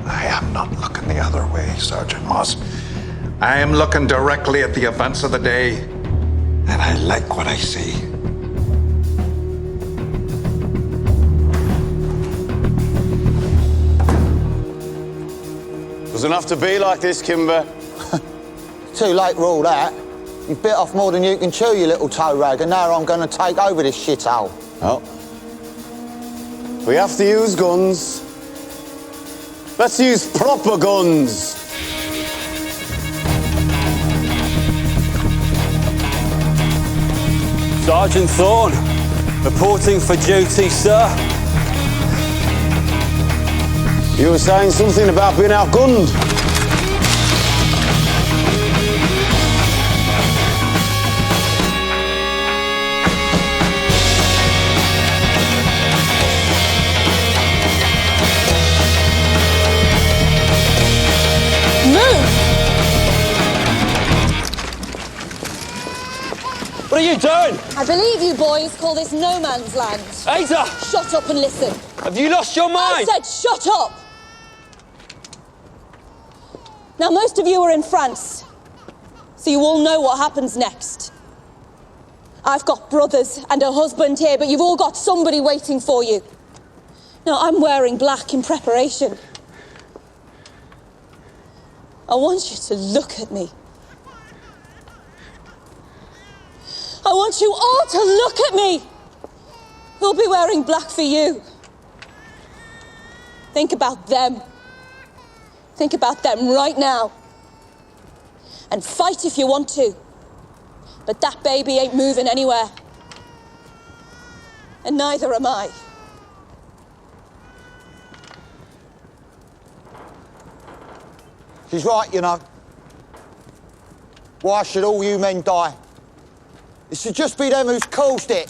I am not looking the other way, Sergeant Moss. I am looking directly at the events of the day, and I like what I see. Doesn't have to be like this, Kimber. Too late for all that. You bit off more than you can chew, you little toe rag, and now I'm going to take over this shithole. Oh. We have to use guns. Let's use proper guns. Sergeant Thorne, reporting for duty, sir. You were saying something about being outgunned. What are you doing? I believe you boys call this no man's land. Ada! Shut up and listen. Have you lost your mind? I said shut up! Now, most of you are in France, so you all know what happens next. I've got brothers and a husband here, but you've all got somebody waiting for you. Now, I'm wearing black in preparation. I want you to look at me. I want you all to look at me. Who'll be wearing black for you? Think about them. Think about them right now. And fight if you want to. But that baby ain't moving anywhere. And neither am I. She's right, you know. Why should all you men die? It should just be them who's caused it.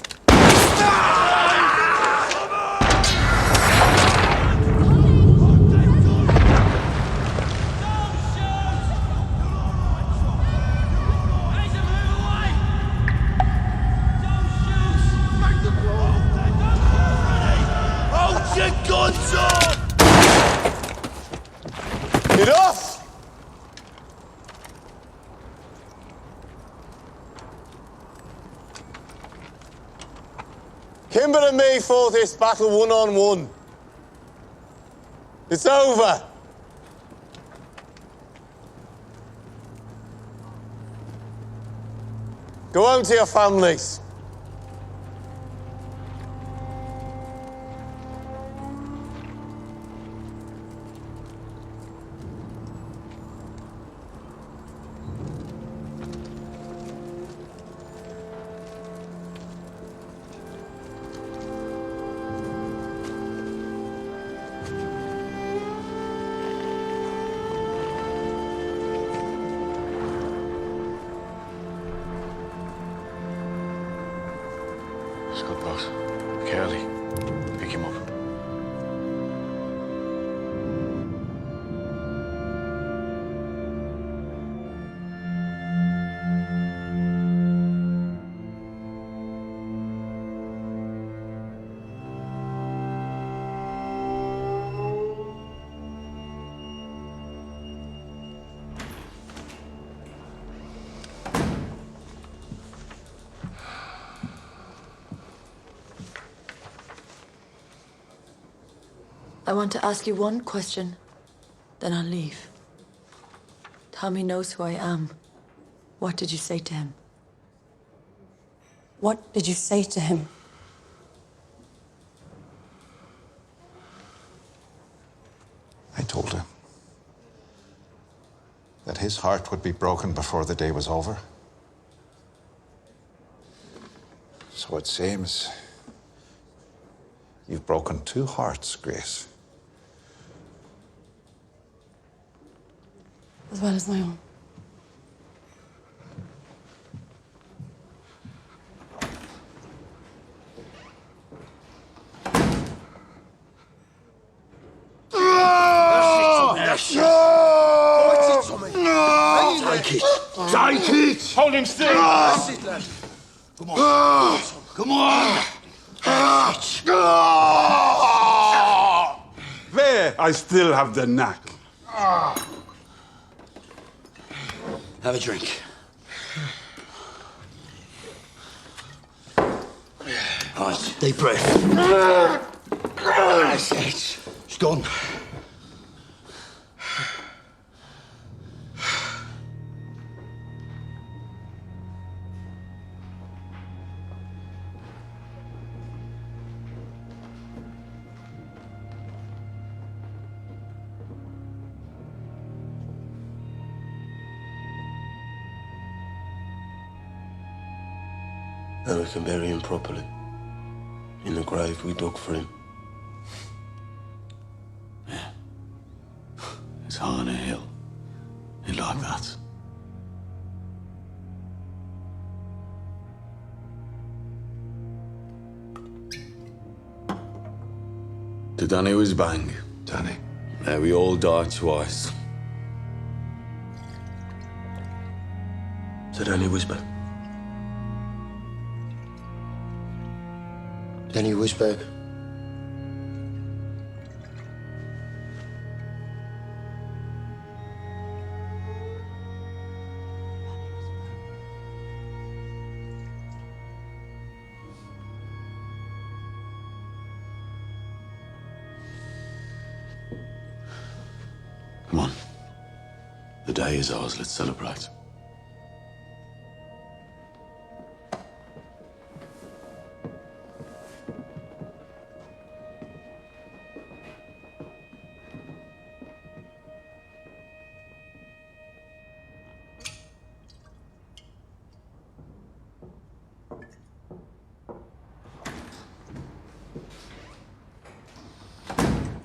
Hold your guns up! Enough! Kimber and me fought this battle one-on-one. It's over. Go home to your families. Scott, boss. Curly. Pick him up. I want to ask you one question, then I'll leave. Tommy knows who I am. What did you say to him? What did you say to him? his heart would be broken before the day was over. So it seems you've broken two hearts, Grace. As well as my own. Take it! Take it! Hold him still! That's it, lad. Come on. Come on! There, I still have the knack. Have a drink. Right, deep breath. That's it. It's gone. Now we can bury him properly. In the grave we dug for him. Yeah. It's high on a hill. You like that? To Danny was bang. Danny. Now we all died twice. To Danny Wisberg. Danny Wisberg. Come on. The day is ours. Let's celebrate.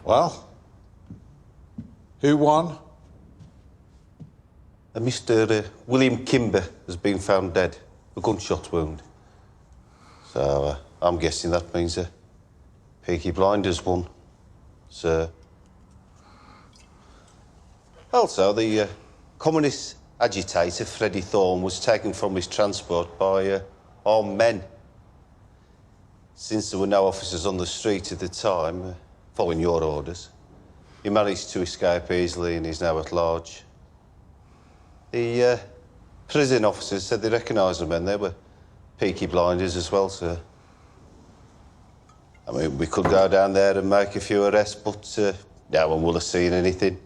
Well, who won? Mr. William Kimber has been found dead, a gunshot wound. So I'm guessing that means Peaky Blinders won, sir. Also, the communist agitator Freddie Thorne was taken from his transport by armed men. Since there were no officers on the street at the time, following your orders, he managed to escape easily and is now at large. The prison officers said they recognised the men. They were Peaky Blinders as well, sir. I mean, we could go down there and make a few arrests, but no one will have seen anything.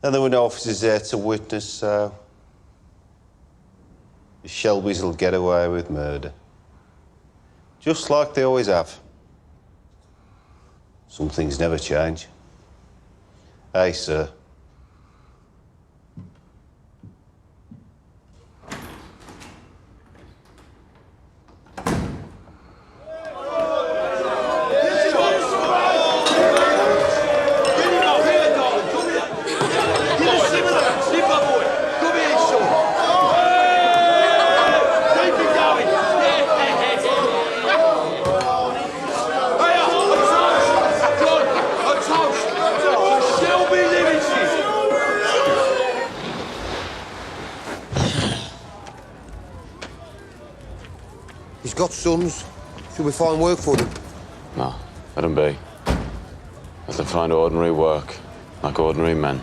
And there were no officers there to witness, so the Shelbys will get away with murder. Just like they always have. Some things never change. Hey, sir. He's got sons. Should we find work for them? No, let them be. Let them find ordinary work, like ordinary men.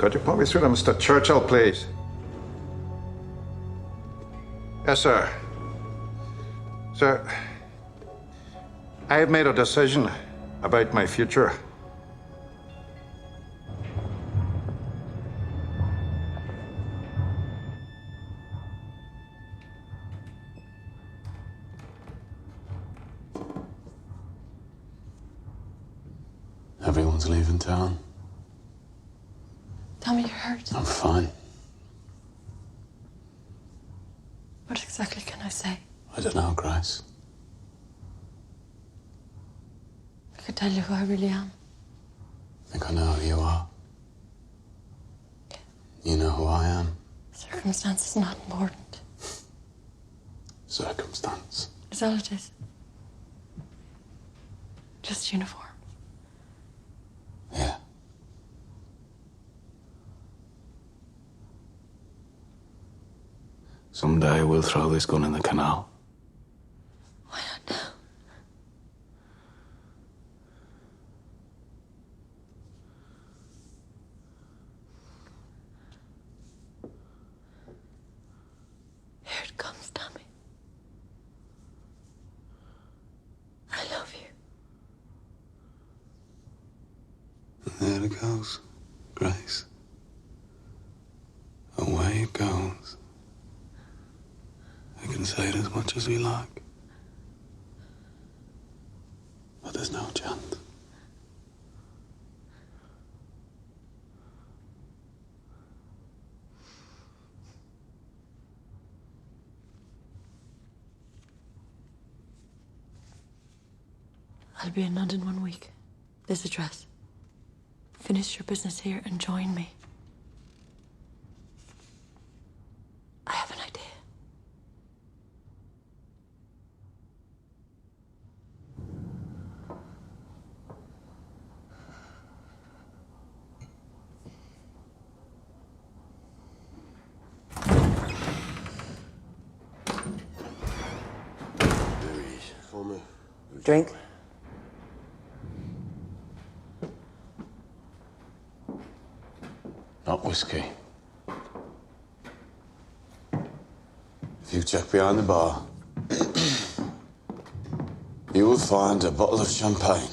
Could you put me through to Mr. Churchill, please? Yes, sir. Sir, I have made a decision about my future. Everyone's leaving town. Tommy, you're hurt. I'm fine. What exactly can I say? I don't know, Grace. I could tell you who I really am. I think I know who you are. You know who I am. Circumstance is not important. Circumstance. Is all it is. Just uniform. Yeah. Someday we'll throw this gun in the canal. Why not now? Here it comes, Tommy. I love you. And there it goes, Grace. Away it goes. We can say it as much as we like. But there's no chance. I'll be in London 1 week. This address. Finish your business here and join me. I have an idea. For me. Drink? Not whiskey. If you check behind the bar, you will find a bottle of champagne.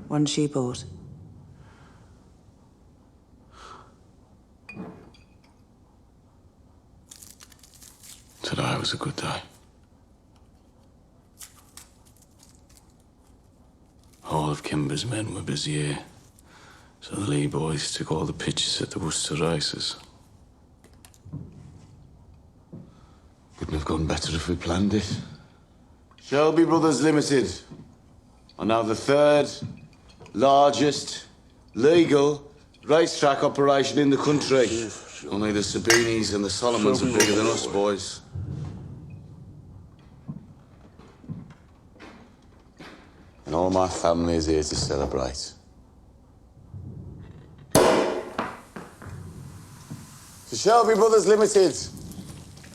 One she bought. Today was a good day. All of Kimber's men were busy here, so the Lee boys took all the pictures at the Worcester races. Couldn't have gone better if we planned it. Shelby Brothers Limited are now the third largest legal racetrack operation in the country. Only the Sabinis and the Solomons are bigger than us, boys. And all my family is here to celebrate. To Shelby Brothers Limited.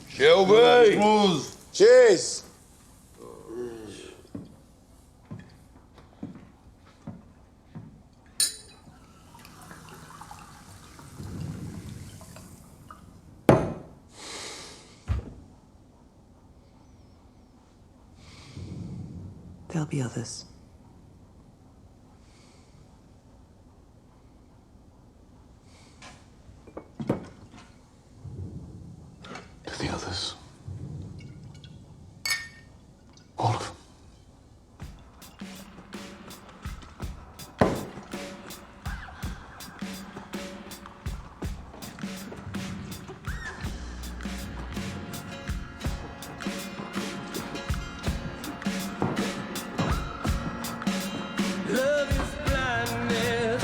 Shelby! Cheers! There'll be others. To the others. All of them. Love is blindness.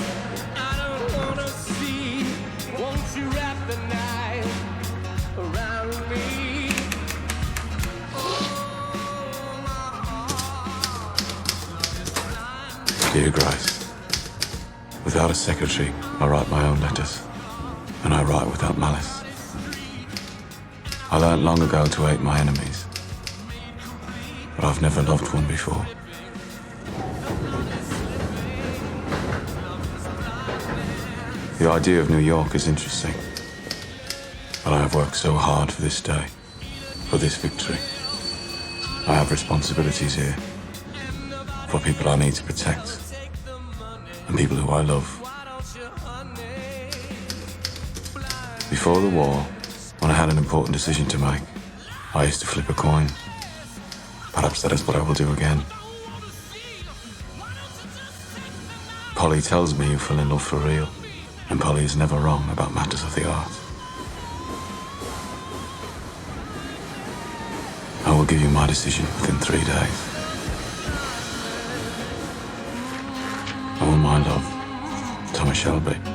I don't wanna see. Won't you wrap the night around me? Dear Grace, without a secretary, I write my own letters, and I write without malice. I learnt long ago to hate my enemies, but I've never loved one before. The idea of New York is interesting, but I have worked so hard for this day, for this victory. I have responsibilities here for people I need to protect and people who I love. Before the war, when I had an important decision to make, I used to flip a coin. Perhaps that is what I will do again. Polly tells me you fell in love for real, and Polly is never wrong about matters of the art. I will give you my decision within 3 days. All my love, Thomas Shelby.